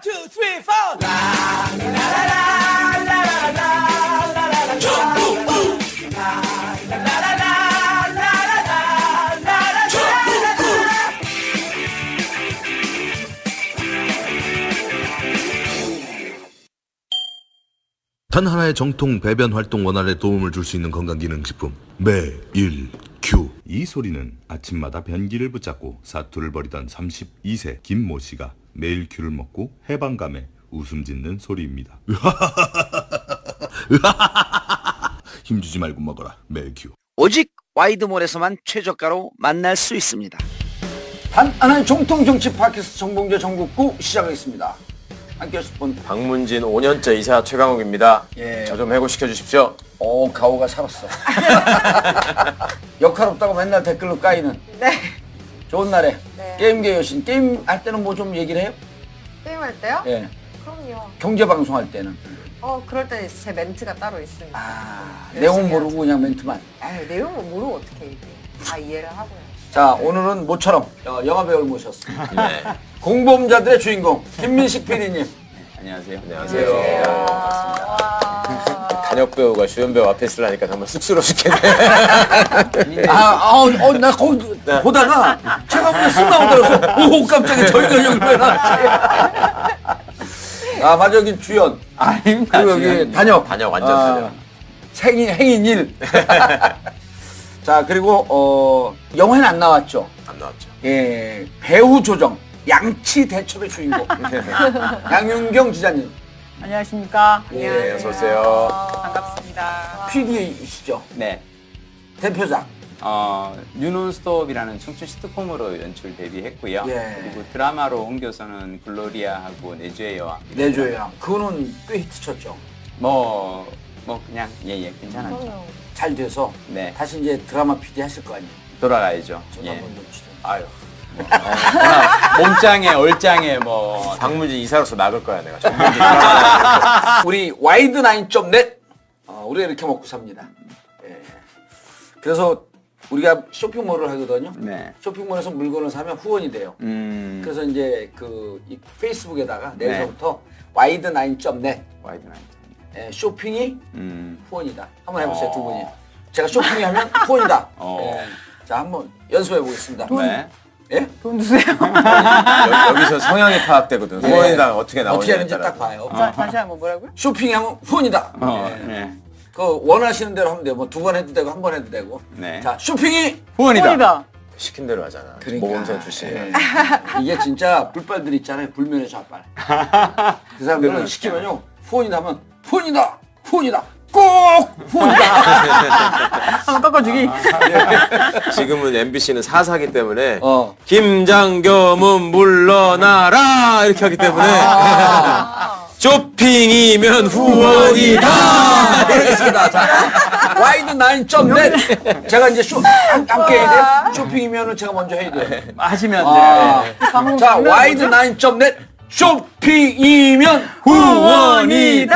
two, three, four. 단 하나의 정통 배변 활동 원활에 도움을 줄 수 있는 건강기능식품 매일 큐. 이 소리는 아침마다 변기를 붙잡고 사투를 벌이던 32세 김모 씨가 매일 큐를 먹고 해방감에 웃음 짓는 소리입니다. 힘주지 말고 먹어라 매일 큐. 오직 와이드몰에서만 최저가로 만날 수 있습니다. 단 하나의 정통 정치 팟캐스트 정봉재 정국구 시작하겠습니다. 함께 하실 분 박문진 5년째 이사 최강욱입니다. 예. 저 좀 해고시켜 주십시오. 가오가 살았어. 역할 없다고 맨날 댓글로 까이는. 네. 좋은 날에 네. 게임계 여신. 게임 할 때는 뭐 좀 얘기를 해요? 게임할 때요? 예. 그럼요. 경제 방송 할 때는. 그럴 때 제 멘트가 따로 있습니다. 내용 모르고 그냥 멘트만. 내용은 모르고 어떻게 얘기해. 다 이해를 하고요. 자, 오늘은 모처럼 영화 배우를 모셨습니다. 네. 공범자들의 주인공 김민식 PD님. 안녕하세요. 안녕하세요. 단역 배우가 주연 배우 앞에 있으려니까 정말 쑥스러워 죽겠네. 나 거기 보다가 제가 보면 쓱 나오더라고요. 오, 깜짝이야. 저희가 여기 왜 나왔지? 맞아, 여기 주연. 아닙니다. 그리고 여기 단역. 단역, 완전 단역. 행인 1. 자, 그리고 영화에는 안 나왔죠. 안 나왔죠. 예, 배우 조정. 양치 대첩의 주인공. 양윤경 기자님. 안녕하십니까. 네, 어서 오세요. 반갑습니다. PD이시죠. 네. 대표작. 뉴논스톱이라는 청춘 시트콤으로 연출 데뷔했고요. 예. 그리고 드라마로 옮겨서는 글로리아하고 내주의 여왕. 내조의 양. 그거는 꽤 히트 쳤죠. 그냥 괜찮았죠. 잘 돼서 네. 다시 이제 드라마 PD 하실 거 아니에요. 돌아가야죠. 저도 예. 한번 좀 주세요. 아유. 몸짱에 얼짱에 박문진 이사로서 막을 거야 내가. 우리 와이드9.net 우리가 이렇게 먹고 삽니다. 예. 그래서 우리가 쇼핑몰을 하거든요. 네. 쇼핑몰에서 물건을 사면 후원이 돼요. 그래서 이제 이 페이스북에다가 내일부터 와이드9.net 와이드 나이트. 예, 쇼핑이 후원이다. 한번 해보세요, 두 분이. 제가 쇼핑이 하면 후원이다. 예. 자, 한번 연습해 보겠습니다. 네. 예? 돈 주세요. 여기서 성향이 파악되거든. 후원이랑 어떻게 나오냐에 어떻게 하는지 따라서. 딱 봐요. 자, 다시 한번 뭐라고요? 쇼핑이 하면 후원이다. 예. 네. 그 원하시는 대로 하면 돼요. 뭐 2번 해도 되고 1번 해도 되고. 네. 자, 쇼핑이 후원이다. 시킨 대로 하잖아. 그러니까. 모범생 출신. 예. 이게 진짜 불빨들 있잖아요. 불면의 좌빨. 그 사람들은 시키면요. 후원이다 하면 후원이다. 후원이다. 꼭 후원이다. 한번 꺾어주기. 지금은 MBC는 사사기 때문에 어. 김장겸은 물러나라 이렇게 하기 때문에 쇼핑이면 후원이다. 알겠습니다. 자, 와이드9.net. 제가 이제 함께 해야 돼요. 쇼핑이면은 제가 먼저 해야 돼요. 하시면 돼요. 자, 와이드9.net. 쇼핑이면 후원이다.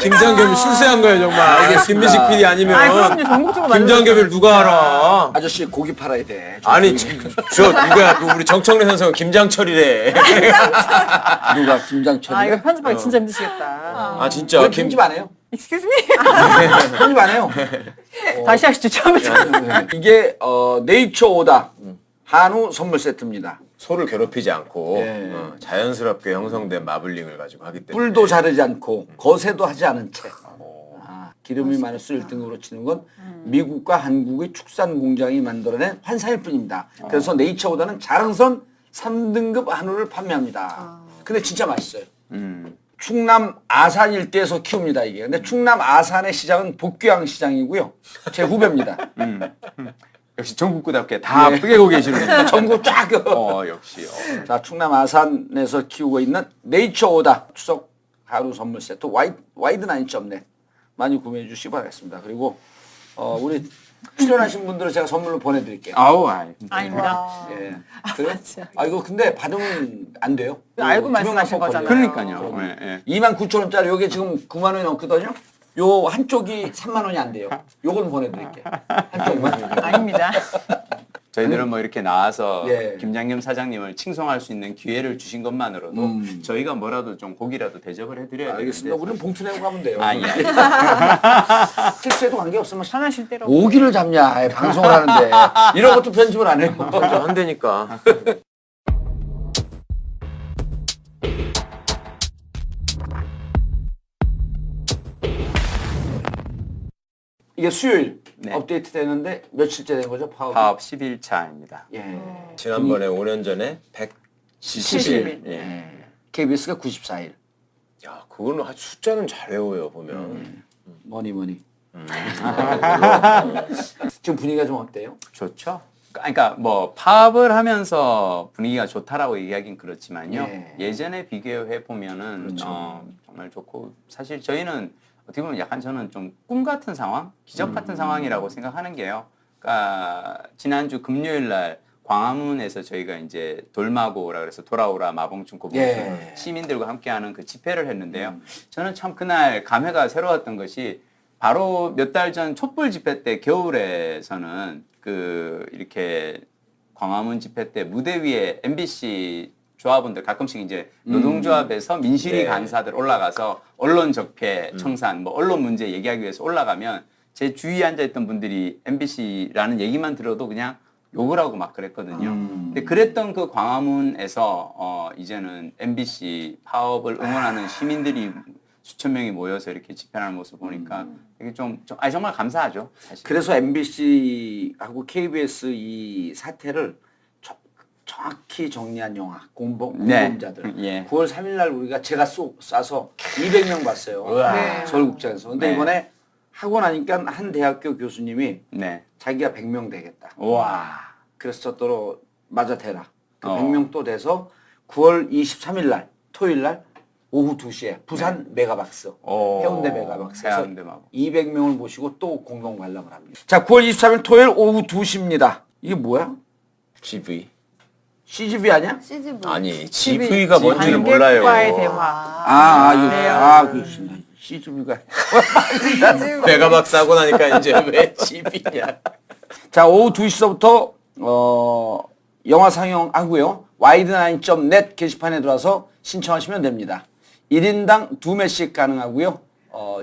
김장겸이 술세한 거예요 정말. 이게 김민식 PD 아니면 그럼요. 전국적으로 김장겸을 누가 알아? 아저씨 고기 팔아야 돼. 아니 저 누구야? 그 우리 정청래 선수가 김장철이래. 누가 김장철이? 이거 편집하기 진짜 힘드시겠다. 아 진짜 왜 편집 안 해요? Excuse me? 편집 안 해요. 다시 하시죠. 처음부터. 이게 네이처 오다 한우 선물 세트입니다. 소를 괴롭히지 않고 예. 자연스럽게 형성된 마블링을 가지고 하기 때문에 뿔도 자르지 않고 거세도 하지 않은 채. 기름이 많을 수 1등급으로 치는 건 미국과 한국의 축산 공장이 만들어낸 환상일 뿐입니다. 그래서 네이처 오다는 자랑선 3등급 한우를 판매합니다. 근데 진짜 맛있어요. 충남 아산 일대에서 키웁니다 이게. 근데 충남 아산의 시장은 복귀항 시장이고요. 제 후배입니다. 역시 전국구답게 다 뿌개고 계시는. 전국 쫙. 역시. 자, 충남 아산에서 키우고 있는 네이처 오다 추석 하루 선물 세트 와이드9.net 많이 구매해 주시기 바라겠습니다. 그리고 우리 출연하신 분들은 제가 선물로 보내드릴게요. 아닙니다. 예. 그래? 이거 근데 받으면 안 돼요. 알고 투명한 말씀하신 법 거잖아요. 걸려요. 그러니까요. 예. 29,000원짜리 요게 지금 9만 원이 넘거든요. 요 한쪽이 3만 원이 안 돼요. 요건 보내드릴게요. 한쪽만. 아닙니다. 저희들은 뭐 이렇게 나와서 예. 김장겸 사장님을 칭송할 수 있는 기회를 주신 것만으로도 저희가 뭐라도 좀 고기라도 대접을 해드려야 알겠습니다. 되는데. 우리는 봉투 내고 가면 돼요. 아, 예. 실수해도 관계없으면 편하실 대로. 오기를 잡냐 방송을 하는데 이런 것도 편집을 안 해요. 한대니까. 이게 수요일 네. 업데이트 되는데 며칠째 된 거죠? 파업이? 파업 10일차입니다. 예. 지난번에 5년 전에 170일. 예. KBS가 94일. 야, 그거는 숫자는 잘 외워요 보면. 뭐니. 지금 분위기가 좀 어때요? 좋죠. 그러니까 뭐 파업을 하면서 분위기가 좋다라고 얘기하긴 그렇지만요. 예. 전에 비교해 보면은 정말 좋고 사실 저희는 어떻게 보면 약간 저는 좀 꿈 같은 상황, 기적 같은 상황이라고 생각하는 게요. 그러니까 지난주 금요일 날 광화문에서 저희가 이제 돌마고라 그래서 돌아오라 마봉춘 고봉수 예. 시민들과 함께하는 그 집회를 했는데요. 저는 참 그날 감회가 새로웠던 것이 바로 몇 달 전 촛불 집회 때 겨울에서는 그 이렇게 광화문 집회 때 무대 위에 MBC 조합원들 가끔씩 이제 노동조합에서 민실이 네. 간사들 올라가서 언론 적폐 청산 뭐 언론 문제 얘기하기 위해서 올라가면 제 주위에 앉아있던 분들이 MBC라는 얘기만 들어도 그냥 욕을 하고 막 그랬거든요. 근데 그랬던 그 광화문에서 이제는 MBC 파업을 응원하는 시민들이 수천 명이 모여서 이렇게 집회하는 모습을 보니까 이게 정말 감사하죠. 사실. 그래서 MBC하고 KBS 이 사태를 정확히 정리한 영화 공범자들. 예. 9월 3일 날 우리가 제가 쏴서 200명 봤어요. 네. 서울국장에서. 근데 네. 이번에 하고 나니까 한 대학교 교수님이 네. 자기가 100명 되겠다. 와. 그래서 또 맞아 대라. 그 어. 100명 또 돼서 9월 23일 날 토요일 날 오후 2시에 부산 메가박스 해운대 메가박스에서 해운대 마법. 200명을 모시고 또 공동 관람을 합니다. 자, 9월 23일 토요일 오후 2시입니다. 이게 뭐야? GV. CGV 아니야? CGV. 아니, GV가 뭔지를 몰라요. 관객과의 대화. 그 CGV가. 메가박스 하고 나니까 이제 왜 GV냐. 자, 오후 2시서부터 영화 상영하고요. 와이드나인.net 게시판에 들어와서 신청하시면 됩니다. 1인당 2매씩 가능하고요.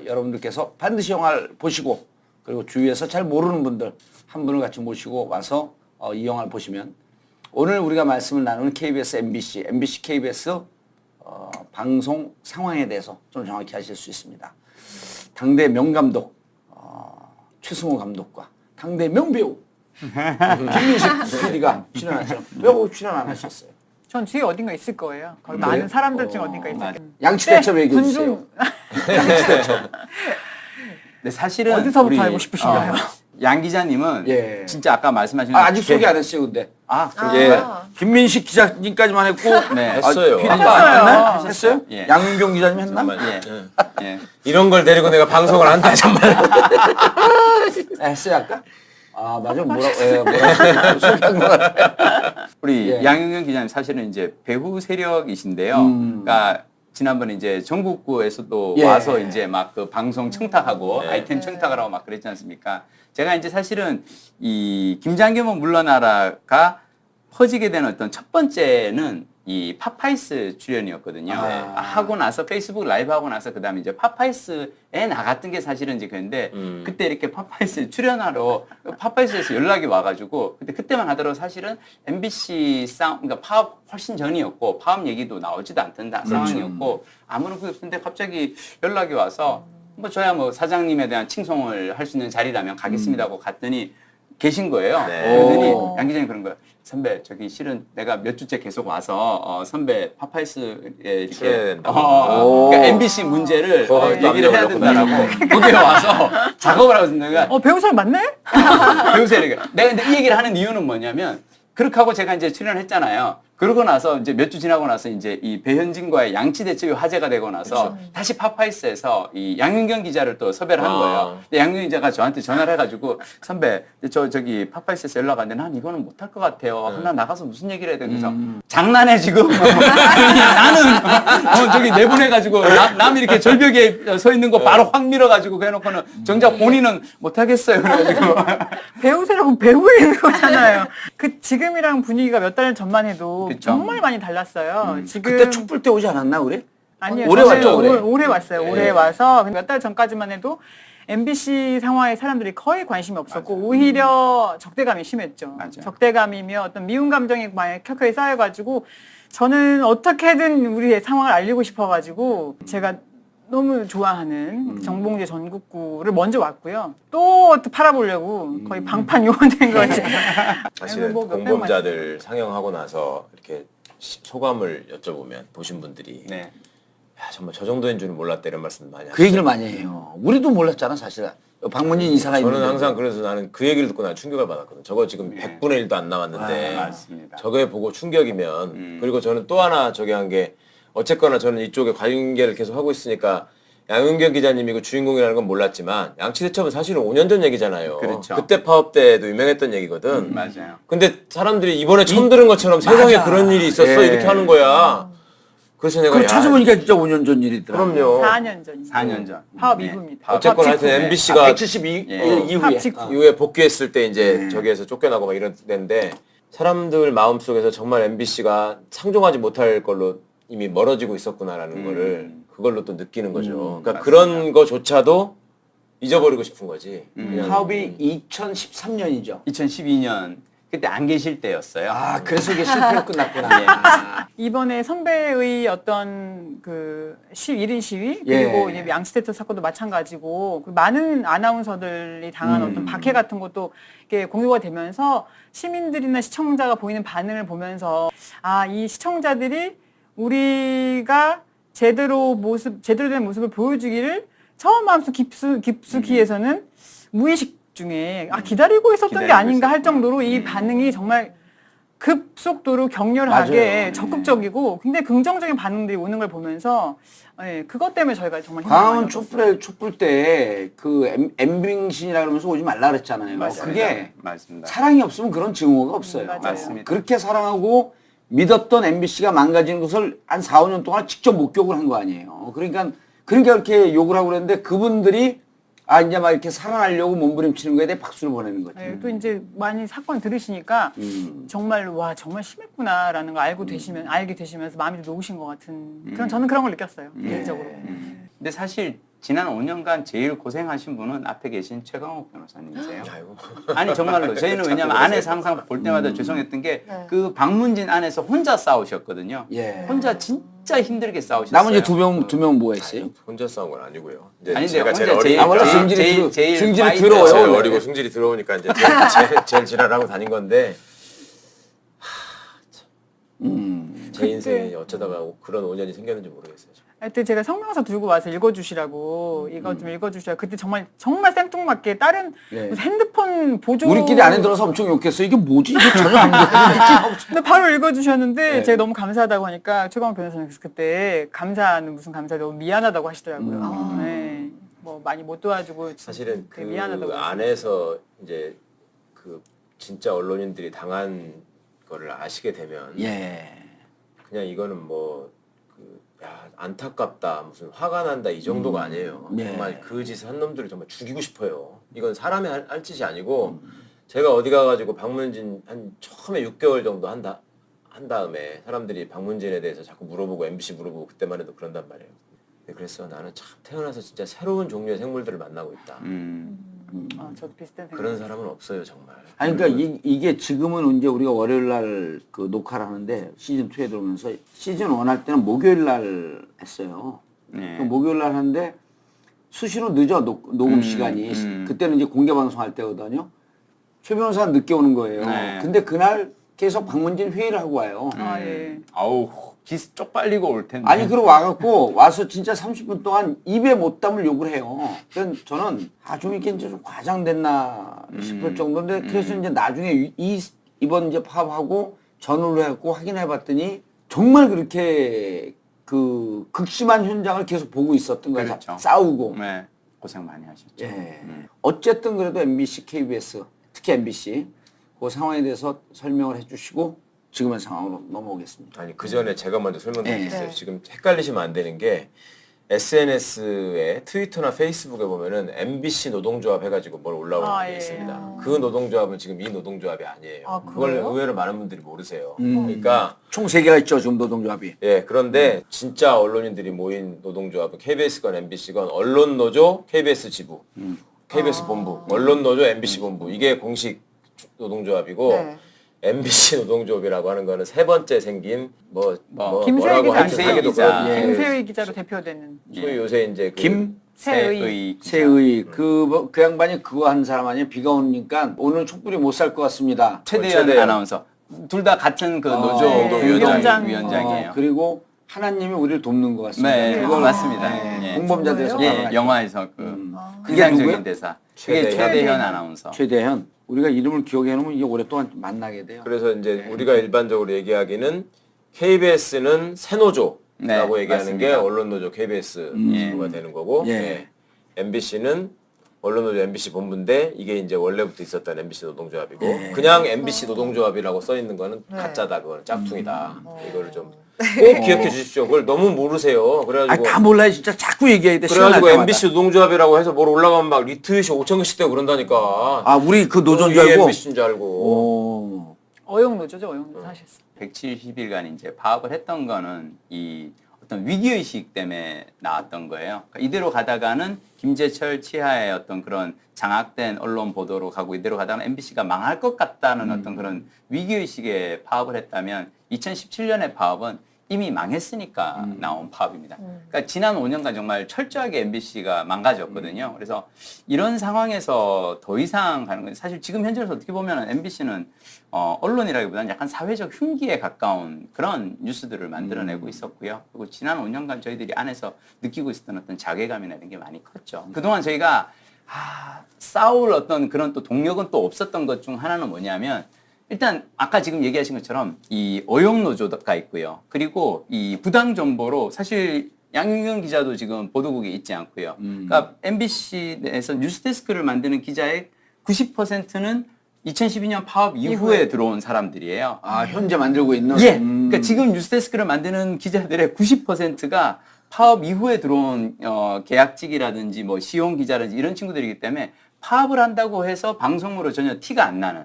여러분들께서 반드시 영화를 보시고 그리고 주위에서 잘 모르는 분들 한 분을 같이 모시고 와서 이 영화를 보시면 오늘 우리가 말씀을 나누는 KBS, MBC, KBS 방송 상황에 대해서 좀 정확히 하실 수 있습니다. 당대 명감독 최승호 감독과 당대 명배우 김민식 PD가 출연하죠. 왜 출연 안 하셨어요? 전 뒤에 어딘가 있을 거예요. 거기 많은 사람들 중에 어딘가 있을 거예요. 양치대첩 얘기해 주세요. 근데 사실은 어디서부터 우리, 알고 싶으신가요? 양 기자님은 예. 진짜 아까 말씀하신 아직 소개 안 했어요, 근데. 예. 김민식 기자님까지만 했고. 네. 했어요. PD님 했어요. 안 했어요? 예. 양윤경 기자님 했나? 정말. 예. 예. 예. 이런 걸 데리고 내가 방송을 한다 정말. 했어요, 아까? 아, 맞아. 뭐라고 소개한 것 같아요. 우리 예. 양윤경 기자님 사실은 이제 배후 세력이신데요. 그러니까 지난번에 이제 전국구에서도 예. 와서 이제 막 그 방송 청탁하고 네. 아이템 청탁을 하고 막 그랬지 않습니까? 제가 이제 사실은 이 김장겸은 물러나라가 퍼지게 된 어떤 첫 번째는 이 팝아이스 출연이었거든요. 하고 나서 페이스북 라이브 하고 나서 그다음에 이제 팝아이스에 나갔던 게 사실은 이제 그런데 그때 이렇게 팝아이스 출연하러 팝아이스에서 연락이 와가지고 그때만 하더라도 사실은 MBC 그러니까 파업 훨씬 전이었고 파업 얘기도 나오지도 않던 상황이었고 아무런 그게 없는데 갑자기 연락이 와서 뭐 저야 뭐 사장님에 대한 칭송을 할 수 있는 자리라면 가겠습니다 하고 갔더니 계신 거예요. 네. 그러더니 오. 양 기자님 그런 거예요. 선배 저기 실은 내가 몇 주째 계속 와서 선배 팝아이스에 이렇게 출연된다고. 그러니까 MBC 문제를 그거 얘기를 해야 남겨놓고 된다라고 거기에 와서 작업을 하고 있는 거야. 배우 사람 맞네? 배우세요. 내가 근데 이 얘기를 하는 이유는 뭐냐면 그렇게 하고 제가 이제 출연했잖아요. 그러고 나서 이제 몇 주 지나고 나서 이제 이 배현진과의 양치 대첩이 화제가 되고 나서 다시 파파이스에서 이 양윤경 기자를 또 섭외를 한 거예요. 근데 양윤경 기자가 저한테 전화를 해가지고 선배 저기 파파이스에서 연락 왔는데 난 이거는 못할 것 같아요. 하나 나가서 무슨 얘기를 해야 돼? 그래서 장난해 지금. 아니, 나는 저기 내보내가지고 남 이렇게 절벽에 서 있는 거 바로 확 밀어가지고 해놓고는 정작 본인은 못하겠어요. 그래가지고 배우세라고 배우에 있는 거잖아요. 그 지금이랑 분위기가 몇 달 전만 해도 그쵸. 정말 많이 달랐어요. 지금 그때 촛불 때 오지 않았나 우리? 아니요. 올해 저는 왔죠, 올해? 올해 왔어요. 예. 올해 와서 몇 달 전까지만 해도 MBC 상황에 사람들이 거의 관심이 없었고 오히려 적대감이 심했죠. 맞아요. 적대감이며 어떤 미운 감정이 많이 켜켜이 쌓여가지고 저는 어떻게든 우리의 상황을 알리고 싶어가지고 제가 너무 좋아하는 정봉재 전국구를 먼저 왔고요. 또 팔아보려고 거의 방판 요원된 거지. 사실은 뭐 몇백만 공범자들 상영하고 나서 이렇게 소감을 여쭤보면 보신 분들이 네. 야, 정말 저 정도인 줄은 몰랐다 이런 말씀 많이 하시죠. 그 얘기를 많이 해요. 우리도 몰랐잖아 사실. 방문진 이사가 있는데. 저는 항상 그래서 나는 그 얘기를 듣고 난 충격을 받았거든. 저거 지금 100분의 1도 안 남았는데 맞습니다. 저거에 보고 충격이면 그리고 저는 또 하나 저기 한 게 어쨌거나 저는 이쪽에 관계를 계속 하고 있으니까 양윤경 기자님이 그 주인공이라는 건 몰랐지만 양치대첩은 사실은 5년 전 얘기잖아요. 그렇죠. 그때 파업 때도 유명했던 얘기거든. 맞아요. 근데 사람들이 이번에 처음 들은 것처럼 세상에 그런 일이 있었어 예. 이렇게 하는 거야. 그래서 내가 그걸 야, 찾아보니까 진짜 5년 전 일이더라. 그럼요. 4년 전. 4년 전. 파업 예. 이후입니다. 어쨌거나 하여튼 파업 직후에. MBC가 172 예. 이후에. 파업 직후. 이후에 복귀했을 때 이제 저기에서 쫓겨나고 막 이런 데인데 사람들 마음속에서 정말 MBC가 상종하지 못할 걸로 이미 멀어지고 있었구나라는 거를 그걸로 또 느끼는 거죠. 그러니까 그런 거조차도 잊어버리고 싶은 거지. 그냥 파업이 2013년이죠. 2012년 그때 안 계실 때였어요. 아 그래서 이게 실패로 끝났구나. 이번에 선배의 어떤 그 1인 시위 그리고 예. 이제 양치대첩 사건도 마찬가지고 그 많은 아나운서들이 당한 어떤 박해 같은 것도 이게 공유가 되면서 시민들이나 시청자가 보이는 반응을 보면서 아 이 시청자들이 우리가 제대로 된 모습을 보여주기를 저 마음속 깊숙이에서는 무의식 중에 기다리고 있었던 게 기다리고 아닌가 할 있었구나. 정도로 이 반응이 정말 급속도로 격렬하게 맞아요. 적극적이고 굉장히 긍정적인 반응들이 오는 걸 보면서 예, 그것 때문에 저희가 정말 광화문 힘들어요. 촛불 때 그 엠빙신이라 그러면서 오지 말라 그랬잖아요. 그게 맞습니다. 사랑이 없으면 그런 증오가 없어요. 맞아요. 맞습니다. 그렇게 사랑하고 믿었던 MBC가 망가지는 것을 한 4, 5년 동안 직접 목격을 한 거 아니에요. 그러니까 그렇게 욕을 하고 그랬는데 그분들이 이제 막 이렇게 살아나려고 몸부림치는 거에 대해 박수를 보내는 거지. 또 이제 많이 사건 들으시니까 정말 와 정말 심했구나라는 거 알게 되시면서 마음이 좀 놓으신 것 같은 그런 저는 그런 걸 느꼈어요 개인적으로. 근데 사실 지난 5년간 제일 고생하신 분은 앞에 계신 최강욱 변호사님이세요. 아이고. 아니 정말로 저희는 왜냐면 안에서 항상 볼 때마다 죄송했던 게 그 방문진 안에서 혼자 싸우셨거든요. 예. 혼자 진짜 힘들게 싸우셨어요. 남은 이제 두 명 뭐 했어요? 혼자 싸운 건 아니고요. 이제 아니, 제가 근데 제일 혼자 어리 제일- 원래 제일- 승질이 제일 들어요. 파이터예요. 제일 원래. 어리고 승질이 들어오니까 이제 제일 지랄하고 다닌 건데 제 인생에 어쩌다가 그런 5년이 생겼는지 모르겠어요. 하여튼 제가 성명서 들고 와서 읽어주시라고 이거 좀 읽어주셔야 그때 정말 생뚱맞게 다른 예. 무슨 핸드폰 보조 우리끼리 안에 들어서 엄청 욕했어. 이게 뭐지? 이게 전혀 안 근데 바로 읽어주셨는데 네. 제가 너무 감사하다고 하니까 최강욱 변호사님께서 그때 감사는 무슨 감사 너무 미안하다고 하시더라고요. 네. 뭐 많이 못 도와주고 사실은 그 되게 미안하다고 안에서 이제 그 진짜 언론인들이 당한 거를 아시게 되면 예. 그냥 이거는 뭐 야 안타깝다 무슨 화가 난다 이 정도가 아니에요. 네. 정말 그 짓을 한 놈들을 정말 죽이고 싶어요. 이건 사람이 할 짓이 아니고 제가 어디 가가지고 방문진 한 처음에 6개월 정도 한 다음에 사람들이 방문진에 대해서 자꾸 물어보고 MBC 물어보고 그때만 해도 그런단 말이에요. 그래서 나는 참 태어나서 진짜 새로운 종류의 생물들을 만나고 있다. 저도 비슷한 생각. 그런 사람은 없어요 정말. 아니 그러니까 이게 지금은 이제 우리가 월요일 날 그 녹화를 하는데 시즌 2에 들어오면서 시즌 1 할 때는 목요일 날 했어요. 네. 그 목요일 날 하는데 수시로 늦어 녹음 시간이. 그때는 이제 공개 방송할 때거든요. 최 변호사는 늦게 오는 거예요. 네. 근데 그날 계속 방문진 회의를 하고 와요. 예. 아우 기스 쪽팔리고 올 텐데. 아니 그러고 와서 진짜 30분 동안 입에 못 담을 욕을 해요. 그래서 저는 좀 이게 이제 좀 과장됐나 싶을 정도인데 그래서 이제 나중에 이번 이제 파업하고 전후로 해갖고 확인해봤더니 정말 그렇게 그 극심한 현장을 계속 보고 있었던 거야. 그렇죠. 싸우고. 네, 고생 많이 하셨죠. 예. 어쨌든 그래도 MBC, KBS, 특히 MBC 그 상황에 대해서 설명을 해주시고 지금의 상황으로 넘어오겠습니다. 아니 그 전에 제가 먼저 설명드리겠어요. 네. 지금 헷갈리시면 안 되는 게 SNS에 트위터나 페이스북에 보면은 MBC 노동조합 해가지고 뭘 올라오는 게 예. 있습니다. 그 노동조합은 지금 이 노동조합이 아니에요. 아, 그걸 그래요? 의외로 많은 분들이 모르세요. 그러니까 총 3개가 있죠, 지금 노동조합이. 예 그런데 진짜 언론인들이 모인 노동조합은 KBS건 MBC건 언론노조 KBS 지부, KBS 본부, 언론노조 MBC 본부 이게 공식 노동조합이고 네. MBC 노동조합이라고 하는 거는 세 번째 생긴 김세희 뭐라고 기자, 하기도 기자. 그렇고 예. 김세희 기자로 대표되는 소위 요새 이제 그 세의 세의 그 양반이 그거 한 사람 아니에요? 비가 오니까 오늘 촛불이 못 살 것 같습니다. 최대현 최대현. 아나운서 둘 다 같은 그 노조 네, 위원장. 위원장이에요. 그리고 하나님이 우리를 돕는 것 같습니다. 네, 그걸 맞습니다. 예. 공범자들에서 그거예요? 예, 발언하죠. 영화에서 그 그게 누구예요? 인상적인 대사. 그게 최대현. 최대현 아나운서. 최대현. 우리가 이름을 기억해 놓으면 이게 오랫동안 만나게 돼요. 그래서 이제 우리가 일반적으로 얘기하기는 KBS는 새노조라고 네, 얘기하는 맞습니다. 게 언론노조 KBS 지부가 되는 거고 예. MBC는 언론노조 MBC 본부인데 이게 이제 원래부터 있었던 MBC 노동조합이고 그냥 MBC 노동조합이라고 써 있는 거는 가짜다 그거는 짝퉁이다 이거를 좀 꼭 기억해 주십시오. 그걸 너무 모르세요. 그래가지고 다 몰라요. 진짜 자꾸 얘기해야 돼. 그래가지고 시간날 때마다. MBC 노동조합이라고 해서 뭘 올라가면 막 리트윗이 5천 개씩 되고 그런다니까. 아, 우리 그 노조인 줄 이게 알고? MBC인 줄 알고. 오. 어용노조죠, 어용노조 하셨어. 170일간 이제 파업을 했던 거는 이 어떤 위기의식 때문에 나왔던 거예요. 그러니까 이대로 가다가는 김재철 치하의 어떤 그런 장악된 언론 보도로 가고 이대로 가다가는 MBC가 망할 것 같다는 어떤 그런 위기의식에 파업을 했다면 2017년의 파업은 이미 망했으니까 나온 파업입니다. 그러니까 지난 5년간 정말 철저하게 MBC가 망가졌거든요. 그래서 이런 상황에서 더 이상 가는 건 사실 지금 현재로서 어떻게 보면 MBC는 언론이라기보다는 약간 사회적 흉기에 가까운 그런 뉴스들을 만들어내고 있었고요. 그리고 지난 5년간 저희들이 안에서 느끼고 있었던 어떤 자괴감이나 이런 게 많이 컸죠. 그동안 저희가 싸울 어떤 그런 또 동력은 또 없었던 것 중 하나는 뭐냐면 일단 아까 지금 얘기하신 것처럼 이 어용노조가 있고요. 그리고 이 부당 정보로 사실 양윤경 기자도 지금 보도국에 있지 않고요. 그러니까 MBC 내에서 뉴스데스크를 만드는 기자의 90%는 2012년 파업 이후에 들어온 사람들이에요. 아, 현재 만들고 있는? 예. 그러니까 지금 뉴스데스크를 만드는 기자들의 90%가 파업 이후에 들어온 계약직이라든지 뭐 시용 기자라든지 이런 친구들이기 때문에 파업을 한다고 해서 방송으로 전혀 티가 안 나는.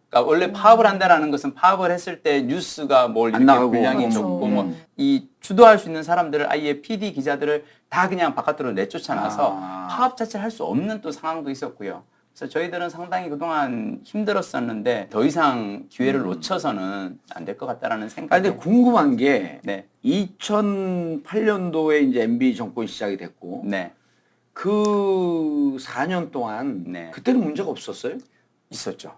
그러니까 원래 파업을 한다라는 것은 파업을 했을 때 뉴스가 뭘 안 이렇게 나가고. 분량이 그렇죠. 적고 뭐 이 주도할 수 있는 사람들을 아예 PD 기자들을 다 그냥 바깥으로 내쫓아놔서 파업 자체를 할 수 없는 또 상황도 있었고요. 그래서 저희들은 상당히 그동안 힘들었었는데 더 이상 기회를 놓쳐서는 안 될 것 같다라는 아, 생각이. 근데 궁금한 게 네. 2008년도에 이제 MB 정권이 시작이 됐고 네. 그 4년 동안 네. 그때는 문제가 없었어요? 있었죠.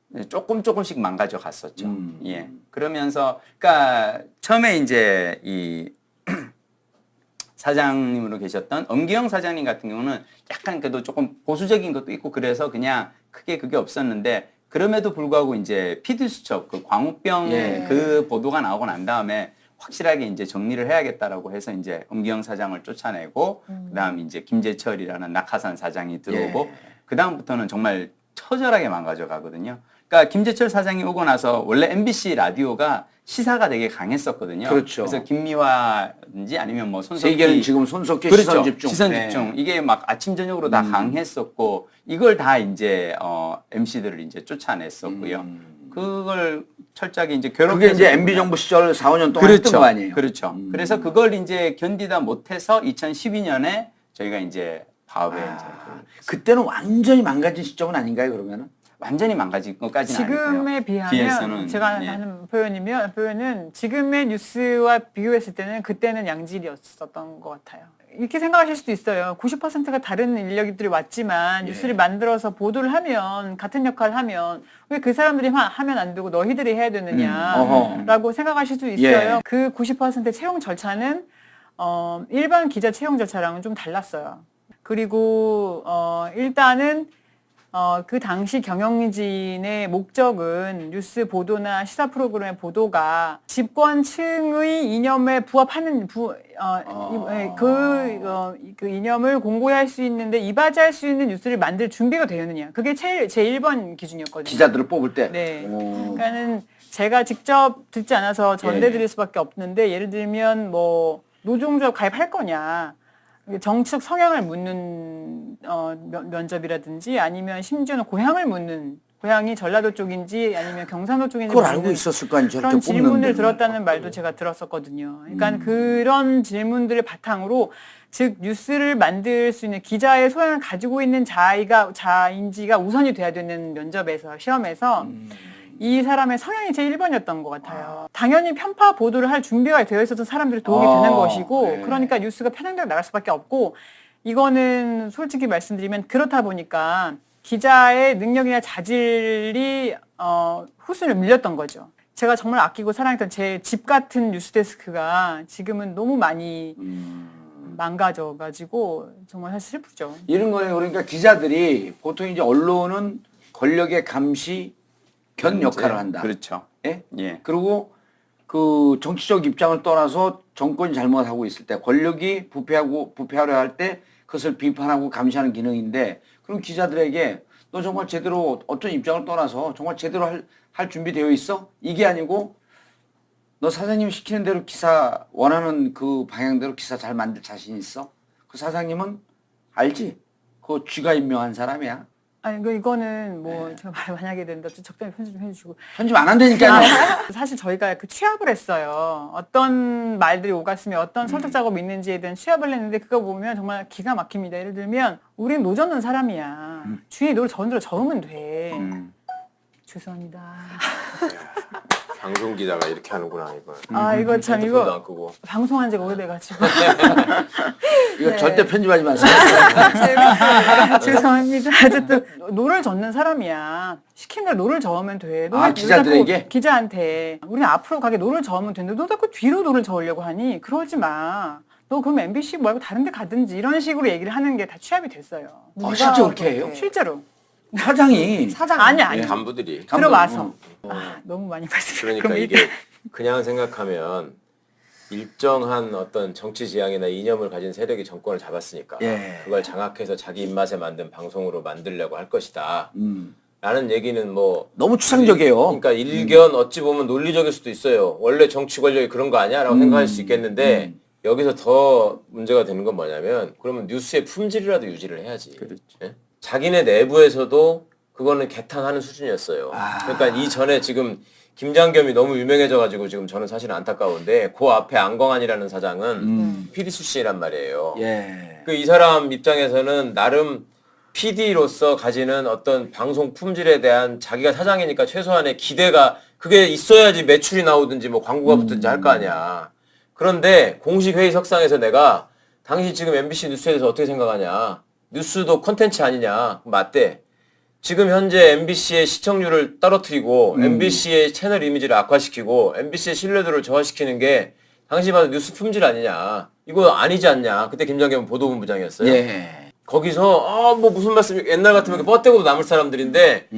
네, 조금씩 망가져 갔었죠. 예. 그러면서, 그러니까 처음에 이제 이 사장님으로 계셨던 엄기영 사장님 같은 경우는 약간 그래도 조금 보수적인 것도 있고 그래서 그냥 크게 그게 없었는데 그럼에도 불구하고 이제 피드수첩 그 광우병 예. 그 보도가 나오고 난 다음에 확실하게 이제 정리를 해야겠다라고 해서 이제 엄기영 사장을 쫓아내고 그다음 이제 김재철이라는 낙하산 사장이 들어오고 그다음부터는 정말 처절하게 망가져 가거든요. 그러니까 김재철 사장이 오고 나서 원래 MBC 라디오가 시사가 되게 강했었거든요. 그렇죠. 그래서 김미화든지 아니면 뭐 손석희 세계는 지금 손석희 그렇죠. 시선집중. 시선집중. 이게 막 아침 저녁으로 다 강했었고 이걸 다 이제 MC들을 이제 쫓아냈었고요. 그걸 철저하게 이제 괴롭혀서 그게 이제 MB 정부 시절 4, 5년 동안 했던 거 아니에요? 그렇죠. 그래서 그걸 이제 견디다 못해서 2012년에 저희가 이제 파업에 이제 그때는 완전히 망가진 시점은 아닌가요, 그러면은? 완전히 망가진 것까지는 지금에 아니고요. 비하면 비해서는, 제가 예. 하는 표현은 지금의 뉴스와 비교했을 때는 그때는 양질이었었던 것 같아요. 이렇게 생각하실 수도 있어요. 90%가 다른 인력들이 왔지만 뉴스를 만들어서 보도를 하면 같은 역할을 하면 왜 그 사람들이 하면 안 되고 너희들이 해야 되느냐라고 생각하실 수 있어요. 그 90% 채용 절차는 일반 기자 채용 절차랑은 좀 달랐어요. 그리고 일단은 그 당시 경영진의 목적은 뉴스 보도나 시사 프로그램의 보도가 집권층의 이념에 부합하는 그 이념을 공고히 할 수 있는데 이바지할 수 있는 뉴스를 만들 준비가 되느냐. 그게 제 1번 기준이었거든요. 기자들을 뽑을 때. 네. 오. 그러니까는 제가 직접 듣지 않아서 전대드릴 예. 수밖에 없는데 예를 들면 뭐 노동조합 가입할 거냐. 정치적 성향을 묻는 면접이라든지 아니면 심지어는 고향을 묻는 고향이 전라도 쪽인지 아니면 경상도 쪽인지 그걸 알고 묻는 있었을 거 아니에요. 그런 질문을 뽑는데. 들었다는 말도 제가 들었었거든요. 그러니까 그런 질문들을 바탕으로 즉 뉴스를 만들 수 있는 기자의 소양을 가지고 있는 자인지가 우선이 돼야 되는 면접에서 시험에서 이 사람의 성향이 제 1번이었던 것 같아요. 당연히 편파 보도를 할 준비가 되어 있었던 사람들이 도움이 되는 것이고 네. 그러니까 뉴스가 편향되고 나갈 수밖에 없고 이거는 솔직히 말씀드리면 그렇다 보니까 기자의 능력이나 자질이 후순위를 밀렸던 거죠. 제가 정말 아끼고 사랑했던 제 집 같은 뉴스데스크가 지금은 너무 많이 망가져가지고 정말 사실 슬프죠. 이런 거예요. 그러니까 기자들이 보통 이제 언론은 권력의 감시 견 역할을 한다. 그렇죠. 예? 예. 그리고 그 정치적 입장을 떠나서 정권이 잘못하고 있을 때 권력이 부패하려 할 때 그것을 비판하고 감시하는 기능인데 그럼 기자들에게 너 정말 제대로 어떤 입장을 떠나서 정말 제대로 할 준비되어 있어? 이게 아니고 너 사장님 시키는 대로 기사 원하는 그 방향대로 기사 잘 만들 자신 있어? 그 사장님은 알지? 그 쥐가 임명한 사람이야. 아니 이거는 뭐 제가 말 만약에 된다 적당히 편집 좀 해주시고 편집 안 한다니까요. 사실 저희가 그 취합을 했어요. 어떤 말들이 오갔으면 어떤 설득 작업이 있는지에 대한 취합을 했는데 그거 보면 정말 기가 막힙니다. 예를 들면 우린 노 젓는 사람이야. 주위에 노를 저으면 돼. 죄송합니다. 방송 기자가 이렇게 하는구나 이거. 아 이거 참 핸드폰도 안 이거 끄고. 방송한 지가 오래돼가지고 이거 절대 편집하지 마세요. 죄송합니다. 어쨌든 노를 젓는 사람이야. 시킨 대로 노를 저으면 돼. 아, 기자들에게? 자꾸 기자한테 우리는 앞으로 가게 노를 저으면 되는데 너 자꾸 뒤로 노를 저으려고 하니 그러지 마. 너 그럼 MBC 말고 다른 데 가든지 이런 식으로 얘기를 하는 게 다 취합이 됐어요. 실제 그렇게 해요? 실제로. 사장이 아니. 간부들이. 들어와서. 너무 많이 말씀드려요. 그러니까 이게 그냥 생각하면 일정한 어떤 정치 지향이나 이념을 가진 세력이 정권을 잡았으니까 예. 그걸 장악해서 자기 입맛에 만든 방송으로 만들려고 할 것이다. 라는 얘기는 뭐 너무 추상적이에요. 그러니까 일견 어찌 보면 논리적일 수도 있어요. 원래 정치 권력이 그런 거 아니야? 라고 생각할 수 있겠는데 여기서 더 문제가 되는 건 뭐냐면 그러면 뉴스의 품질이라도 유지를 해야지. 그렇죠. 예? 자기네 내부에서도 그거는 개탄하는 수준이었어요. 그러니까 이전에 지금 김장겸이 너무 유명해져가지고 지금 저는 사실 안타까운데 그 앞에 안광한이라는 사장은 PD 출신이란 말이에요. 예. 그 이 사람 입장에서는 나름 PD로서 가지는 어떤 방송 품질에 대한 자기가 사장이니까 최소한의 기대가 그게 있어야지 매출이 나오든지 뭐 광고가 붙든지 할 거 아니야. 그런데 공식 회의 석상에서 내가 당신 지금 MBC 뉴스에 대해서 어떻게 생각하냐. 뉴스도 콘텐츠 아니냐. 맞대. 지금 현재 MBC의 시청률을 떨어뜨리고 MBC의 채널 이미지를 악화시키고 MBC의 신뢰도를 저하시키는 게 당신이 봐도 뉴스 품질 아니냐. 이거 아니지 않냐. 그때 김장겸 보도본부장이었어요. 예. 거기서 뭐 무슨 말씀 옛날 같으면 뻗대고도 남을 사람들인데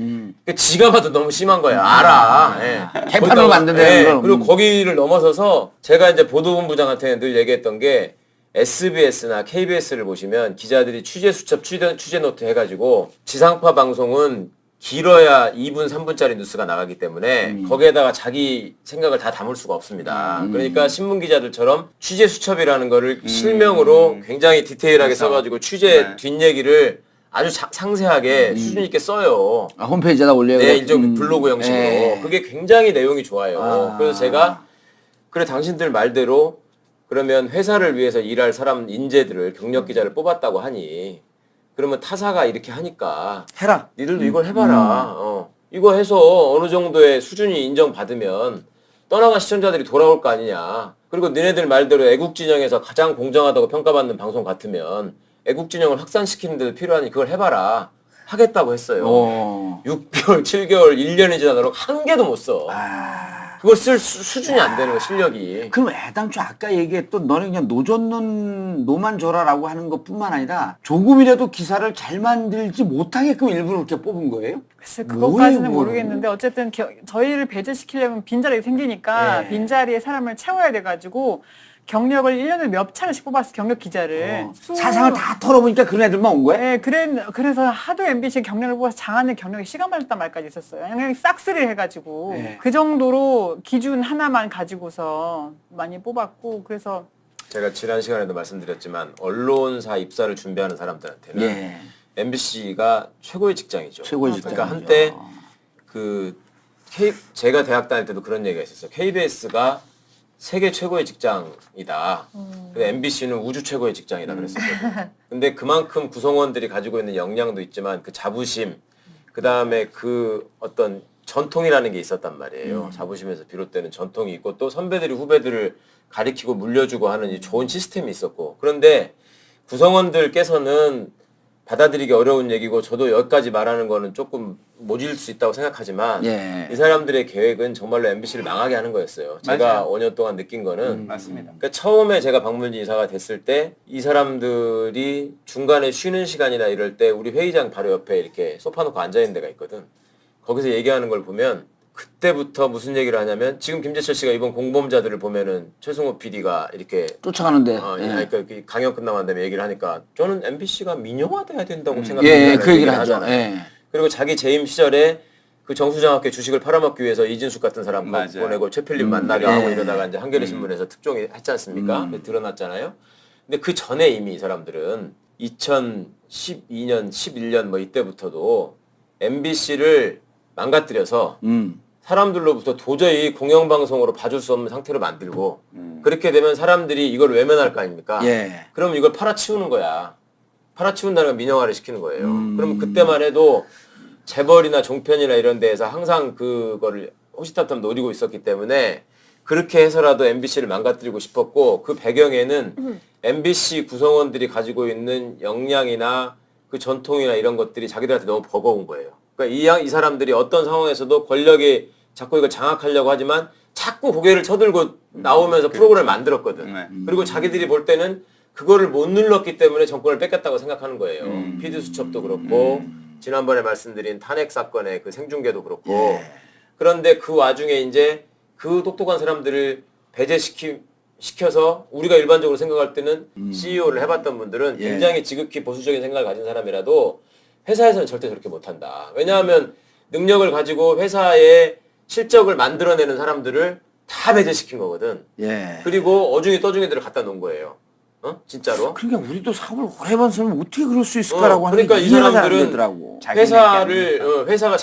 지가 봐도 너무 심한 거야. 알아. 예. 개판으로 만든다는 걸. 그리고 거기를 넘어서서 제가 이제 보도본부장한테 늘 얘기했던 게 SBS나 KBS를 보시면 기자들이 취재 수첩, 취재 노트 해가지고 지상파 방송은 길어야 2분, 3분짜리 뉴스가 나가기 때문에 거기에다가 자기 생각을 다 담을 수가 없습니다. 그러니까 신문 기자들처럼 취재 수첩이라는 거를 실명으로 굉장히 디테일하게 써가지고 취재 뒷얘기를 아주 상세하게 수준 있게 써요. 아, 홈페이지에다 올려요. 네, 일종 블로그 형식으로. 예. 그게 굉장히 내용이 좋아요. 그래서 제가 그래 당신들 말대로 그러면 회사를 위해서 일할 사람 인재들을 경력 기자를 뽑았다고 하니 그러면 타사가 이렇게 하니까 해라. 니들도 이걸 해봐라. 이거 해서 어느 정도의 수준이 인정받으면 떠나간 시청자들이 돌아올 거 아니냐. 그리고 너네들 말대로 애국진영에서 가장 공정하다고 평가받는 방송 같으면 애국진영을 확산시키는 데도 필요하니 그걸 해봐라. 하겠다고 했어요. 6개월, 7개월, 1년이 지나도록 한 개도 못 써. 그거 쓸 수준이 안 되는 거 실력이. 그럼 애당초 아까 얘기했던 너는 그냥 노만 줘라라고 하는 것뿐만 아니라 조금이라도 기사를 잘 만들지 못하게끔 일부러 그렇게 뽑은 거예요? 글쎄 그것까지는 뭐예요, 모르겠는데 어쨌든 저희를 배제시키려면 빈자리가 생기니까 네. 빈자리에 사람을 채워야 돼가지고 경력을 1년에 몇 차례씩 뽑았어 경력 기자를. 사상을 다 털어보니까 그런 애들만 온 거야? 네, 그래서 하도 MBC 경력을 뽑아서 장안의 경력이 시간 말렸단 말까지 있었어요. 그냥 싹쓸이를 해가지고 네. 그 정도로 기준 하나만 가지고서 많이 뽑았고 그래서 제가 지난 시간에도 말씀드렸지만 언론사 입사를 준비하는 사람들한테는 예. MBC가 최고의 직장이죠. 최고의 그러니까 직장이죠. 한때 제가 대학 다닐 때도 그런 얘기가 있었어요. KBS가 세계 최고의 직장이다. 근데 MBC는 우주 최고의 직장이다 그랬었거든요. 근데 그만큼 구성원들이 가지고 있는 역량도 있지만 그 자부심, 그 다음에 그 어떤 전통이라는 게 있었단 말이에요. 자부심에서 비롯되는 전통이 있고 또 선배들이 후배들을 가리키고 물려주고 하는 이 좋은 시스템이 있었고 그런데 구성원들께서는 받아들이기 어려운 얘기고 저도 여기까지 말하는 거는 조금 모질 수 있다고 생각하지만 예. 이 사람들의 계획은 정말로 MBC를 망하게 하는 거였어요. 제가 맞아요. 5년 동안 느낀 거는 맞습니다. 그러니까 처음에 제가 박문진 이사가 됐을 때 이 사람들이 중간에 쉬는 시간이나 이럴 때 우리 회의장 바로 옆에 이렇게 소파 놓고 앉아있는 데가 있거든. 거기서 얘기하는 걸 보면 그때부터 무슨 얘기를 하냐면 지금 김재철 씨가 이번 공범자들을 보면은 최승호 PD가 이렇게 쫓아가는데. 그러니까 그 강연 끝나고 난 다음에 얘기를 하니까 저는 MBC가 민영화돼야 된다고 예, 생각합니다. 그 얘기를 하죠. 예. 그리고 자기 재임 시절에 그 정수장학회 주식을 팔아먹기 위해서 이진숙 같은 사람 맞아요. 보내고 최필립 만나게 하고 예. 이러다가 이제 한겨레 신문에서 특종이 했지 않습니까? 그게 드러났잖아요. 근데 그 전에 이미 이 사람들은 2012년, 11년 뭐 이때부터도 MBC를 망가뜨려서 사람들로부터 도저히 공영방송으로 봐줄 수 없는 상태로 만들고 그렇게 되면 사람들이 이걸 외면할 거 아닙니까? 예. 그럼 이걸 팔아치우는 거야. 팔아치운다는 건 민영화를 시키는 거예요. 그럼 그때만 해도 재벌이나 종편이나 이런 데에서 항상 그거를 호시탐탐 노리고 있었기 때문에 그렇게 해서라도 MBC를 망가뜨리고 싶었고 그 배경에는 MBC 구성원들이 가지고 있는 역량이나 그 전통이나 이런 것들이 자기들한테 너무 버거운 거예요. 그러니까 이 사람들이 어떤 상황에서도 권력이 자꾸 이걸 장악하려고 하지만 자꾸 고개를 쳐들고 나오면서 프로그램을 만들었거든. 네. 그리고 자기들이 볼 때는 그거를 못 눌렀기 때문에 정권을 뺏겼다고 생각하는 거예요. PD 수첩도 그렇고 지난번에 말씀드린 탄핵 사건의 그 생중계도 그렇고 그런데 그 와중에 이제 그 똑똑한 사람들을 배제시켜서 우리가 일반적으로 생각할 때는 CEO를 해봤던 분들은 예. 굉장히 지극히 보수적인 생각을 가진 사람이라도 회사에서는 절대 저렇게 못한다. 왜냐하면 능력을 가지고 회사의 실적을 만들어내는 사람들을 다 배제시킨 거거든. 예. 그리고 어중이 떠중이들을 갖다 놓은 거예요. 진짜로. 그러니까 우리도 사업을 오래 해본 사람은 어떻게 그럴 수 있을까라고 하는 그러니까 게 이 이해가 잘안 사람들은 되더라고. 회사가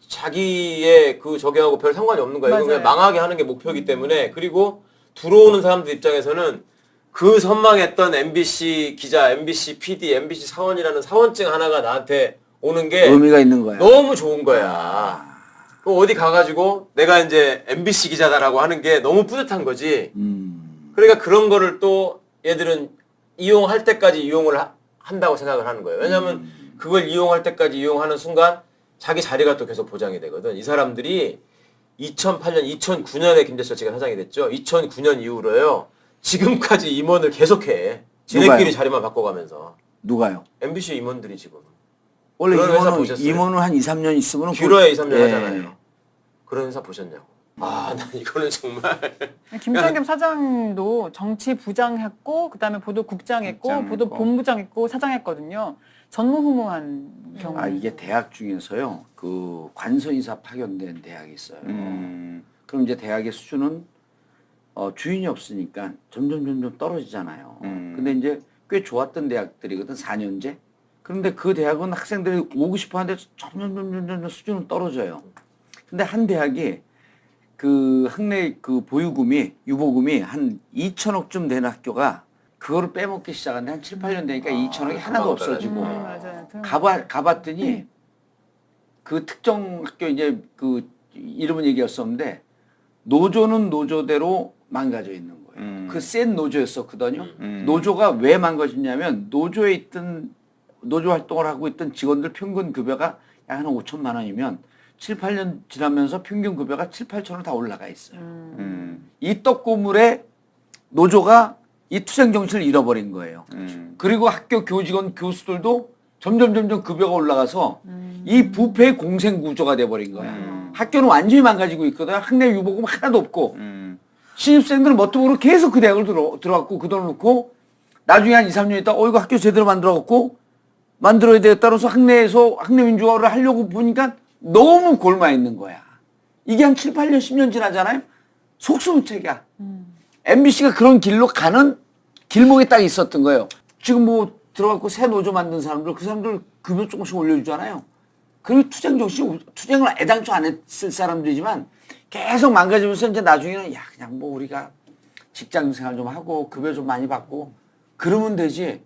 자기의 그 저기하고 별 상관이 없는 거예요. 이건 그냥 맞아요. 망하게 하는 게 목표이기 때문에 그리고 들어오는 사람들 입장에서는 그 선망했던 MBC 기자, MBC PD, MBC 사원이라는 사원증 하나가 나한테 오는 게 의미가 있는 거야. 너무 좋은 거야. 그럼 어디 가가지고 내가 이제 MBC 기자다라고 하는 게 너무 뿌듯한 거지. 그러니까 그런 거를 또 얘들은 이용할 때까지 이용을 한다고 생각을 하는 거예요. 왜냐하면 그걸 이용할 때까지 이용하는 순간 자기 자리가 또 계속 보장이 되거든. 이 사람들이 2008년, 2009년에 김재철 씨가 사장이 됐죠. 2009년 이후로요. 지금까지 임원을 계속해. 지네끼리 누가요? 자리만 바꿔가면서. 누가요? MBC 임원들이 지금. 원래 그런 회사 보셨어요? 임원은 한 2, 3년 있으면 뷰러에 2, 3년 예. 하잖아요. 그런 회사 보셨냐고. 난 이거는 정말. 김장겸 사장도 정치부장 했고 그다음에 보도국장 했고 국장 했고. 보도본부장 했고 사장 했거든요. 전무후무한 경우. 이게 대학 중에서요. 그 관서이사 파견된 대학이 있어요. 음. 그럼 이제 대학의 수준은 주인이 없으니까 점점 떨어지잖아요. 근데 이제 꽤 좋았던 대학들이거든. 4년제. 그런데 그 대학은 학생들이 오고 싶어 하는데 점점 수준은 떨어져요. 근데 한 대학이 그 학내 그 보유금이 유보금이 한 2천억쯤 되는 학교가 그거를 빼먹기 시작하는데 한 7, 8년 되니까 2천억이 하나도 없어지고 맞아요. 가봤더니 그 특정 학교 이제 그 이름은 얘기할 수 없는데 노조는 노조대로 망가져 있는 거예요. 그 센 노조였었거든요. 노조가 왜 망가졌냐면 노조에 있던 노조 활동을 하고 있던 직원들 평균 급여가 약 한 5천만 원이면 7, 8년 지나면서 평균 급여가 7, 8천원 다 올라가 있어요. 이 떡고물에 노조가 이 투쟁 정신을 잃어버린 거예요. 그리고 학교 교직원 교수들도 점점 급여가 올라가서 이 부패 공생 구조가 돼버린 거야. 학교는 완전히 망가지고 있거든. 학내 유보금 하나도 없고 신입생들은 멋도모로 계속 그 대학을 들어갔고 그 돈을 넣고 나중에 한 2, 3년 있다 이거 학교 제대로 만들어갖고 만들어야 되겠다 그래서 학내에서 학내 민주화를 하려고 보니까 너무 골마 있는 거야. 이게 한 7, 8년, 10년 지나잖아요. 속수무책이야. MBC가 그런 길로 가는 길목에 딱 있었던 거예요. 지금 뭐 들어가고 새 노조 만든 사람들 그 사람들 급여 조금씩 올려주잖아요. 그리고 투쟁 정신, 투쟁을 애당초 안 했을 사람들이지만 계속 망가지면서 이제 나중에는 야 그냥 뭐 우리가 직장 생활 좀 하고 급여 좀 많이 받고 그러면 되지.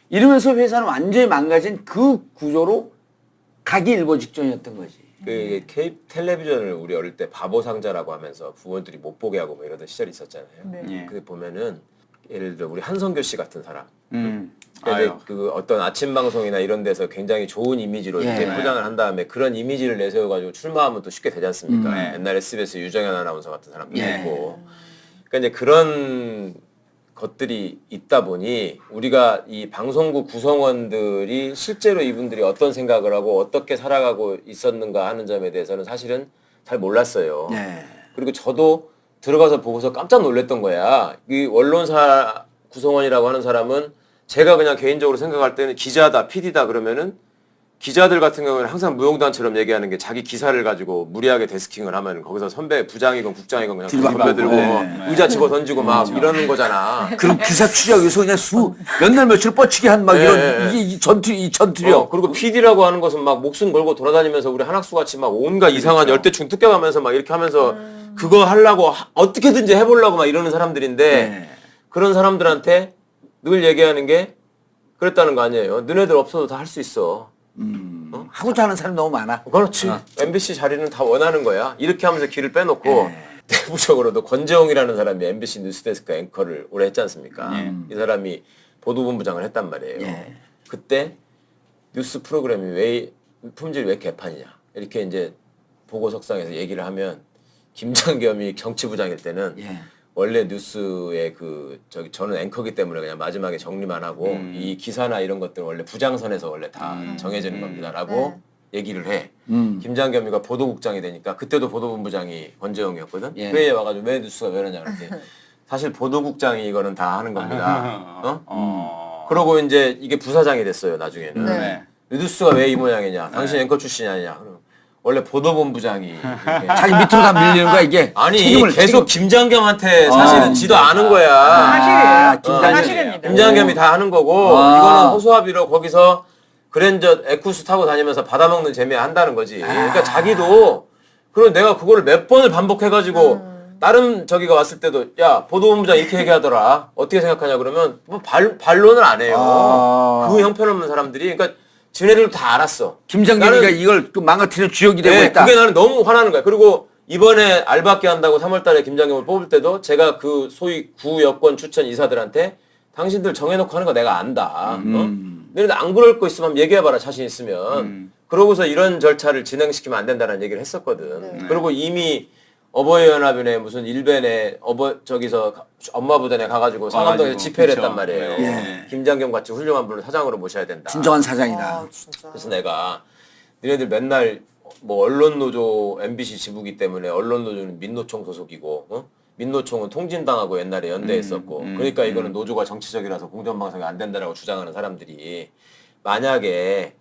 이러면서 회사는 완전히 망가진 그 구조로 가기 일보 직전이었던 거지. 그 텔레비전을 우리 어릴 때 바보 상자라고 하면서 부모들이 못 보게 하고 뭐 이러던 시절이 있었잖아요. 네. 예. 그 보면은 예를 들어 우리 한성교 씨 같은 사람. 아유. 그러니까 그 어떤 아침 방송이나 이런 데서 굉장히 좋은 이미지로 예. 이렇게 포장을 한 다음에 그런 이미지를 내세워가지고 출마하면 또 쉽게 되지 않습니까? 네. 옛날에 SBS 유정현 아나운서 같은 사람도 예. 있고. 그러니까 이제 그런 것들이 있다 보니 우리가 이 방송국 구성원들이 실제로 이분들이 어떤 생각을 하고 어떻게 살아가고 있었는가 하는 점에 대해서는 사실은 잘 몰랐어요. 네. 그리고 저도 들어가서 보고서 깜짝 놀랐던 거야. 이 언론사 구성원이라고 하는 사람은 제가 그냥 개인적으로 생각할 때는 기자다, PD다 그러면은 기자들 같은 경우는 항상 무용단처럼 얘기하는 게 자기 기사를 가지고 무리하게 데스킹을 하면 거기서 선배 부장이건 국장이건 그냥 뒤집어 덤벼들고 네. 의자 집어 던지고 막 이러는 거잖아. 그럼 기사 취재하기 위해서 그냥 몇 날 며칠 뻗치게 한 막 예, 이런 예. 이게 이 전투력. 그리고 PD라고 하는 것은 막 목숨 걸고 돌아다니면서 우리 한학수 같이 막 온갖 이상한 열대충 뜯겨가면서 막 이렇게 하면서 그거 하려고 어떻게든지 해보려고 막 이러는 사람들인데 네. 그런 사람들한테 늘 얘기하는 게 그랬다는 거 아니에요. 너네들 없어도 다 할 수 있어. 하고자 하는 사람이 너무 많아. 그렇지. MBC 자리는 다 원하는 거야. 이렇게 하면서 길을 빼놓고 네. 내부적으로도 권재홍이라는 사람이 MBC 뉴스데스크 앵커를 오래 했지 않습니까? 이 사람이 보도본부장을 했단 말이에요. 예. 그때 뉴스 프로그램이 왜 품질이 왜 개판이냐 이렇게 이제 보고석상에서 얘기를 하면 김장겸이 정치부장일 때는 예. 원래 뉴스의 저는 앵커기 때문에 그냥 마지막에 정리만 하고 이 기사나 이런 것들 원래 부장선에서 원래 다 정해지는 겁니다라고 얘기를 해. 김장겸이가 보도국장이 되니까 그때도 보도본부장이 권재영이었거든. 예. 회의에 와가지고 왜 뉴스가 왜 이러냐 그랬더니 사실 보도국장이 이거는 다 하는 겁니다. 그러고 이제 이게 부사장이 됐어요 나중에는. 네. 뉴스가 왜 이 모양이냐? 당신 앵커 출신이 아니냐? 그럼 원래 보도본부장이 이렇게 자기 밑으로 다 밀리는 거야 이게. 아니 책임을 계속 김장겸한테 사실은 지도 아는 거야. 사실이에요. 김장겸. 사실입니다. 김장겸이 다 하는 거고 이거는 호소합의로 거기서 그랜저 에쿠스 타고 다니면서 받아먹는 재미에 한다는 거지. 그러니까 자기도 그리고 내가 그거를 몇 번을 반복해가지고 다른 저기가 왔을 때도 야 보도본부장 이렇게 얘기하더라. 어떻게 생각하냐 그러면 뭐 반론을 안 해요. 그 형편없는 사람들이 그러니까 지네들도 다 알았어. 김장겸이가 이걸 그 망가뜨리는 주역이 되고 네, 있다. 그게 나는 너무 화나는 거야. 그리고 이번에 알바끼 한다고 3월달에 김장겸을 뽑을 때도 제가 그 소위 구 여권 추천 이사들한테 당신들 정해놓고 하는 거 내가 안다. 너네들 안 그럴 거 있으면 얘기해봐라 자신 있으면. 그러고서 이런 절차를 진행시키면 안 된다는 얘기를 했었거든. 그리고 이미 어버이연합인회 무슨 일벤에 저기서 엄마 부대에 가가지고 상암동에서 와가지고, 집회를 그쵸. 했단 말이에요. 예. 김장겸 같이 훌륭한 분을 사장으로 모셔야 된다. 진정한 사장이다. 아, 진짜. 그래서 내가 너네들 맨날 뭐 언론노조 MBC 지부기 때문에 언론노조는 민노총 소속이고 민노총은 통진당하고 옛날에 연대했었고 그러니까 이거는 노조가 정치적이라서 공정방송이 안 된다라고 주장하는 사람들이 만약에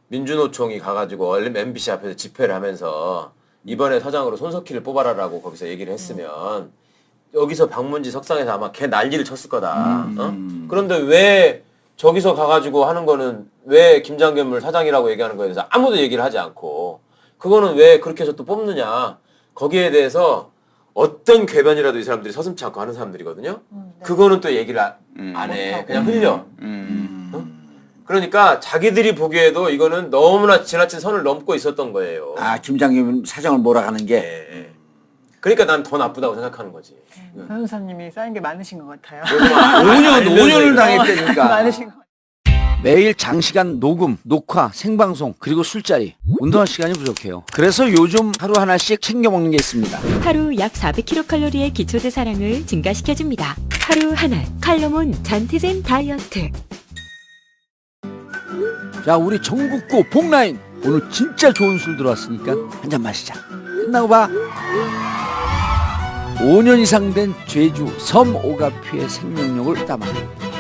민주노총이 가가지고 MBC 앞에서 집회를 하면서 이번에 사장으로 손석희를 뽑아라라고 거기서 얘기를 했으면 여기서 박문지 석상에서 아마 걔 난리를 쳤을 거다. 그런데 왜 저기서 가가지고 하는 거는 왜 김장겸을 사장이라고 얘기하는 거에 대해서 아무도 얘기를 하지 않고 그거는 왜 그렇게 해서 또 뽑느냐. 거기에 대해서 어떤 궤변이라도 이 사람들이 서슴지 않고 하는 사람들이거든요. 그거는 또 얘기를 안 해. 그냥 흘려. 그러니까 자기들이 보기에도 이거는 너무나 지나친 선을 넘고 있었던 거예요. 아 김장겸 사장을 몰아가는 게. 예. 그러니까 난 더 나쁘다고 생각하는 거지. 변호사님이 쌓인 게 많으신 것 같아요. 5년을 당했다니까. 많으신 것 같아요. 매일 장시간 녹음, 녹화, 생방송, 그리고 술자리. 운동할 시간이 부족해요. 그래서 요즘 하루 하나씩 챙겨 먹는 게 있습니다. 하루 약 400kcal의 기초대사량을 증가시켜줍니다. 하루 하나 칼로몬 전태젠 다이어트. 자, 우리 정국구 복라인 오늘 진짜 좋은 술 들어왔으니까 한잔 마시자. 끝나고 봐. 5년 이상 된 제주 섬 오가피의 생명력을 담아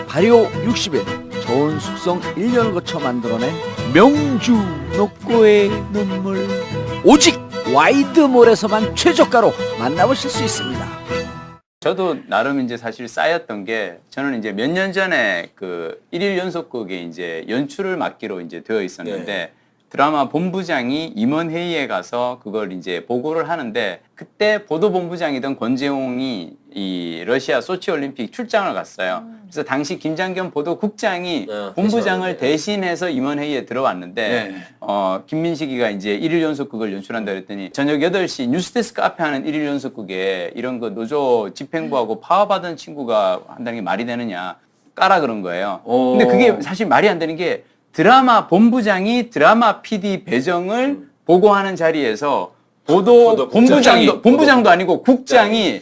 발효 60일, 저온 숙성 1년을 거쳐 만들어낸 명주 녹고의 눈물. 오직 와이드몰에서만 최저가로 만나보실 수 있습니다. 저도 나름 이제 사실 쌓였던 게 저는 이제 몇 년 전에 그 1일 연속극에 이제 연출을 맡기로 이제 되어 있었는데 드라마 본부장이 임원회의에 가서 그걸 이제 보고를 하는데 그때 보도본부장이던 권재홍이 이 러시아 소치 올림픽 출장을 갔어요. 그래서 당시 김장겸 보도국장이 본부장을 대신해서 임원회의에 들어왔는데 김민식이가 이제 1일 연속극을 연출한다 그랬더니 저녁 8시 뉴스데스크 앞에 하는 1일 연속극에 이런 거 노조 집행부하고 파업하던 친구가 한다는 게 말이 되느냐 까라 그런 거예요. 근데 그게 사실 말이 안 되는 게 드라마 본부장이 드라마 PD 배정을 보고하는 자리에서 본부장도 아니고 국장이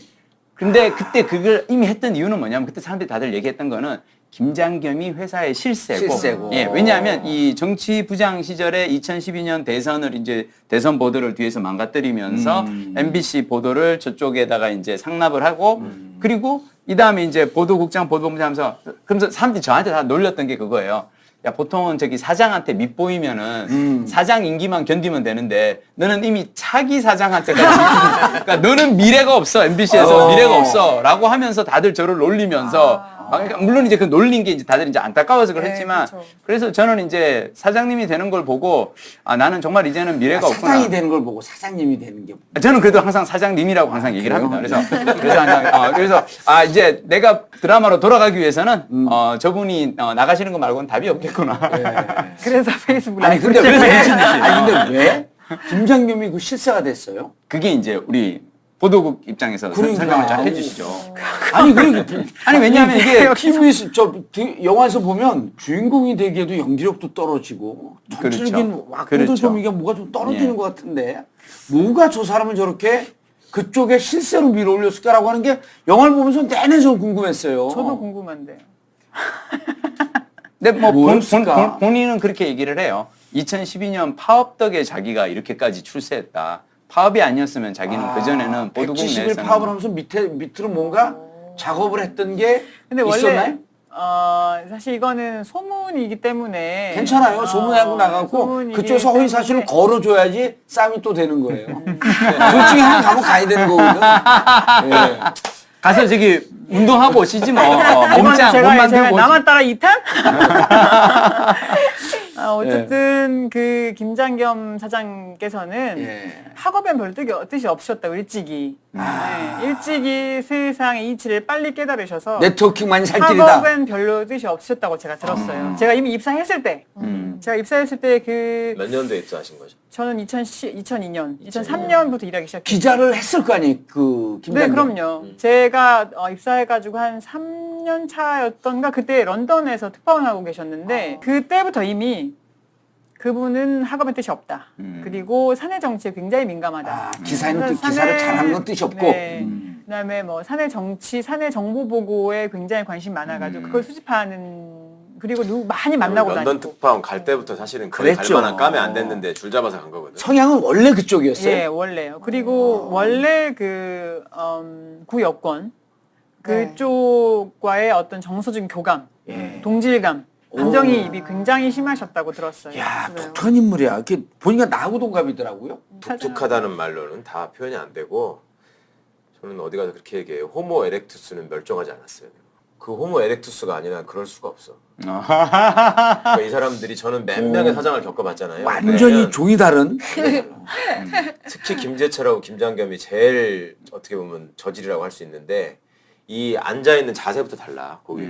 근데 그때 그걸 이미 했던 이유는 뭐냐면 그때 사람들이 다들 얘기했던 거는 김장겸이 회사의 실세고. 예, 왜냐하면 이 정치부장 시절에 2012년 대선을 이제 대선 보도를 뒤에서 망가뜨리면서 MBC 보도를 저쪽에다가 이제 상납을 하고 그리고 이 다음에 이제 보도국장 보도본부장 하면서 그러면서 사람들이 저한테 다 놀렸던 게 그거예요. 야, 보통은 저기 사장한테 밑보이면은 사장 임기만 견디면 되는데 너는 이미 차기 사장한테까지 그러니까 너는 미래가 없어 MBC에서 미래가 없어라고 하면서 다들 저를 놀리면서 그러니까 물론 이제 그 놀린 게 이제 다들 이제 안타까워서 그랬지만 그렇죠. 그래서 저는 이제 사장님이 되는 걸 보고 아 나는 정말 이제는 미래가 없구나. 사장이 되는 걸 보고 사장님이 되는 게 저는 그래도 항상 사장님이라고 항상 얘기를 합니다. 그래서 아 이제 내가 드라마로 돌아가기 위해서는 저분이 나가시는 거 말고는 답이 없겠구나. 그래서 페이스북 아니 라이브. 근데 왜 김장겸이 그 실세가 됐어요? 그게 이제 우리 보도국 입장에서 설명을 잘 해주시죠. 아니 그러니까 아니 왜냐하면 이게 TV에서 영화에서 보면 주인공이 되기에도 연기력도 떨어지고 전체적인 왁구도 좀 이게 뭐가 좀 떨어지는 것 같은데 뭐가 저 사람을 저렇게 그쪽에 실세로 밀어올렸을까라고 하는 게 영화를 보면서 내내 좀 궁금했어요. 저도 궁금한데. 근데 뭐 뭐였을까? 본인은 그렇게 얘기를 해요. 2012년 파업 덕에 자기가 이렇게까지 출세했다. 파업이 아니었으면 자기는 그전에는 보도국 170일 내에서는 파업을 하면서 밑으로 뭔가 작업을 했던 게 근데 있었나요? 원래 사실 이거는 소문이기 때문에 괜찮아요. 소문하고 나가고 소문이기 그쪽에서 허위 사실을 때문에. 걸어줘야지 싸움이 또 되는 거예요. 둘 중에 하나 가면 가야 되는 거거든. 예. 가서 저기 운동하고 오시지 뭐. 이건 몸짱 제가 몸 만들고 오지. 나만 따라 2탄? 어쨌든 그 김장겸 사장께서는 예. 학업엔 별 뜻이 없으셨다고 일찍이. 네, 일찍이 세상의 이치를 빨리 깨달으셔서 네트워킹만이 살 길이다. 학업엔 별로 뜻이 없으셨다고 제가 들었어요. 제가 이미 입사했을 때. 제가 입사했을 때 몇 년도에 입사하신 거죠? 저는 2002년, 2003년부터 일하기 시작했어요. 기자를 했을 거 아니에요, 그 네, 김장겸. 그럼요. 제가 입사해가지고 한 3년 차였던가 그때 런던에서 특파원하고 계셨는데 그때부터 이미 그분은 학업의 뜻이 없다. 그리고 사내 정치에 굉장히 민감하다. 기사는 기사를 잘하는 건 뜻이 없고. 네. 그다음에 뭐 사내 정치, 사내 정보 보고에 굉장히 관심 많아가지고 그걸 수집하는 그리고 많이 만나고 런던 다니고. 특파원 갈 때부터 사실은 거기 갈 그랬죠. 만한 까면 안 됐는데 줄 잡아서 간 거거든. 성향은 원래 그쪽이었어요. 예, 원래요. 그리고 원래 그 구여권 그쪽과의 어떤 정서적인 교감, 동질감, 감정이입이 굉장히 심하셨다고 들었어요. 야, 독특한 인물이야. 이렇게 보니까 나하고 동갑이더라고요. 독특하다는 말로는 다 표현이 안 되고 저는 어디 가서 그렇게 얘기해요. 호모 에렉투스는 멸종하지 않았어요. 그 호모 에렉투스가 아니라 그럴 수가 없어. 그러니까 이 사람들이 저는 몇 명의 사장을 겪어봤잖아요. 완전히 왜냐면 종이 다른. 특히 김재철하고 김장겸이 제일 어떻게 보면 저질이라고 할 수 있는데 이 앉아있는 자세부터 달라. 거기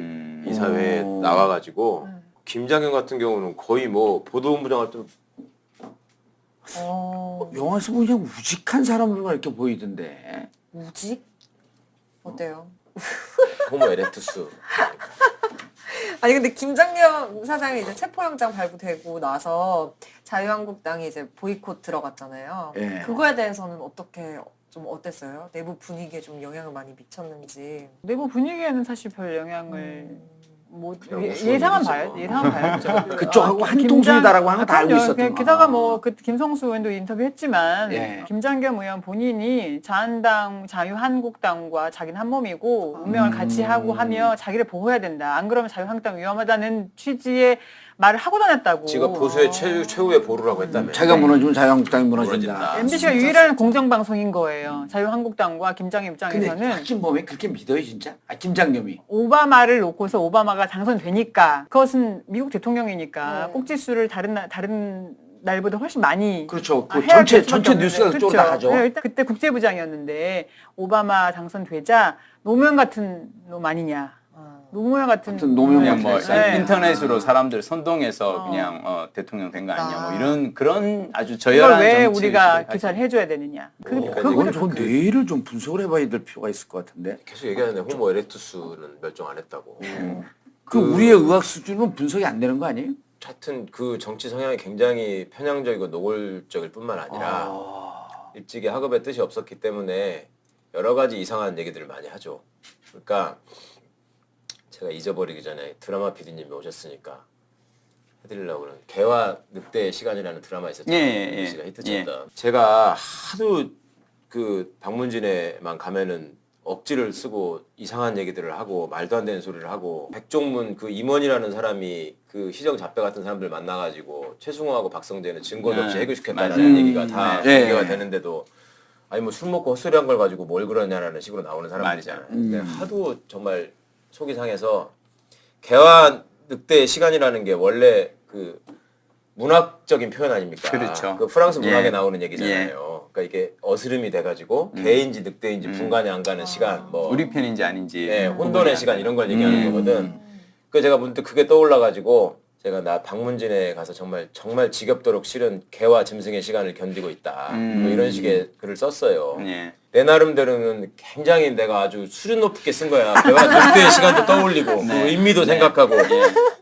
이 사회에 나와가지고 김장겸 같은 경우는 거의 뭐 보도본부장 할 때 영화에서 보니 그냥 우직한 사람으로만 이렇게 보이던데. 우직? 어때요? 호모 에렉투스. 아니 근데 김장겸 사장이 이제 체포영장 발부되고 나서 자유한국당이 이제 보이콧 들어갔잖아요. 예. 그거에 대해서는 어떻게 좀 어땠어요? 내부 분위기에 좀 영향을 많이 미쳤는지. 내부 분위기에는 사실 별 영향을 뭐 그냥 예상은 우스갯소리죠. 봐요. 예상은 봐요. 그쪽하고 한 통속이다라고 하는 거 다 알고 그럼요. 있었던 게다가 뭐 그 김성수 의원도 인터뷰했지만 예. 김장겸 의원 본인이 자한당, 자유한국당과 자기는 한 몸이고 운명을 같이 하고 하며 자기를 보호해야 된다. 안 그러면 자유한국당 위험하다는 취지의 말을 하고 다녔다고. 지가 보수의 최후의 보루라고 했다며. 자기가 무너지면 자유한국당이 무너진다. 무너진다. MBC가 유일한 공정방송인 거예요. 자유한국당과 김장겸 근데 입장에서는 박진범이 그렇게 믿어요 진짜? 아 김장겸이. 오바마를 놓고서 오바마가 당선되니까 그것은 미국 대통령이니까 꼭지수를 다른 날보다 훨씬 많이 그렇죠. 그 해야 될 전체 수밖에 없는데. 뉴스가 그쪽으로 그렇죠. 나가죠. 네, 일단 그때 국제부장이었는데 오바마 당선되자 노무현 같은 놈 아니냐. 노무현 같은 노무현 그냥 뭐 네. 인터넷으로 사람들 선동해서 그냥 대통령 된 거 아니냐 뭐 이런 그런 아주 이걸 저열한 왜 정치 우리가 하죠. 기사를 해줘야 되느냐. 이건 좀 내일을 좀 분석을 해봐야 될 필요가 있을 것 같은데. 계속 얘기하는데 호모 에렉투스는 멸종 안 했다고. 그 우리의 의학 수준은 분석이 안 되는 거 아니에요? 하여튼 그 정치 성향이 굉장히 편향적이고 노골적일 뿐만 아니라 일찍이 학업에 뜻이 없었기 때문에 여러 가지 이상한 얘기들을 많이 하죠. 그러니까 제가 잊어버리기 전에 드라마 PD님이 오셨으니까 해드리려고 그러는 개와 늑대의 시간이라는 드라마 있었잖아요. MBC가 히트쳤다. 제가 하도 그 방문진에만 가면은 억지를 쓰고 이상한 얘기들을 하고 말도 안 되는 소리를 하고 백종문 그 임원이라는 사람이 그 희정 잡배 같은 사람들 만나가지고 최승호하고 박성재는 증거도 없이 해결시켰다는 얘기가 다 공개가 되는데도 아니 뭐 술 먹고 헛소리한 걸 가지고 뭘 그러냐라는 식으로 나오는 사람들이잖아요. 근데 하도 정말 속이 상해서 개와 늑대의 시간이라는 게 원래 그 문학적인 표현 아닙니까? 그렇죠. 그 프랑스 문학에 예. 나오는 얘기잖아요. 그러니까 이게 어스름이 돼가지고 개인지 늑대인지 분간이 안 가는 시간, 뭐 우리 편인지 아닌지 네, 혼돈의 시간 이런 걸 얘기하는 거거든. 그 제가 문득 그게 떠올라가지고 제가 나 방문진에 가서 정말 지겹도록 싫은 개와 짐승의 시간을 견디고 있다. 뭐 이런 식의 글을 썼어요. 예. 내 나름대로는 굉장히 내가 아주 수준 높게 쓴 거야. 개와 늑대의 시간도 떠올리고 그 의미도 생각하고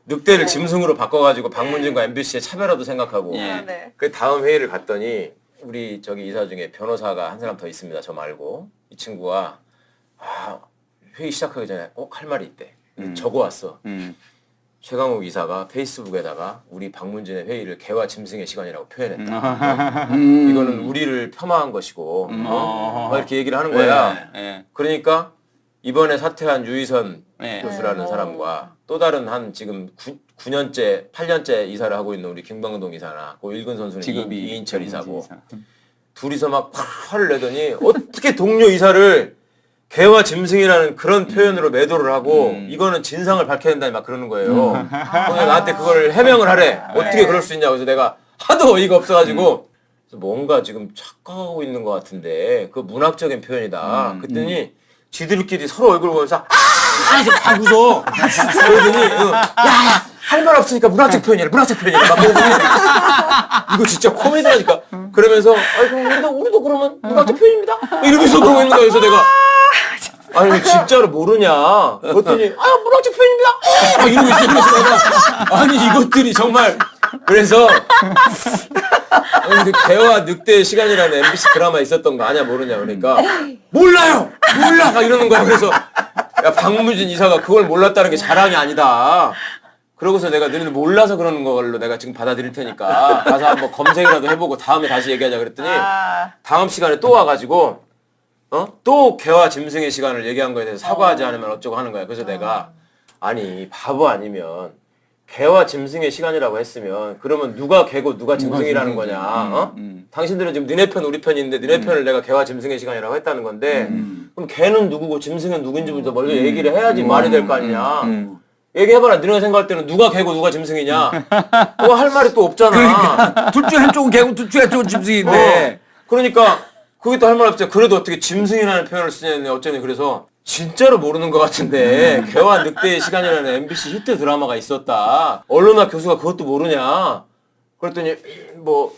늑대를 짐승으로 바꿔가지고 방문진과 MBC의 차별화도 생각하고 네. 그 다음 회의를 갔더니 우리 저기 이사 중에 변호사가 한 사람 더 있습니다. 저 말고 이 친구가 회의 시작하기 전에 꼭 할 말이 있대. 적어왔어. 최강욱 이사가 페이스북에다가 우리 방문진의 회의를 개와 짐승의 시간이라고 표현했다. 이거는 우리를 겸하한 것이고 막 이렇게 얘기를 하는 거야. 그러니까 이번에 사퇴한 유희선 교수라는 사람과 또 다른 한 지금 9년째 8년째 이사를 하고 있는 우리 김광동 이사나 고 일군 선수는 이인철 이사고 둘이서 막 화를 내더니 어떻게 동료 이사를 개와 짐승이라는 그런 표현으로 매도를 하고 이거는 진상을 밝혀야 된다니 막 그러는 거예요. 그래서 나한테 그걸 해명을 하래. 어떻게 그럴 수 있냐고. 그래서 내가 하도 어이가 없어가지고 그래서 뭔가 지금 착각하고 있는 것 같은데 그 문학적인 표현이다. 그랬더니 지들끼리 서로 얼굴 보면서 이제 막 웃어. 그러더니 야 할 말 없으니까 문학적 표현이래. 막 그러더니 이거 진짜 코미디라니까. 그러면서 아이고 우리도 그러면 문학적 표현입니다. 이러면서 그러고 있는 거예요. 그래서 내가 아니 진짜로 모르냐? 그랬더니 문학적 표현입니다. 막 이러고 있어. 그래서 내가 아니 이것들이 정말 그래서 개와 늑대의 시간이라는 MBC 드라마 있었던 거 아냐 모르냐 그러니까 몰라 막 이러는 거야. 그래서 야 박무진 이사가 그걸 몰랐다는 게 자랑이 아니다. 그러고서 내가 너희들 몰라서 그러는 걸로 내가 지금 받아들일 테니까 가서 한번 검색이라도 해보고 다음에 다시 얘기하자 그랬더니 다음 시간에 또 와가지고 또 개와 짐승의 시간을 얘기한 거에 대해서 사과하지 않으면 어쩌고 하는 거야. 그래서 내가 아니 바보 아니면 개와 짐승의 시간이라고 했으면 그러면 누가 개고 누가 짐승이라는 거냐? 당신들은 지금 너네 편 우리 편인데 너네 편을 내가 개와 짐승의 시간이라고 했다는 건데 그럼 개는 누구고 짐승은 누군지부터 먼저 얘기를 해야지 말이 될 거 아니냐? 얘기해봐라. 너네가 생각할 때는 누가 개고 누가 짐승이냐? 그거 할 말이 또 없잖아. 그러니까 둘 중에 한쪽은 개고 둘 중에 한쪽은 짐승인데. 그러니까 그게 또 할 말 없지. 그래도 어떻게 짐승이라는 표현을 쓰냐니 어쩌니. 그래서 진짜로 모르는 것 같은데 개와 늑대의 시간이라는 MBC 히트 드라마가 있었다. 언론학 교수가 그것도 모르냐? 그랬더니 뭐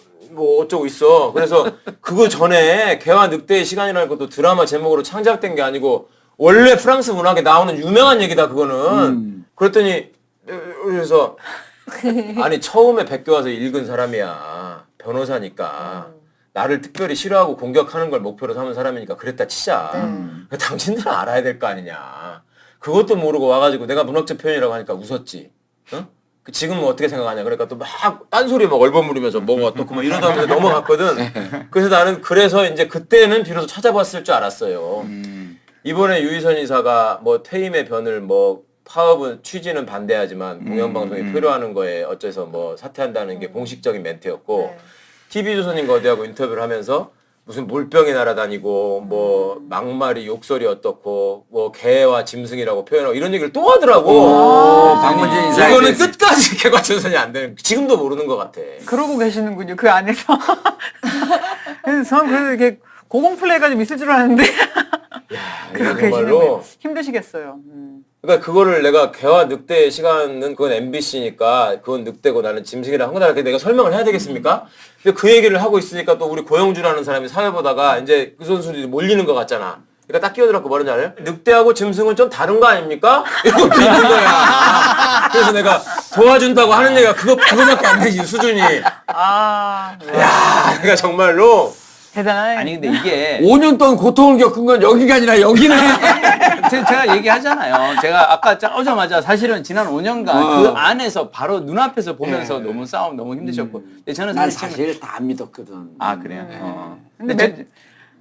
어쩌고 있어. 그래서 그거 전에 개와 늑대의 시간이라는 것도 드라마 제목으로 창작된 게 아니고 원래 프랑스 문학에 나오는 유명한 얘기다 그거는. 그랬더니 그래서 아니 처음에 백교 와서 읽은 사람이야. 변호사니까. 나를 특별히 싫어하고 공격하는 걸 목표로 삼은 사람이니까 그랬다 치자. 당신들은 알아야 될 거 아니냐. 그것도 모르고 와가지고 내가 문학적 표현이라고 하니까 웃었지. 어? 지금은 어떻게 생각하냐. 그러니까 또 막 딴소리 막 얼버무리면서 뭐가 어떻고 막 이러다 보니까 넘어갔거든. 그래서 나는 그래서 이제 그때는 비로소 찾아봤을 줄 알았어요. 이번에 유희선 이사가 뭐 퇴임의 변을 뭐 파업은 취지는 반대하지만 공영방송이 표류하는 거에 어째서 뭐 사퇴한다는 게 공식적인 멘트였고 TV조선인가 어디하고 인터뷰를 하면서 무슨 물병이 날아다니고 뭐 막말이 욕설이 어떻고 뭐 개와 짐승이라고 표현하고 이런 얘기를 또 하더라고. 박문진 인사에 이거는 대해서. 끝까지 개과천선이 안 되는 지금도 모르는 것 같아. 그러고 계시는군요. 그 안에서. 그래서 저는 그래도 이렇게 고공플레이가 좀 있을 줄 알았는데. 그러고 정말로 계시는 힘드시겠어요. 그러니까 그거를 내가 개와 늑대의 시간은 그건 MBC니까 그건 늑대고 나는 짐승이라 한 거다. 이렇게 내가 설명을 해야 되겠습니까? 근데 그 얘기를 하고 있으니까 또 우리 고영주라는 사람이 사회 보다가 이제 그 선수들이 몰리는 것 같잖아. 그러니까 딱 끼어들었고 뭐라는지 알아요? 늑대하고 짐승은 좀 다른 거 아닙니까? 이러고 비는 거야. 그래서 내가 도와준다고 하는 얘기가 그거밖에 안 되지 수준이. 아, 야, 내가 정말로 대단하네. 아니 근데 이게 5년 동안 고통을 겪은 건 여기가 아니라 여기네. 제가 얘기하잖아요. 제가 아까 오자마자 사실은 지난 5년간 그 안에서 바로 눈앞에서 보면서 너무 싸움 너무 힘드셨고. 근데 저는 난 사실 사실 다 안 믿었거든. 아 그래요. 근데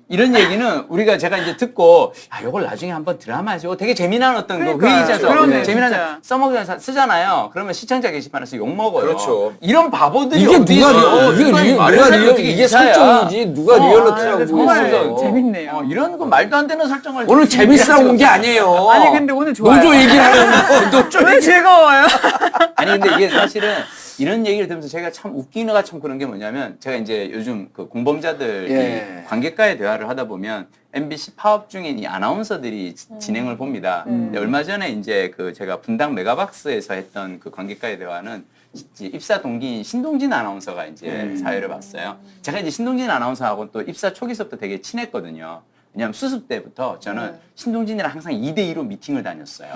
이런 얘기는 우리가 제가 이제 듣고 아 이걸 나중에 한번 드라마죠. 되게 재미난 어떤 그 그러니까, 회의자에서 그러네, 재미난 진짜. 써먹어서 쓰잖아요. 그러면 시청자 게시판에서 욕 먹어요. 그렇죠. 이런 바보들이 이게 어디 누가 있어? 이게 이건 누가 말을 리얼 어떻게 이게 이사야. 설정이지 누가 리얼리티라고 근데 정말 보겠어. 재밌네요. 이런 거 말도 안 되는 설정을 오늘 재밌으라고 온 게 아니에요. 아니 근데 오늘 좋아요. 노조 얘기를 하는 거. 노조 왜 즐거워요? 아니 근데 이게 사실은 이런 얘기를 들으면서 제가 참 웃기느가 참 그런 게 뭐냐면 제가 이제 요즘 그 공범자들 예. 관객과의 대화를 하다 보면 MBC 파업 중인 이 아나운서들이 진행을 봅니다. 근데 얼마 전에 이제 그 제가 분당 메가박스에서 했던 그 관객과의 대화는 이제 입사 동기인 신동진 아나운서가 이제 사회를 봤어요. 제가 이제 신동진 아나운서하고 또 입사 초기서부터 되게 친했거든요. 왜냐하면 수습 때부터 저는 신동진이랑 항상 2대2로 미팅을 다녔어요.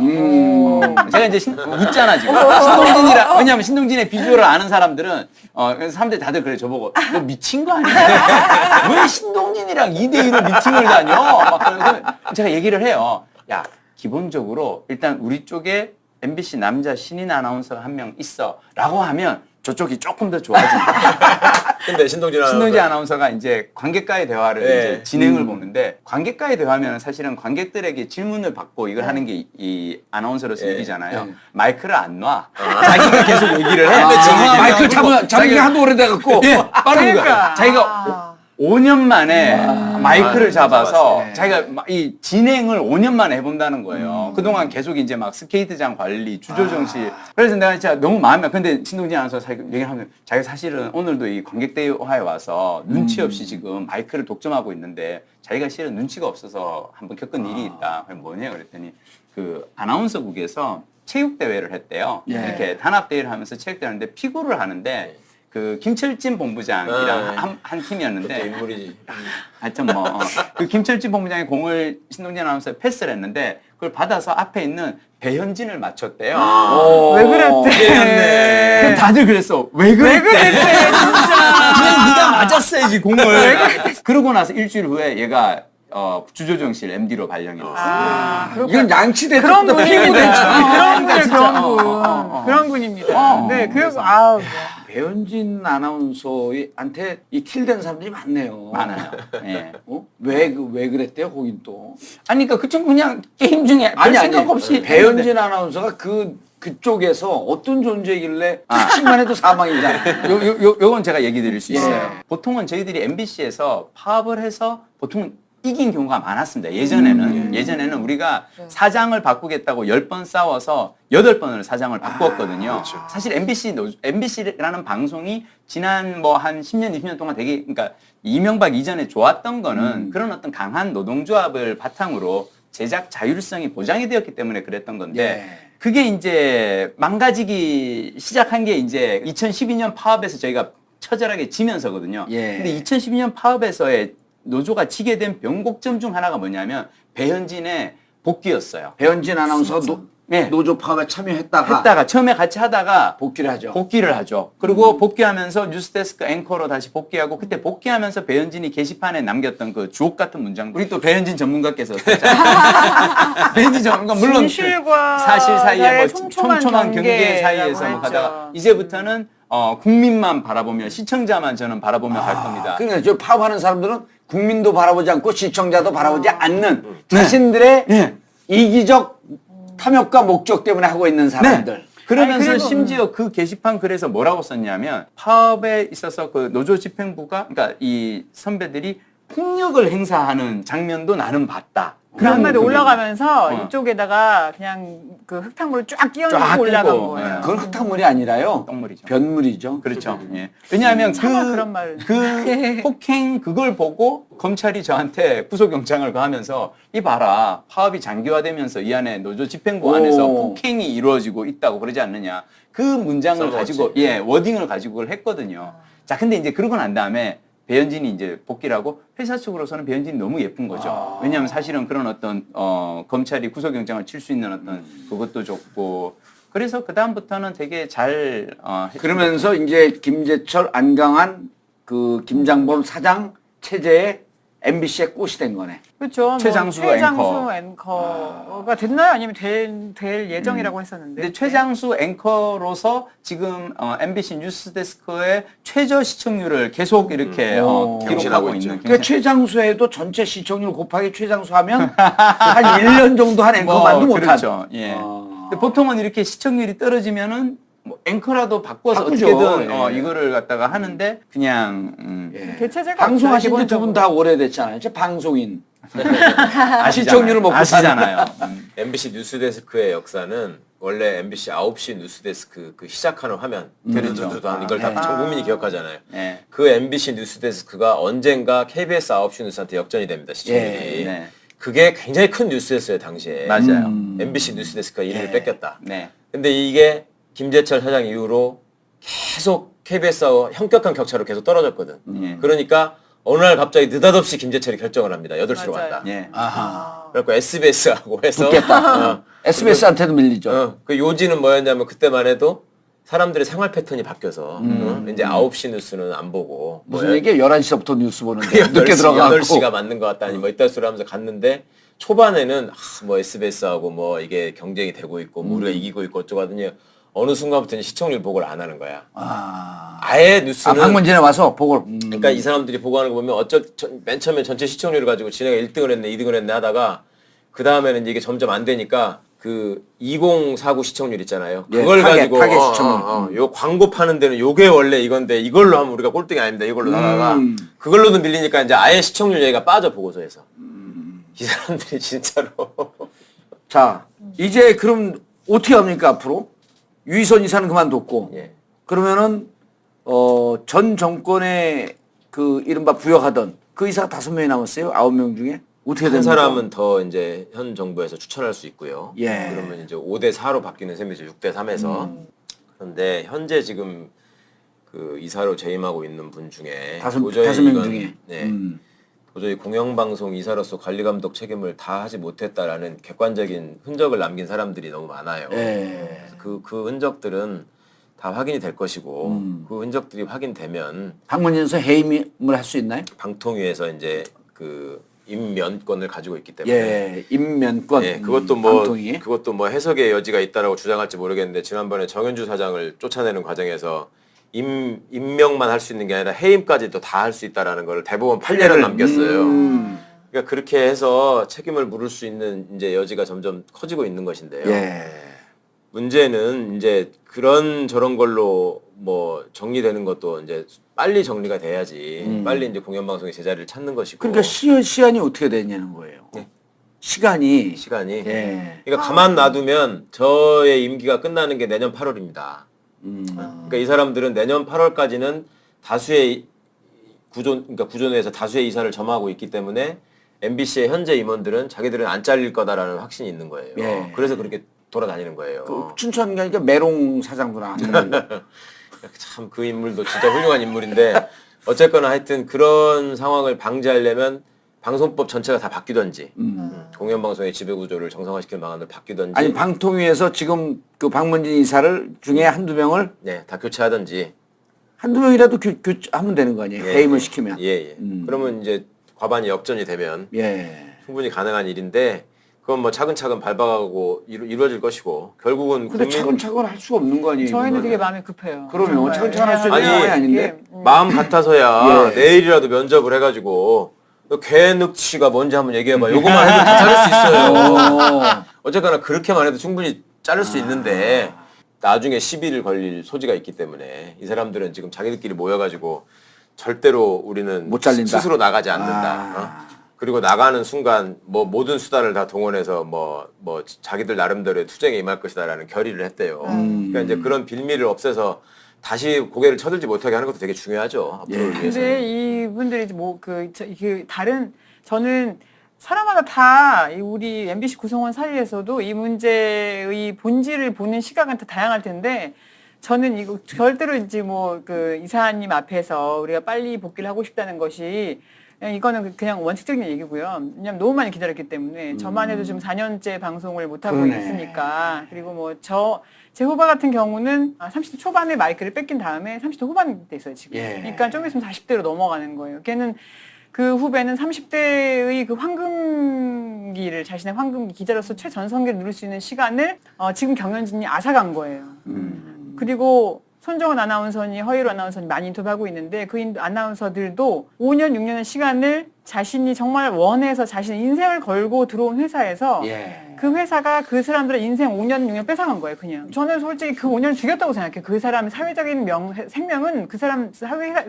제가 이제 웃잖아 지금. 신동진이랑 왜냐하면 신동진의 비주얼을 아는 사람들은 그래서 사람들이 다들 그래 저보고 너 미친 거 아니야? 왜 신동진이랑 2대2로 미팅을 다녀? 막 그러면서 제가 얘기를 해요. 야 기본적으로 일단 우리 쪽에 MBC 남자 신인 아나운서가 한 명 있어라고 하면 저쪽이 조금 더 좋아진다. 근데 신동진 아나운서가 이제 관객과의 대화를 이제 진행을 보는데 관객과의 대화면 사실은 관객들에게 질문을 받고 이걸 하는 게 이 아나운서로서 일이잖아요. 마이크를 안 놔. 자기가 계속 얘기를 해. 마이크 잡은 게 하도 오래돼갖고 빠른 거야. 그러니까. 자기가 5년 만에 마이크를 잡아서 자기가 이 진행을 5년 만에 해본다는 거예요. 그동안 계속 이제 막 스케이트장 관리, 주조정실. 그래서 내가 진짜 너무 마음에. 근데 신동진 아나운서 얘기하면 자기가 사실은 오늘도 이 관객대화에 와서 눈치 없이 지금 마이크를 독점하고 있는데 자기가 실은 눈치가 없어서 한번 겪은 일이 있다. 그럼 뭐냐 그랬더니 그 아나운서국에서 체육대회를 했대요. 이렇게 단합대회를 하면서 체육대회를 하는데 피구를 하는데 그 김철진 본부장이랑 한 팀이었는데 인물이지. 하여튼 그 김철진 본부장이 공을 신동진 아나운서에 패스를 했는데 그걸 받아서 앞에 있는 배현진을 맞췄대요. 왜 그랬대? 그럼 다들 그랬어. 왜 그랬대? 그냥 네가 맞았어야지 공을. 그러고 나서 일주일 후에 얘가 주조정실 MD로 발령이 됐어. 이건 양치대 그런 때보다 분입니다. 피부 됐잖아. 그런 분, 진짜. 그런 분. 그런 분입니다. 네, 그리고 배현진 아나운서한테 이 킬된 사람들이 많네요. 많아요. 예. 왜 그랬대요, 거긴 또? 아니, 그러니까 그쪽 그냥 게임 중에 별 생각 없이 배현진 아나운서가 그쪽에서 어떤 존재이길래 특식만 해도 사망이잖아. 요건 제가 얘기 드릴 수 있어요. 예. 보통은 저희들이 MBC에서 파업을 해서 보통 이긴 경우가 많았습니다. 예전에는 우리가 사장을 바꾸겠다고 10번 싸워서 8번을 사장을 바꾸었거든요. 그렇죠. 사실 MBC라는 방송이 지난 뭐 한 10년, 20년 동안 되게 그러니까 이명박 이전에 좋았던 거는 그런 어떤 강한 노동조합을 바탕으로 제작 자율성이 보장이 되었기 때문에 그랬던 건데 그게 이제 망가지기 시작한 게 이제 2012년 파업에서 저희가 처절하게 지면서거든요. 근데 2012년 파업에서의 노조가 지게 된 변곡점 중 하나가 뭐냐면 배현진의 복귀였어요. 배현진 아나운서가 예. 노조 파업에 참여했다가 했다가 처음에 같이 하다가 복귀를 하죠. 복귀를 하죠. 그리고 복귀하면서 뉴스데스크 앵커로 다시 복귀하고 그때 복귀하면서 배현진이 게시판에 남겼던 그 주옥 같은 문장. 우리 또 배현진 전문가께서 배현진 전문가 물론 진실과 사실 사이에 뭐 촘촘한 촘촘한 경계 경계라고 사이에서 뭐 했죠. 하다가 이제부터는 국민만 바라보며 시청자만 저는 바라보며 갈 겁니다. 그러니까 저 파업하는 사람들은 국민도 바라보지 않고 시청자도 바라보지 않는 자신들의 네. 이기적 탐욕과 목적 때문에 하고 있는 사람들. 그러면서 아니, 그리고- 심지어 그 게시판 글에서 뭐라고 썼냐면 파업에 있어서 그 노조 집행부가 그러니까 이 선배들이 폭력을 행사하는 장면도 나는 봤다. 그 한마디 그런 올라가면서 어. 이쪽에다가 그냥 그 흙탕물을 쫙 쫙 끼얹고 올라간 끼고, 거예요. 예. 그건 흙탕물이 아니라요. 똥물이죠. 변물이죠. 그렇죠. 예. 왜냐하면 차마 그런 말을. 그 폭행 그걸 보고 검찰이 저한테 구속영장을 가하면서 이 봐라 파업이 장기화되면서 이 안에 노조 집행부 안에서 오. 폭행이 이루어지고 있다고 그러지 않느냐 그 문장을 써먹었지. 가지고 워딩을 가지고 그걸 했거든요. 자 근데 이제 그러고 난 다음에 배현진이 이제 복귀를 하고 회사 측으로서는 배현진이 너무 예쁜 거죠. 왜냐하면 사실은 그런 어떤 검찰이 구속영장을 칠 수 있는 어떤 그것도 좋고 그래서 그 다음부터는 되게 잘 그러면서 이제 김재철, 안강한, 그 김장범 사장 체제에 MBC의 꽃이 된 거네. 그렇죠. 최장수 앵커가 됐나요? 아니면 될 예정이라고 했었는데. 근데 최장수 앵커로서 지금 MBC 뉴스데스크의 최저 시청률을 계속 이렇게 오. 기록하고 경신하고 있는. 있죠. 그러니까 최장수에도 전체 시청률 곱하기 최장수 하면 한 1년 정도 한 앵커만도 못한. 그렇죠. 예. 아. 근데 보통은 이렇게 시청률이 떨어지면은 뭐 앵커라도 바꿔서 바꾸죠. 어떻게든 예. 이거를 갖다가 하는데 그냥 예. 대체제가 방송하신 지 두 기본적으로. 분 다 오래됐잖아요. 이제 방송인. 아시잖아요. 시청률을 먹고 아시잖아요. MBC 뉴스데스크의 역사는 원래 MBC 9시 뉴스데스크 그 시작하는 화면 그렇죠. 두두두두 이걸 다 네. 전 국민이 기억하잖아요. 네. 그 MBC 뉴스데스크가 언젠가 KBS 9시 뉴스한테 역전이 됩니다. 시청률이. 네. 그게 굉장히 큰 뉴스였어요. 당시에. 맞아요. MBC 뉴스데스크가 이름을 예. 뺏겼다. 네. 근데 이게 김재철 사장 이후로 계속 KBS하고 현격한 격차로 계속 떨어졌거든. 예. 그러니까 어느 날 갑자기 느닷없이 김재철이 결정을 합니다. 8시로 맞아요. 간다. 예. 아하. 그래갖고 SBS하고 해서 붙겠다. SBS한테도 밀리죠. 그 요지는 뭐였냐면 그때만 해도 사람들의 생활 패턴이 바뀌어서 이제 9시 뉴스는 안 보고 무슨 얘기야? 11시부터 뉴스 보는데 늦게 8시, 들어가고. 8시가 맞는 것 같다니 뭐 이딴 소리 하면서 갔는데 초반에는 뭐 SBS하고 뭐 이게 경쟁이 되고 있고 뭐 우리가 이기고 있고 어쩌고 하더니 어느 순간부터는 시청률 보고를 안 하는 거야. 아예 뉴스는 방문진에 와서 보고. 그러니까 이 사람들이 보고하는 거 보면 맨 처음에 전체 시청률을 가지고 지네가 1등을 했네 2등을 했네 하다가 그 다음에는 이제 이게 점점 안 되니까 그 2049 시청률 있잖아요. 예, 그걸 타겟 가지고 시청률. 요 광고 파는 데는 요게 원래 이건데 이걸로 하면 우리가 꼴등이 아닙니다. 이걸로 나가가 그걸로도 밀리니까 이제 아예 시청률 얘기가 빠져 보고서에서 이 사람들이 진짜로 자, 이제 그럼 어떻게 합니까, 앞으로? 유희선 이사는 그만뒀고. 예. 그러면은, 전 정권의 그 이른바 부역하던 그 이사가 5명이 남았어요? 9명 중에? 어떻게 한 됩니까? 사람은 더 이제 현 정부에서 추천할 수 있고요. 예. 그러면 이제 5대 4로 바뀌는 셈이죠. 6대 3에서. 그런데 현재 지금 그 이사로 재임하고 있는 분 중에 다섯 명 중에. 네, 도저히 공영방송 이사로서 관리감독 책임을 다 하지 못했다라는 객관적인 흔적을 남긴 사람들이 너무 많아요. 예. 그 흔적들은 다 확인이 될 것이고 그 흔적들이 확인되면 방문진에서 해임을 할 수 있나요? 방통위에서 이제 그 임면권을 가지고 있기 때문에 예, 임면권. 예, 그것도 뭐 방통위. 그것도 뭐 해석의 여지가 있다라고 주장할지 모르겠는데 지난번에 정현주 사장을 쫓아내는 과정에서 임명만 할 수 있는 게 아니라 해임까지도 다 할 수 있다라는 걸 대법원 판례를 남겼어요. 그러니까 그렇게 해서 책임을 물을 수 있는 이제 여지가 점점 커지고 있는 것인데요. 예. 문제는 이제 그런 저런 걸로 뭐 정리되는 것도 이제 빨리 정리가 돼야지 빨리 이제 공영방송의 제자리를 찾는 것이고. 그러니까 시간이 어떻게 되냐는 거예요. 시간이. 예. 그러니까 가만 놔두면 저의 임기가 끝나는 게 내년 8월입니다. 그러니까 이 사람들은 내년 8월까지는 다수의 구조내에서 다수의 이사를 점하고 있기 때문에 MBC의 현재 임원들은 자기들은 안 잘릴 거다라는 확신이 있는 거예요. 예. 그래서 그렇게 돌아다니는 거예요. 그 춘천 가니까 메롱 사장도나. 참 그 인물도 진짜 훌륭한 인물인데 어쨌거나 하여튼 그런 상황을 방지하려면 방송법 전체가 다 바뀌던지 공영방송의 지배구조를 정상화시키는 방안을 바뀌든지 아니 방통위에서 지금 그 박문진 이사를 중에 한두 명을 네, 다 교체하든지 한두 명이라도 하면 되는 거 아니에요? 해임을 시키면. 예. 그러면 이제 과반이 역전이 되면 예. 충분히 가능한 일인데 그건 뭐 차근차근 밟아가고 이루어질 것이고 결국은 근데 차근차근 할 수가 없는 거 아니에요? 저희는 이거는? 되게 마음이 급해요. 그러면 정말. 차근차근 할 수 있는 아니, 상황이 아닌데? 마음 같아서야 예. 내일이라도 면접을 해가지고 개늑치가 뭔지 한번 얘기해봐. 요것만 해도 다 자를 수 있어요. 어쨌거나 그렇게만 해도 충분히 자를 수 있는데 나중에 시비를 걸릴 소지가 있기 때문에 이 사람들은 지금 자기들끼리 모여가지고 절대로 우리는 못 잘린다. 스스로 나가지 않는다. 그리고 나가는 순간 뭐 모든 수단을 다 동원해서 뭐 자기들 나름대로의 투쟁에 임할 것이다라는 결의를 했대요. 그러니까 이제 그런 빌미를 없애서 다시 고개를 쳐들지 못하게 하는 것도 되게 중요하죠. 앞으로를 위해서. 근데 이분들이 다른 저는 사람마다 다 우리 MBC 구성원 사이에서도 이 문제의 본질을 보는 시각은 다 다양할 텐데 저는 이거 절대로 이제 뭐 그 이사님 앞에서 우리가 빨리 복귀를 하고 싶다는 것이 이거는 그냥 원칙적인 얘기고요. 왜냐면 너무 많이 기다렸기 때문에 저만 해도 지금 4년째 방송을 못 하고 그러네. 있으니까 그리고 뭐 제 후배 같은 경우는 30대 초반에 마이크를 뺏긴 다음에 30대 후반 됐어요 지금. 예. 그러니까 좀 있으면 40대로 넘어가는 거예요. 걔는 그 후배는 30대의 그 황금기를 자신의 황금기 기자로서 최전성기를 누릴 수 있는 시간을 지금 경연진이 앗아간 거예요. 그리고 손정은 아나운서니 허일우 아나운서니 많이 인터뷰하고 있는데 그 아나운서들도 5년 6년의 시간을 자신이 정말 원해서 자신의 인생을 걸고 들어온 회사에서 예. 그 회사가 그 사람들의 인생 5년 6년 뺏어간 거예요 그냥. 저는 솔직히 그 5년을 죽였다고 생각해요. 그 사람의 사회적인 생명은 그 사람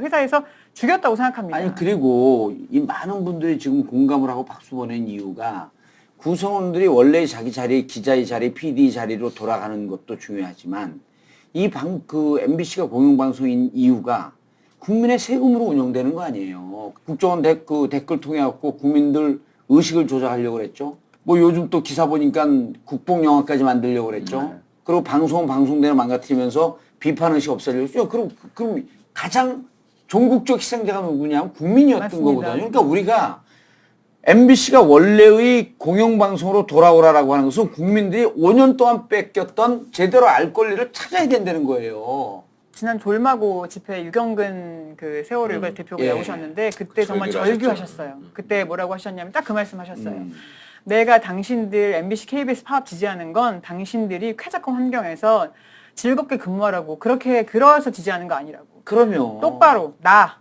회사에서 죽였다고 생각합니다. 아니 그리고 이 많은 분들이 지금 공감을 하고 박수 보낸 이유가 구성원들이 원래 자기 자리, 기자의 자리, PD 자리로 돌아가는 것도 중요하지만 그 MBC가 공영방송인 이유가 국민의 세금으로 운영되는 거 아니에요. 국정원 댓글 통해 갖고 국민들 의식을 조작하려고 그랬죠. 뭐 요즘 또 기사 보니까 국뽕 영화까지 만들려고 그랬죠. 그리고 방송은 방송대로 망가뜨리면서 비판 의식 없애려고 했죠. 그럼 가장 종국적 희생자가 누구냐면 국민이었던 맞습니다. 거거든요. 그러니까 우리가 MBC가 원래의 공영방송으로 돌아오라라고 하는 것은 국민들이 5년 동안 뺏겼던 제대로 알 권리를 찾아야 된다는 거예요. 지난 돌마고 집회 유경근 그 세월호 일가 대표가 예. 오셨는데 그때 정말 절규를 절규하셨어요. 그때 뭐라고 하셨냐면 딱 그 말씀하셨어요. 내가 당신들 MBC, KBS 파업 지지하는 건 당신들이 쾌적한 환경에서 즐겁게 근무하라고 그러서 지지하는 거 아니라고. 그러면 똑바로 나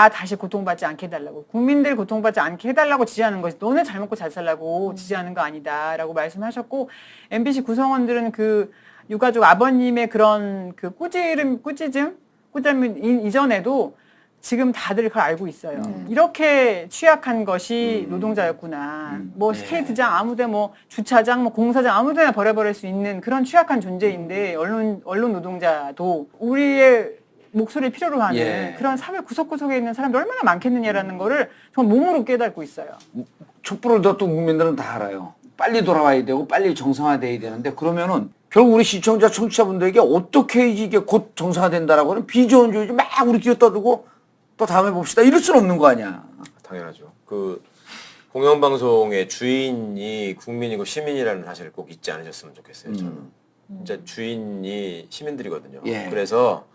다시 고통받지 않게 해달라고. 국민들 고통받지 않게 해달라고 지지하는 것이 너네 잘 먹고 잘 살라고 지지하는 거 아니다라고 말씀하셨고 MBC 구성원들은 그 유가족 아버님의 그런 그 꾸짖음 이전에도 지금 다들 그걸 알고 있어요. 이렇게 취약한 것이 노동자였구나. 뭐 스케이트장 아무데 뭐 주차장 뭐 공사장 아무데나 버려버릴 수 있는 그런 취약한 존재인데 언론 노동자도 우리의 목소리를 필요로 하는 예. 그런 사회 구석구석에 있는 사람들이 얼마나 많겠느냐라는 거를 정말 몸으로 깨닫고 있어요. 촛불을 뒀던 국민들은 다 알아요. 빨리 돌아와야 되고 빨리 정상화돼야 되는데 그러면은 결국 우리 시청자 청취자분들에게 어떻게 이게 곧 정상화된다라고 하는 비전주의 막 우리끼리 떠들고 또 다음에 봅시다 이럴 수는 없는 거 아니야. 당연하죠. 그 공영방송의 주인이 국민이고 시민이라는 사실을 꼭 잊지 않으셨으면 좋겠어요. 저는 진짜 주인이 시민들이거든요. 예. 그래서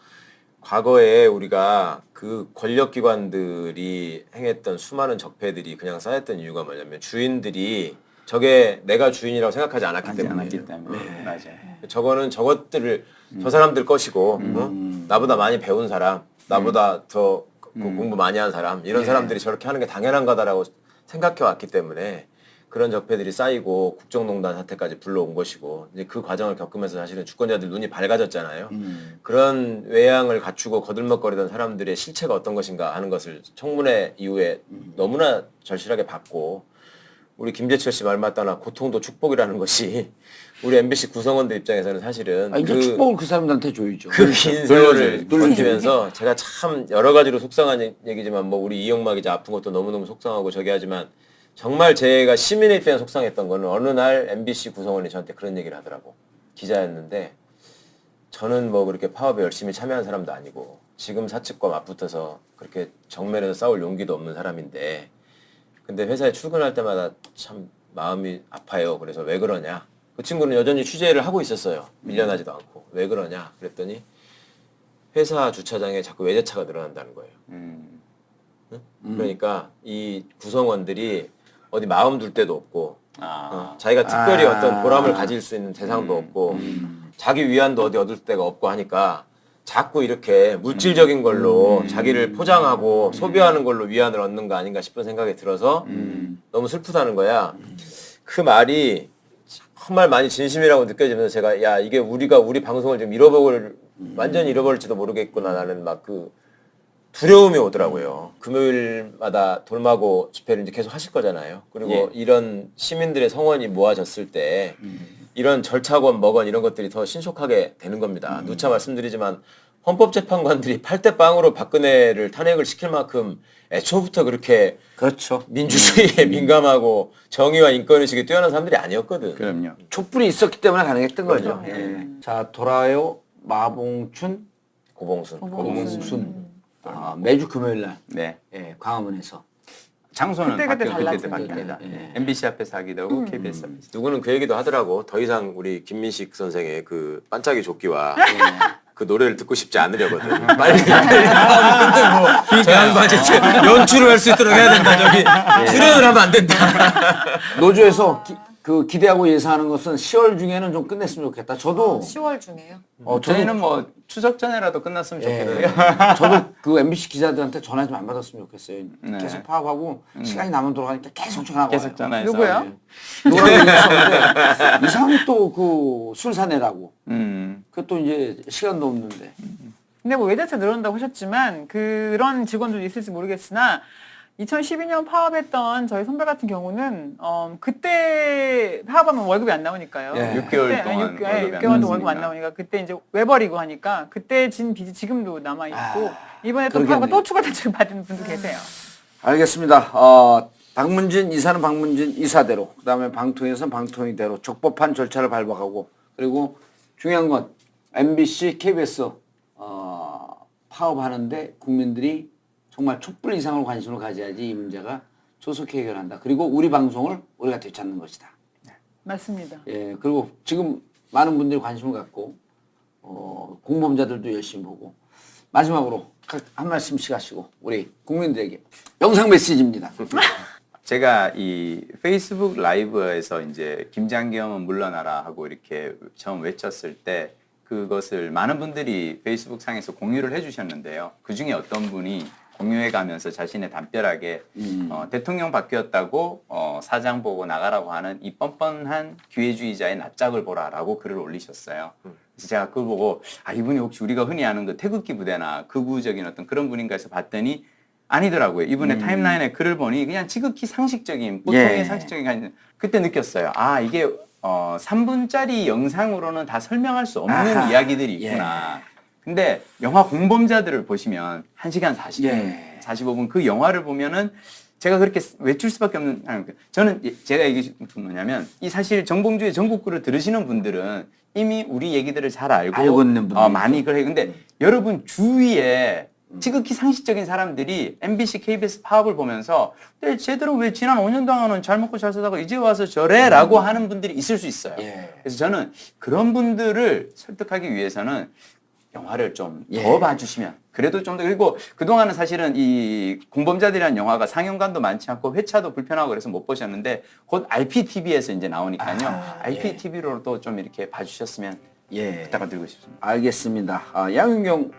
과거에 우리가 그 권력기관들이 행했던 수많은 적폐들이 그냥 쌓였던 이유가 뭐냐면 주인들이 저게 내가 주인이라고 생각하지 않았기 하지 때문에. 않았기 때문에 맞아요. 저거는 저것들을 저 사람들 것이고 나보다 많이 배운 사람, 나보다 더 공부 많이 한 사람 이런 사람들이 저렇게 하는 게 당연한 거다라고 생각해 왔기 때문에 그런 적폐들이 쌓이고 국정농단 사태까지 불러온 것이고 이제 그 과정을 겪으면서 사실은 주권자들 눈이 밝아졌잖아요. 그런 외양을 갖추고 거들먹거리던 사람들의 실체가 어떤 것인가 하는 것을 청문회 이후에 너무나 절실하게 봤고 우리 김재철 씨 말 맞다나 고통도 축복이라는 것이 우리 MBC 구성원들 입장에서는 사실은 이제 축복을 그 사람들한테 줘야죠. 그 긴 세월을 버티면서 제가 참 여러 가지로 속상한 얘기지만 뭐 우리 이영마 기자 아픈 것도 너무너무 속상하고 저기 하지만 정말 제가 시민의 입장에 속상했던 거는 어느 날 MBC 구성원이 저한테 그런 얘기를 하더라고. 기자였는데 저는 뭐 그렇게 파업에 열심히 참여한 사람도 아니고 지금 사측과 맞붙어서 그렇게 정면에서 싸울 용기도 없는 사람인데 근데 회사에 출근할 때마다 참 마음이 아파요. 그래서 왜 그러냐? 그 친구는 여전히 취재를 하고 있었어요. 밀려나지도 않고. 왜 그러냐? 그랬더니 회사 주차장에 자꾸 외제차가 늘어난다는 거예요. 응? 그러니까 이 구성원들이 어디 마음 둘 데도 없고 자기가 특별히 어떤 보람을 가질 수 있는 대상도 없고 자기 위안도 어디 얻을 데가 없고 하니까 자꾸 이렇게 물질적인 걸로 자기를 포장하고 소비하는 걸로 위안을 얻는 거 아닌가 싶은 생각이 들어서 너무 슬프다는 거야. 그 말이 정말 많이 진심이라고 느껴지면서 제가 야 이게 우리가 우리 방송을 지금 완전히 잃어버릴지도 모르겠구나 라는 막 그 두려움이 오더라고요. 금요일마다 돌마고 집회를 이제 계속 하실 거잖아요. 그리고 이런 시민들의 성원이 모아졌을 때 이런 절차건 뭐건 이런 것들이 더 신속하게 되는 겁니다. 누차 말씀드리지만 헌법재판관들이 8대 0으로 박근혜를 탄핵을 시킬 만큼 애초부터 그렇게 그렇죠. 민주주의에 민감하고 정의와 인권의식이 뛰어난 사람들이 아니었거든. 그럼요. 촛불이 있었기 때문에 가능했던 거죠. 그럼요. 예. 자, 돌아요 마봉춘, 고봉순. 매주 금요일 날 네. 광화문에서 장소는 그때 그때 달라지니까. 바뀝니다. 예. MBC 앞에서 하기도 하고 KBS 앞에서. 누구는 그 얘기도 하더라고. 더 이상 우리 김민식 선생의 그 반짝이 조끼와 그 노래를 듣고 싶지 않으려거든. 빨리 끝내고 저 양반이 연출을 할 수 있도록 해야 된다. 저기 출연을 하면 안 된다. 노조에서 기대하고 예상하는 것은 10월 중에는 좀 끝냈으면 좋겠다. 저도 10월 중에요. 저희는 뭐 추석 전에라도 끝났으면 좋겠어요. 저도 그 MBC 기자들한테 전화 좀 안 받았으면 좋겠어요. 네. 계속 파악하고 시간이 남으면 돌아가니까 계속 전화가 계속 와요. 전화해서. 누구요? 노라고 얘기했었는데 이상하게 또 그 술사내라고. 그것도 이제 시간도 없는데. 근데 뭐 외제차 늘어난다고 하셨지만 그런 직원들도 있을지 모르겠으나 2012년 파업했던 저희 선배 같은 경우는 그때 파업하면 월급이 안 나오니까요. 예. 6개월 동안 6개월 동안 월급 안 나오니까 그때 이제 외버리고 하니까 그때 진 빚이 지금도 남아 있고 이번에 또 그러겠네요. 파업가 또 추가 대책 받은 분도 계세요. 알겠습니다. 박문진 이사는 박문진 이사대로, 그다음에 방통위에서는 방통위대로 적법한 절차를 밟아가고, 그리고 중요한 건 MBC, KBS 파업하는데 국민들이 정말 촛불 이상으로 관심을 가져야지 이 문제가 조속히 해결한다. 그리고 우리 방송을 우리가 되찾는 것이다. 맞습니다. 예, 그리고 지금 많은 분들이 관심을 갖고 공범자들도 열심히 보고, 마지막으로 각 한 말씀씩 하시고 우리 국민들에게 영상 메시지입니다. 제가 이 페이스북 라이브에서 이제 김장겸은 물러나라 하고 이렇게 처음 외쳤을 때 그것을 많은 분들이 페이스북 상에서 공유를 해주셨는데요. 그 중에 어떤 분이 공유해가면서 자신의 담벼락에 대통령 바뀌었다고 사장 보고 나가라고 하는 이 뻔뻔한 기회주의자의 낯짝을 보라라고 글을 올리셨어요. 그래서 제가 그걸 보고 이분이 혹시 우리가 흔히 아는 그 태극기 부대나 극우적인 어떤 그런 분인가 해서 봤더니 아니더라고요. 이분의 타임라인에 글을 보니 그냥 지극히 상식적인 보통의 상식적인 그때 느꼈어요. 이게 3분짜리 영상으로는 다 설명할 수 없는 이야기들이 있구나. 근데 영화 공범자들을 보시면 1시간 45분 그 영화를 보면은 제가 그렇게 외출 수밖에 없는, 저는 제가 얘기한 건 뭐냐면 이 사실 정봉주의 전국구를 들으시는 분들은 이미 우리 얘기들을 잘 알고 있는 분들 많이 그래요. 근데 여러분 주위에 지극히 상식적인 사람들이 MBC, KBS 파업을 보면서 쟤들은 왜 지난 5년 동안은 잘 먹고 잘 살다가 이제 와서 저래? 라고 하는 분들이 있을 수 있어요. 그래서 저는 그런 분들을 설득하기 위해서는 영화를 좀 더 봐주시면 그래도 좀 더, 그리고 그동안은 사실은 이 공범자들이라는 영화가 상영관도 많지 않고 회차도 불편하고 그래서 못 보셨는데 곧 IPTV에서 이제 나오니까요. IPTV로도 좀 이렇게 봐주셨으면 부탁을 드리고 싶습니다. 알겠습니다. 양윤경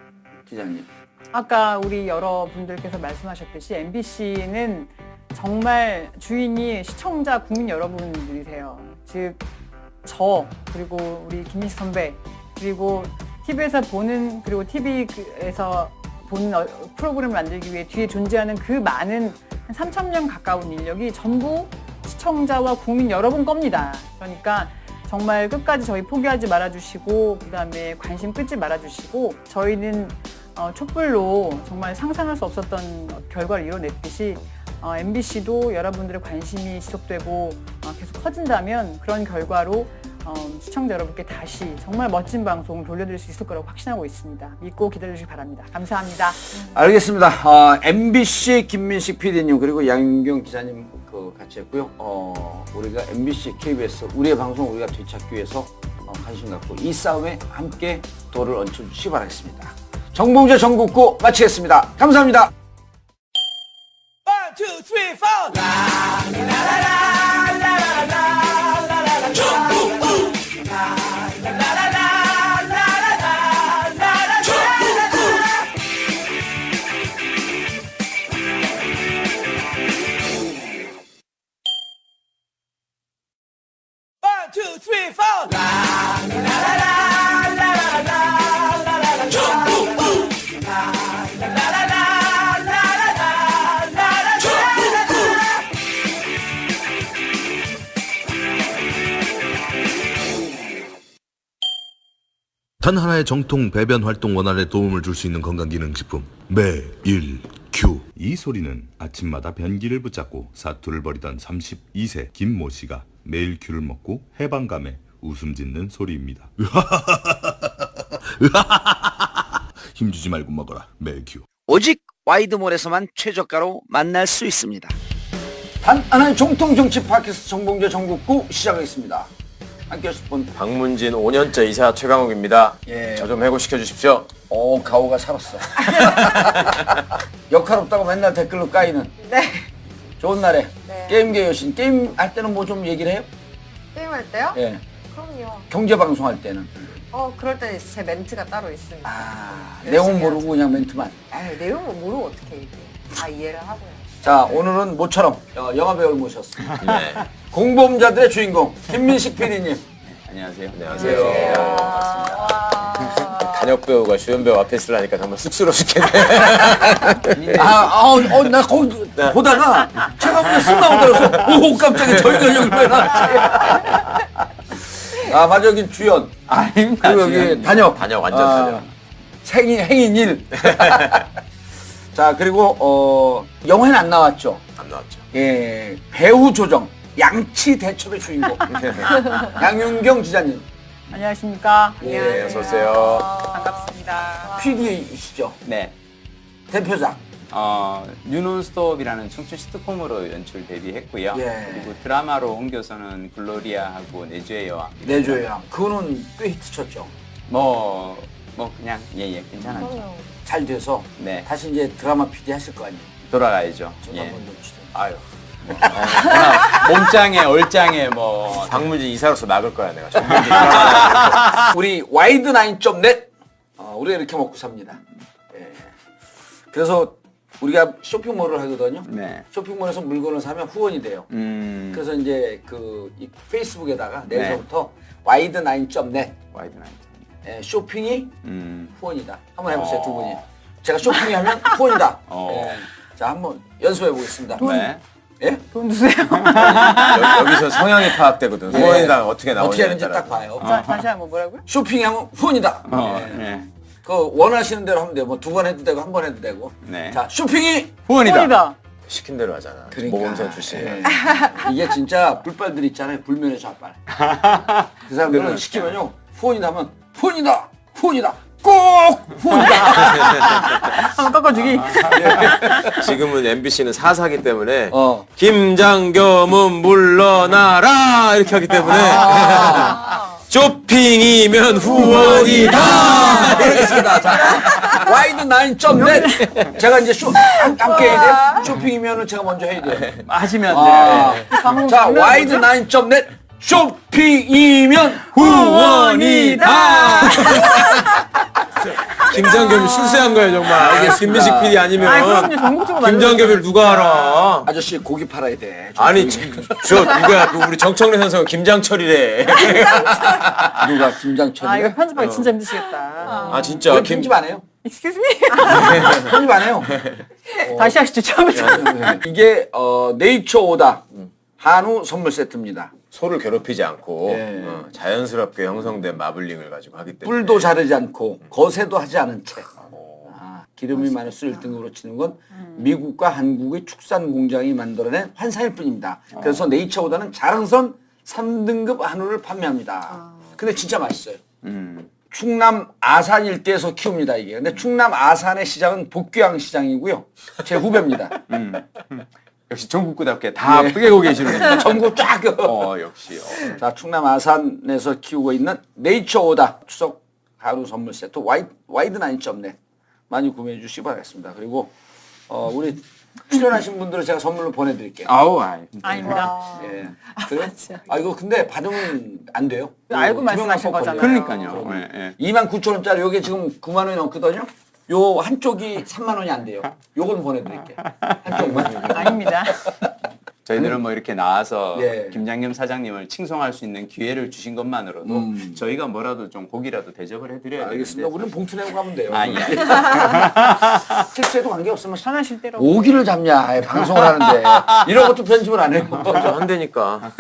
기자님. 아까 우리 여러분들께서 말씀하셨듯이 MBC는 정말 주인이 시청자, 국민 여러분들이세요. 즉, 그리고 우리 김민식 선배, 그리고 TV에서 보는, 그리고 TV에서 보는 프로그램을 만들기 위해 뒤에 존재하는 그 많은 3,000명 가까운 인력이 전부 시청자와 국민 여러분 겁니다. 그러니까 정말 끝까지 저희 포기하지 말아주시고, 그 다음에 관심 끊지 말아주시고, 저희는 촛불로 정말 상상할 수 없었던 결과를 이뤄냈듯이 MBC도 여러분들의 관심이 지속되고 계속 커진다면 그런 결과로 시청자 여러분께 다시 정말 멋진 방송을 돌려드릴 수 있을 거라고 확신하고 있습니다. 믿고 기다려주시기 바랍니다. 감사합니다. 알겠습니다. MBC 김민식 PD님 그리고 양윤경 기자님 같이 했고요. 우리가 MBC, KBS 우리의 방송 우리가 되찾기 위해서 관심 갖고 이 싸움에 함께 돌을 얹혀주시기 바라겠습니다. 정봉재 전국구 마치겠습니다. 감사합니다. 1, 2, 3, 4. 단 하나의 정통 배변 활동 원활에 도움을 줄 수 있는 건강기능식품 매일 큐. 이 소리는 아침마다 변기를 붙잡고 사투를 벌이던 32세 김모 씨가 매일 큐를 먹고 해방감에 웃음 짓는 소리입니다. 힘주지 말고 먹어라 매일 큐. 오직 와이드몰에서만 최저가로 만날 수 있습니다. 단 하나의 정통 정치 팟캐스트 정봉재 전국구 시작하겠습니다. 함께 하실 분 박문진 5년째 이사 최강욱입니다. 예. 저 좀 해고시켜 주십시오. 가오가 살았어. 역할 없다고 맨날 댓글로 까이는 네. 좋은 날에 네. 게임계 여신. 게임 할 때는 뭐 좀 얘기를 해요? 게임할 때요? 예. 그럼요. 경제방송 할 때는 그럴 때는 제 멘트가 따로 있습니다. 내용 모르고 그냥 멘트만. 내용은 모르고 어떻게 얘기해. 이해를 하고요. 자, 오늘은 모처럼 영화배우를 모셨습니다. 네. 공범자들의 주인공 김민식 PD님. 안녕하세요. 안녕하세요. 단역 배우가 주연 배우 앞에 있으려니까 정말 쑥스러워 죽겠네. 나 거기 보다가 제가 쓱 나오더라고요. 오, 깜짝이야. 저희가 여기 왜 나왔지? 맞아, 여기 주연. 아닙니다. 그리고 여기 단역. 단역, 완전 단역. 행인 1. 자, 그리고 영화에는 안 나왔죠. 안 나왔죠. 예, 배우 조정. 양치 대첩의 주인공. 양윤경 기자님. 안녕하십니까? 네, 어서 오세요. 반갑습니다. PD이시죠. 네. 대표작. 뉴논스톱이라는 청춘 시트콤으로 연출 데뷔했고요. 예. 그리고 드라마로 옮겨서는 글로리아하고 내주의 여왕. 내줘야. 그거는 꽤 히트 쳤죠. 뭐 그냥 괜찮았죠. 잘 돼서 네. 다시 이제 드라마 PD 하실 거 아니에요. 돌아가야죠. 저도 예. 한번 좀 주세요. 아유. 몸짱에 얼짱에 뭐 박문진 이사로서 막을 거야 내가. 전문진 이사. 우리 와이드9.net 우리가 이렇게 먹고 삽니다. 예. 그래서 우리가 쇼핑몰을 하거든요. 네. 쇼핑몰에서 물건을 사면 후원이 돼요. 그래서 이제 이 페이스북에다가 내일부터 와이드9.net 와이드 나이트. 예, 쇼핑이 후원이다. 한번 해보세요, 두 분이. 제가 쇼핑이 하면 후원이다. 예. 자, 한번 연습해 보겠습니다. 네. 예? 돈 주세요. 여기서 성향이 파악되거든. 후원이랑 어떻게 나오냐. 어떻게 하는지 딱 봐요. 자, 다시 한번 뭐라고요? 쇼핑이 하면 후원이다. 예. 네. 그 원하시는 대로 하면 돼요. 뭐 2번 해도 되고 1번 해도 되고. 네. 자, 쇼핑이 후원이다. 폰이다. 시킨 대로 하잖아. 그러니까. 모범생 출신. 예. 이게 진짜 불빨들 있잖아요. 불면의 좌빨. 그 사람들은 시키면요. 후원이다 하면 후원이다. 후원이다. 꼭 후원이다. 한번 꺾어주기. 지금은 MBC는 사사기 때문에 어. 김장겸은 물러나라 이렇게 하기 때문에 쇼핑이면 후원이다. 알겠습니다. 자, 와이드9.net. 제가 이제 함께 해야 돼요. 쇼핑이면은 제가 먼저 해야 돼요. 하시면 돼요. 자, 와이드9.net. 쇼핑이면 후원이다. 김장겸이 술세한 거예요 정말. 김민식 PD 아니면 그럼요. 전국적으로 김장겸을 누가 알아? 아저씨 고기 팔아야 돼. 아니 저 누구야? 그 우리 정청래 선수가 김장철이래. 누가 김장철이? 이거 편집하기 진짜 힘드시겠다. 아 진짜 왜 편집 안 해요? Excuse me? 편집 안 해요. 다시 하시죠. 처음부터. 이게 네이처 오다 한우 선물 세트입니다. 소를 괴롭히지 않고 예. 자연스럽게 형성된 마블링을 가지고 하기 때문에 뿔도 자르지 않고 거세도 하지 않은 채. 기름이 많을수 1등급으로 치는 건 미국과 한국의 축산 공장이 만들어낸 환상일 뿐입니다. 그래서 네이처 오다는 자랑선 3등급 한우를 판매합니다. 근데 진짜 맛있어요. 충남 아산 일대에서 키웁니다, 이게. 근데 충남 아산의 시장은 복귀항 시장이고요. 제 후배입니다. 역시 전국구답게 다 빼고 계시는군요. 전국 쫙. 역시. 자, 충남 아산에서 키우고 있는 네이처 오다 추석 하루 선물 세트 와이드9.net 많이 구매해 주시기 바라겠습니다. 그리고 우리 출연하신 분들은 제가 선물로 보내드릴게요. 아닙니다. 예. 그래요? 이거 근데 받으면 안 돼요. 알고 투명한 말씀하신 법 거잖아요. 걸려요. 그러니까요. 예. 29,000원짜리 요게 지금 9만 원이 넘거든요. 요 한쪽이 3만 원이 안 돼요. 요건 보내드릴게요. 한쪽만. 아닙니다. 저희들은 뭐 이렇게 나와서 예. 김장겸 사장님을 칭송할 수 있는 기회를 주신 것만으로도 저희가 뭐라도 좀 고기라도 대접을 해드려야 되는데. 알겠습니다. 우리는 봉투 내고 가면 돼요. 예. 실수에도 관계없으면 편하실 대로. 오기를 잡냐. 아예 방송을 하는데. 이런 것도 편집을 안 해요. 저 한대니까.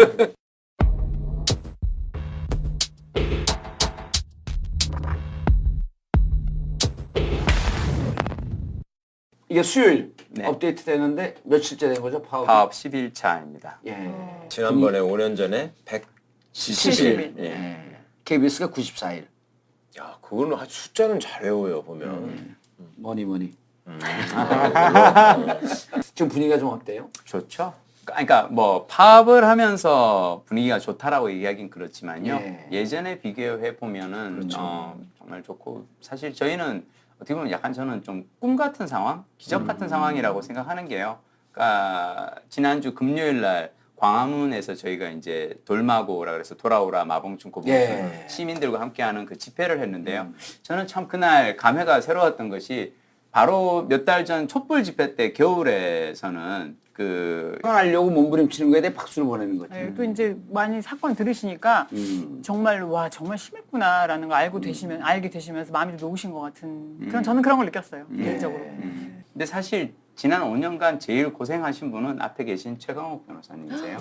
이게 수요일 네. 업데이트 되는데 며칠째 된 거죠? 파업 10일차입니다. 예. 지난번에 5년 전에 170일. 예. KBS가 94일. 야, 그거는 숫자는 잘 외워요, 보면. 뭐니. 지금 분위기가 좀 어때요? 좋죠. 그러니까 뭐 파업을 하면서 분위기가 좋다라고 얘기하긴 그렇지만요. 예전에 비교해 보면은 정말 좋고 사실 저희는 어떻게 보면 약간 저는 좀 꿈 같은 상황, 기적 같은 상황이라고 생각하는 게요. 그러니까 지난주 금요일 날 광화문에서 저희가 이제 돌마고라 그래서 돌아오라 마봉춘 고봉춘 시민들과 함께하는 그 집회를 했는데요. 저는 참 그날 감회가 새로웠던 것이 바로 몇 달 전 촛불 집회 때 겨울에서는 하려고 몸부림치는 거에 대해 박수를 보내는 거죠. 네, 또 이제 많이 사건 들으시니까 정말 정말 심했구나라는 걸 알게 되시면서 마음이 좀 놓으신 것 같은 저는 그런 걸 느꼈어요 개인적으로. 근데 사실 지난 5년간 제일 고생하신 분은 앞에 계신 최강욱 변호사님이세요.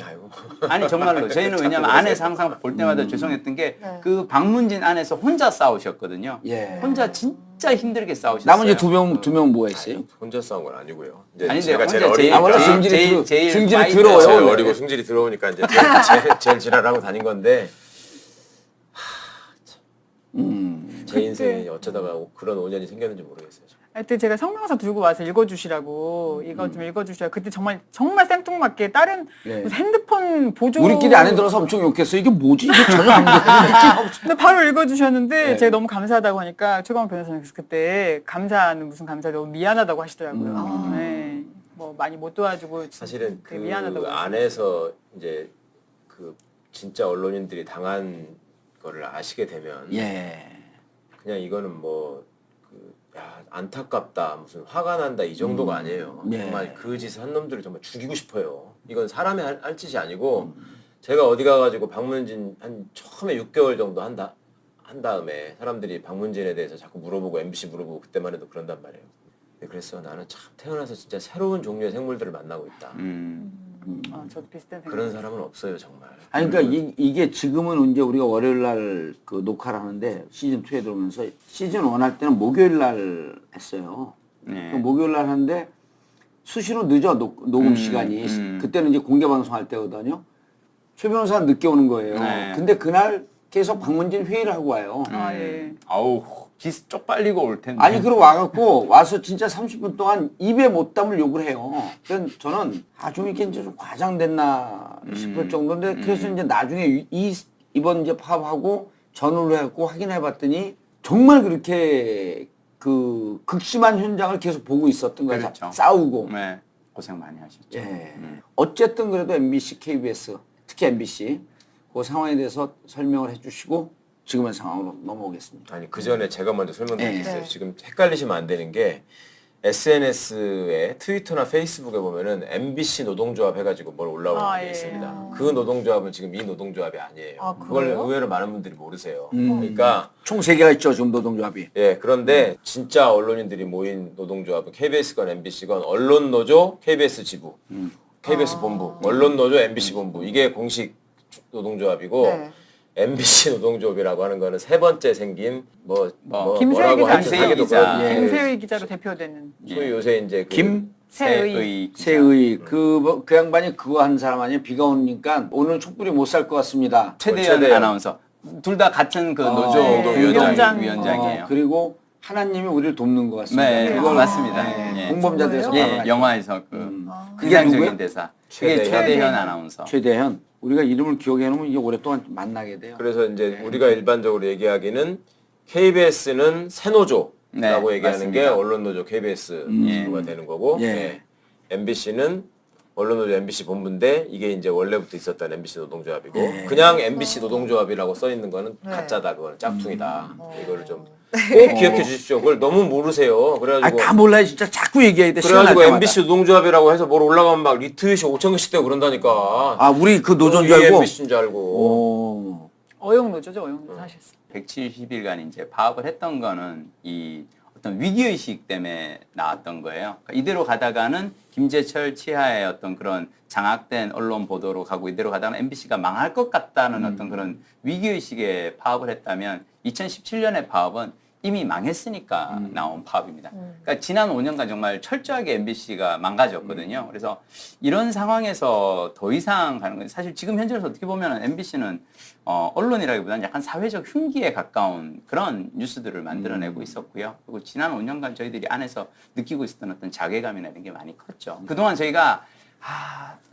아니 정말로 저희는 왜냐하면 안에서 항상 볼 때마다 죄송했던 게 그 방문진 안에서 혼자 싸우셨거든요. 혼자 진짜 힘들게 싸우셨어요. 나머지 두 명 뭐가 있어요? 혼자 싸운 건 아니고요. 이제 아니, 제가 혼자 제일 어린 승질이 들어요. 제일 어리고 승질이 들어오니까 이제 제일 지랄하고 다닌 건데 제 인생이 어쩌다가 그런 5년이 생겼는지 모르겠어요. 하여튼 제가 성명서 들고 와서 읽어주시라고 이거 좀 읽어주셔야 그때 정말 생뚱맞게 다른 무슨 핸드폰 보조 우리끼리 안에 들어서 엄청 욕했어요. 이게 뭐지? 이게 전혀 안 돼. 근데 바로 읽어주셨는데 제가 너무 감사하다고 하니까 최강욱 변호사님께서 그때 감사는 무슨 감사 너무 미안하다고 하시더라고요. 네. 뭐 많이 못 도와주고 사실은 그 미안하다고 안에서 이제 그 진짜 언론인들이 당한 거를 아시게 되면 그냥 이거는 뭐 야, 안타깝다, 무슨 화가 난다 이 정도가 아니에요. 정말 그 짓을 한 놈들을 정말 죽이고 싶어요. 이건 사람이 할 짓이 아니고 제가 어디 가가지고 방문진 한 처음에 6개월 정도 한 다음에 사람들이 방문진에 대해서 자꾸 물어보고 MBC 물어보고 그때만 해도 그런단 말이에요. 그래서 나는 참 태어나서 진짜 새로운 종류의 생물들을 만나고 있다. 저도 비슷한 생각. 그런 사람은 없어요 정말. 아니 그러니까 이게 지금은 이제 우리가 월요일 날 그 녹화를 하는데 시즌 2에 들어오면서 시즌 1 할 때는 목요일 날 했어요. 목요일 날 하는데 수시로 늦어 녹음 시간이. 그때는 이제 공개 방송할 때거든요. 최 변호사는 늦게 오는 거예요. 근데 그날 계속 방문진 회의를 하고 와요. 아우 기스 쪽빨리고 올 텐데. 아니 그러고 와서 진짜 30분 동안 입에 못 담을 욕을 해요. 그래서 저는 좀 이게 이제 좀 과장됐나 싶을 정도인데 그래서 이제 나중에 이번 이제 파업하고 전후를 해갖고 확인해봤더니 정말 그렇게 그 극심한 현장을 계속 보고 있었던 거예요. 그렇죠. 싸우고. 네, 고생 많이 하셨죠. 어쨌든 그래도 MBC, KBS, 특히 MBC 그 상황에 대해서 설명을 해주시고 지금의 상황으로 넘어오겠습니다. 아니 그 전에 제가 먼저 설명드리겠어요. 지금 헷갈리시면 안 되는 게 SNS에 트위터나 페이스북에 보면은 MBC 노동조합 해가지고 뭘 올라오는 게 있습니다. 그 노동조합은 지금 이 노동조합이 아니에요. 그걸 의외로 많은 분들이 모르세요. 그러니까 총 3개가 있죠 지금 노동조합이. 그런데 진짜 언론인들이 모인 노동조합은 KBS건 MBC건 언론노조 KBS 지부, KBS 본부, 언론노조 MBC 본부 이게 공식 노동조합이고 MBC 노동조합이라고 하는 거는 세 번째 생긴 김세희 기자, 하기도 그렇고 김세희 기자로 대표되는. 소위 요새 이제 새의. 기자. 새의 그 양반이 그거 한 사람 아니에요? 비가 오니까 오늘 촛불이 못 살 것 같습니다. 최대현 아나운서. 둘 다 같은 그 노조 위원장. 위원장이에요. 그리고 하나님이 우리를 돕는 것 같습니다. 네, 그걸 맞습니다. 예. 공범자들에서 예, 영화에서 그게 인상적인 누구야? 대사. 그게 최대현 아나운서. 최대현. 우리가 이름을 기억해 놓으면 이게 오랫동안 만나게 돼요. 그래서 이제 우리가 일반적으로 얘기하기는 KBS는 새노조라고 네, 얘기하는 맞습니다. 게 언론노조 KBS가 되는 거고 예. MBC는 언론노조 MBC 본부인데 이게 이제 원래부터 있었던 MBC 노동조합이고 그냥 MBC 노동조합이라고 써 있는 거는 가짜다, 그거는 짝퉁이다. 이거를 좀 꼭 기억해 주십시오. 그걸 너무 모르세요. 그래가지고 다 몰라요. 진짜 자꾸 얘기해야 돼. 그래가지고 시간날 때마다. MBC 노동조합이라고 해서 뭘 올라가면 막 리트윗이 5,000개씩 되고 그런다니까. 아, 우리 그 노조인 줄 이게 알고. MBC인 줄 알고. 어용노조죠, 어용노조 하셨어. 170일간 이제 파업을 했던 거는 이 어떤 위기의식 때문에 나왔던 거예요. 그러니까 이대로 가다가는 김재철 치하의 어떤 그런 장악된 언론 보도로 가고 이대로 가다가는 MBC가 망할 것 같다는 어떤 그런 위기의식에 파업을 했다면 2017년의 파업은 이미 망했으니까 나온 파업입니다. 그러니까 지난 5년간 정말 철저하게 MBC가 망가졌거든요. 그래서 이런 상황에서 더 이상 가는 건 사실 지금 현재로서 어떻게 보면 MBC는 언론이라기보다는 약간 사회적 흉기에 가까운 그런 뉴스들을 만들어내고 있었고요. 그리고 지난 5년간 저희들이 안에서 느끼고 있었던 어떤 자괴감이나 이런 게 많이 컸죠. 그동안 저희가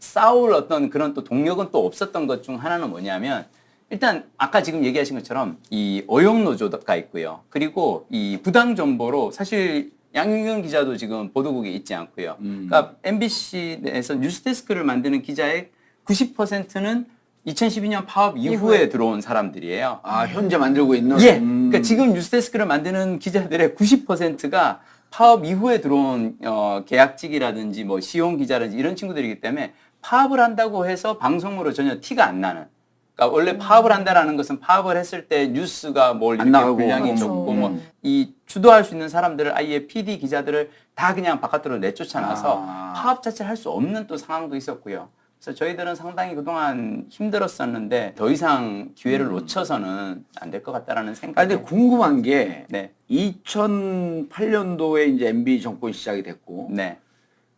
싸울 어떤 그런 또 동력은 또 없었던 것 중 하나는 뭐냐면 일단 아까 지금 얘기하신 것처럼 이 어용노조가 있고요. 그리고 이 부당 정보로 사실 양윤경 기자도 지금 보도국에 있지 않고요. 그러니까 MBC 내에서 뉴스데스크를 만드는 기자의 90%는 2012년 파업 이후에 들어온 사람들이에요. 아, 현재 만들고 있는? 예. 그러니까 지금 뉴스데스크를 만드는 기자들의 90%가 파업 이후에 들어온 계약직이라든지 뭐 시용 기자라든지 이런 친구들이기 때문에 파업을 한다고 해서 방송으로 전혀 티가 안 나는. 그러니까 원래 파업을 한다라는 것은 파업을 했을 때 뉴스가 뭘 이렇게 나가고. 분량이 적고 뭐 이 주도할 수 있는 사람들을 아예 PD 기자들을 다 그냥 바깥으로 내쫓아놔서 파업 자체를 할 수 없는 또 상황도 있었고요. 그래서 저희들은 상당히 그동안 힘들었었는데 더 이상 기회를 놓쳐서는 안 될 것 같다라는 생각이. 근데 궁금한 게 네. 2008년도에 이제 MB 정권이 시작이 됐고 네.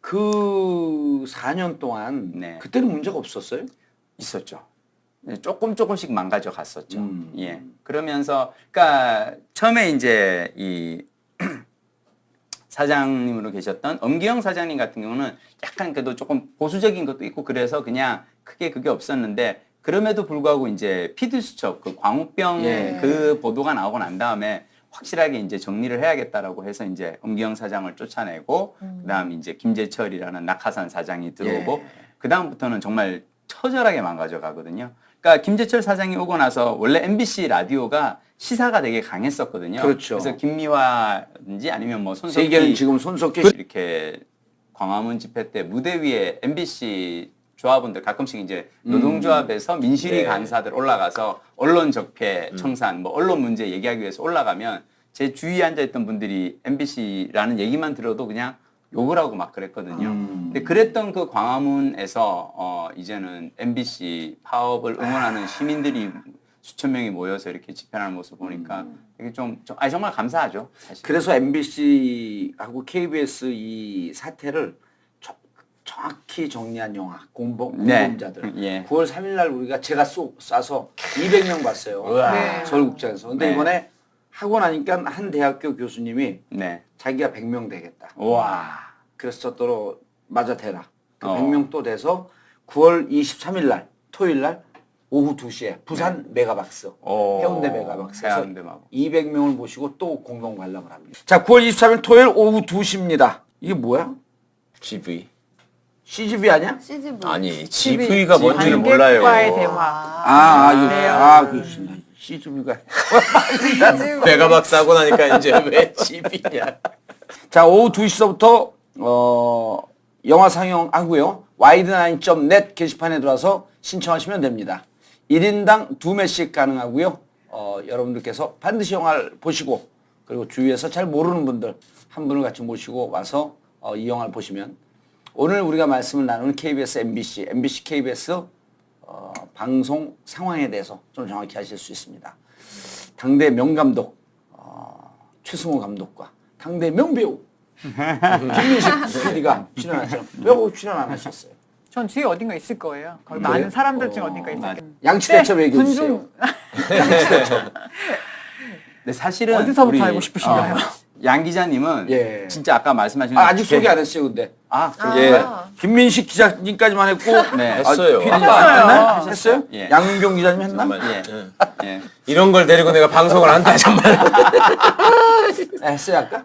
그 4년 동안 네. 그때는 문제가 없었어요? 있었죠. 네, 조금씩 망가져 갔었죠. 예. 그러면서, 그러니까 처음에 이제 이 사장님으로 계셨던 엄기영 사장님 같은 경우는 약간 그래도 조금 보수적인 것도 있고 그래서 그냥 크게 그게 없었는데 그럼에도 불구하고 이제 피드수첩 그 광우병 그 보도가 나오고 난 다음에 확실하게 이제 정리를 해야겠다라고 해서 이제 엄기영 사장을 쫓아내고 그다음 이제 김재철이라는 낙하산 사장이 들어오고 그다음부터는 정말 처절하게 망가져 가거든요. 그러니까 김재철 사장이 오고 나서 원래 MBC 라디오가 시사가 되게 강했었거든요. 그렇죠. 그래서 김미화든지 아니면 뭐 손석희 세계는 지금 손석희 이렇게 광화문 집회 때 무대 위에 MBC 조합원들 가끔씩 이제 노동조합에서 민실이 간사들 올라가서 언론 적폐 청산 뭐 언론 문제 얘기하기 위해서 올라가면 제 주위에 앉아있던 분들이 MBC라는 얘기만 들어도 그냥 욕을 하고 막 그랬거든요. 근데 그랬던 그 광화문에서 이제는 MBC 파업을 응원하는 시민들이 수천 명이 모여서 이렇게 집회하는 모습 보니까 이게 정말 감사하죠. 사실. 그래서 MBC하고 KBS 이 사태를 정확히 정리한 영화 공범자들. 예. 9월 3일 날 우리가 제가 쏴서 200명 봤어요. 네. 서울국장에서. 근데 네. 이번에 하고 나니까 한 대학교 교수님이 네. 자기가 100명 되겠다. 와. 그래서 또 맞아 대라. 그 100명 어. 또 돼서 9월 23일 날 토요일 날 오후 2시에 부산 메가박스 해운대 메가박스에서 해운대 마법. 200명을 모시고 또 공동 관람을 합니다. 자, 9월 23일 토요일 오후 2시입니다. 이게 뭐야? GV. CGV 아니야? CGV. 아니, GV가 뭔지를 몰라요. 관객과의 대화. 그 CGV가. 메가박스 하고 나니까 이제 왜 GV냐. 자, 오후 2시서부터 영화 상영하고요. 와이드나인.net 게시판에 들어와서 신청하시면 됩니다. 1인당 2매씩 가능하고요. 여러분들께서 반드시 영화를 보시고 그리고 주위에서 잘 모르는 분들 한 분을 같이 모시고 와서 이 영화를 보시면 오늘 우리가 말씀을 나누는 KBS, MBC, MBC, KBS 방송 상황에 대해서 좀 정확히 하실 수 있습니다. 당대 명감독 최승호 감독과 당대 명배우 김민식 PD가 출연하죠. 왜 거기 출연 안 하셨어요? 전 뒤에 어딘가 있을 거예요. 거기 많은 사람들 중에 어딘가 있을 거예요. 양치대첩 얘기해 주세요. 근데 사실은 어디서부터 우리, 알고 싶으신가요? 양 기자님은 예. 진짜 아까 말씀하신 아직 소개 안 했어요, 근데. 예. 김민식 기자님까지만 했고. 네. 했어요. PD가 했어요. 안 했나? 했어요? 예. 양윤경 기자님 했나? 정말 예. 예. 이런 걸 데리고 내가 방송을 한다 정말. 했어요, 아까?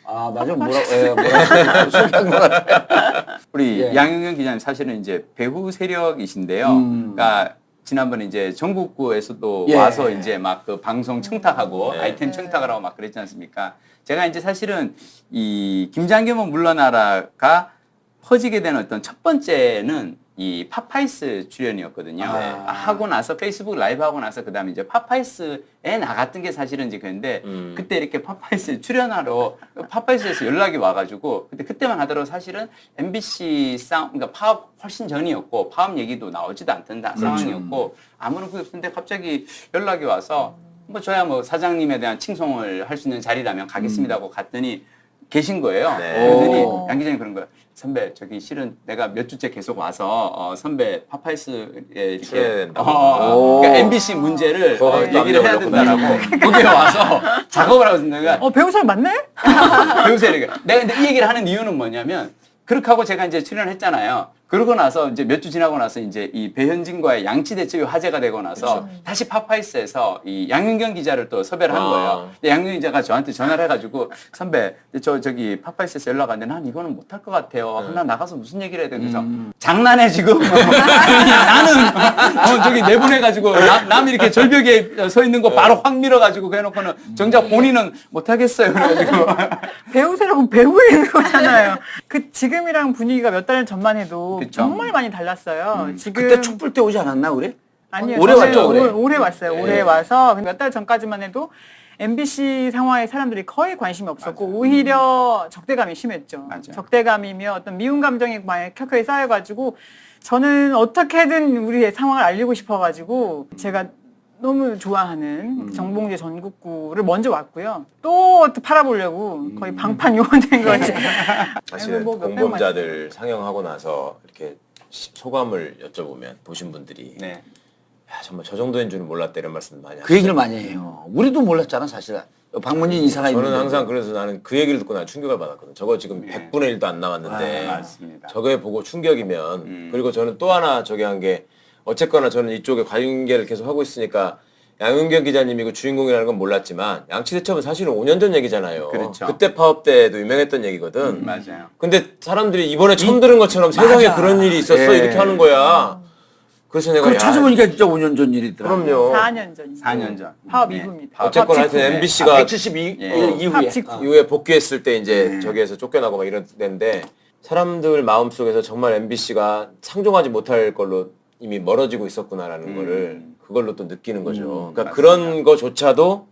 아, 맞아. 뭐라고 소개한 것 같아요. 우리 예. 양윤경 기자님 사실은 이제 배후 세력이신데요. 그러니까 지난번에 이제 전국구에서도 예. 와서 이제 막 그 방송 청탁하고 네. 아이템 청탁을 하고 막 그랬지 않습니까? 제가 이제 사실은 이 김장겸은 물러나라가 퍼지게 된 어떤 첫 번째는 이 팝아이스 출연이었거든요. 하고 나서 페이스북 라이브 하고 나서 그다음에 이제 팝아이스에 나갔던 게 사실은 이제 그런데 그때 이렇게 팝아이스 출연하러 팝아이스에서 연락이 와가지고 그때만 하더라도 사실은 MBC 그러니까 파업 훨씬 전이었고 파업 얘기도 나오지도 않던 상황이었고 아무런 그게 없는데 갑자기 연락이 와서 뭐 저야 뭐 사장님에 대한 칭송을 할 수 있는 자리라면 가겠습니다 하고 갔더니 계신 거예요. 네. 그러더니 오. 양 기자님 그런 거예요. 선배 저기 실은 내가 몇 주째 계속 와서 선배 팝아이스에 이렇게 출연된다고. 그러니까 MBC 문제를 그거 얘기를 해야 남겨놓고 된다라고 거기에 와서 작업을 하고 있는 거야. 배우 사람 맞네? 배우세요. 내가 근데 이 얘기를 하는 이유는 뭐냐면 그렇게 하고 제가 이제 출연을 했잖아요. 그러고 나서 이제 몇 주 지나고 나서 이제 이 배현진과의 양치 대첩이 화제가 되고 나서 다시 팝아이스에서 이 양윤경 기자를 또 섭외를 한 거예요. 근데 양윤경 기자가 저한테 전화를 해가지고 선배 저기 팝아이스에서 연락 왔는데 난 이거는 못할 것 같아요. 나 나가서 무슨 얘기를 해야 돼? 그래서 장난해 지금. 아니, 나는 저기 내보내가지고 남 이렇게 절벽에 서 있는 거 바로 확 밀어가지고 해놓고는 정작 본인은 못하겠어요. 그래가지고 배우세라고 배우에 있는 거잖아요. 그 지금이랑 분위기가 몇 달 전만 해도 그쵸. 정말 많이 달랐어요. 지금 그때 촛불 때 오지 않았나, 우리? 아니요. 올해 저는 왔죠, 올해? 올해 왔어요. 예. 올해 와서 몇 달 전까지만 해도 MBC 상황에 사람들이 거의 관심이 없었고 오히려 적대감이 심했죠. 맞아요. 적대감이며 어떤 미운 감정이 많이 켜켜이 쌓여가지고 저는 어떻게든 우리의 상황을 알리고 싶어가지고 제가 너무 좋아하는 정봉재 전국구를 먼저 왔고요. 또 팔아보려고 거의 방판 요원된 거지. 사실은 뭐 몇백만 공범자들 상영하고 나서 이렇게 소감을 여쭤보면 보신 분들이 네. 야, 정말 저 정도인 줄은 몰랐다 이런 말씀 많이 하시죠. 그 얘기를 많이 해요. 우리도 몰랐잖아, 사실. 박문진 이사가 있는데. 저는 항상 그래서 나는 그 얘기를 듣고 난 충격을 받았거든. 저거 지금 100분의 1도 안 나왔는데 맞습니다. 저거에 보고 충격이면 그리고 저는 또 하나 저기 한 게 어쨌거나 저는 이쪽에 관계를 계속 하고 있으니까 양윤경 기자님이 그 주인공이라는 건 몰랐지만 양치대첩은 사실은 5년 전 얘기잖아요. 그렇죠. 그때 파업 때도 유명했던 얘기거든. 맞아요. 근데 사람들이 이번에 처음 들은 것처럼 세상에 그런 일이 있었어 예. 이렇게 하는 거야. 그래서 내가 그걸 야, 찾아보니까 진짜 5년 전 일이더라고요. 그럼요. 4년 전. 4년 전. 파업 네. 이후입니다. 어쨌거나 하여튼 MBC가 172 예. 이후에. 파업 직후. 이후에 복귀했을 때 이제 저기에서 쫓겨나고 막 이랬는데 사람들 마음속에서 정말 MBC가 상종하지 못할 걸로 이미 멀어지고 있었구나라는 거를 그걸로 또 느끼는 거죠. 그러니까 맞습니다. 그런 거조차도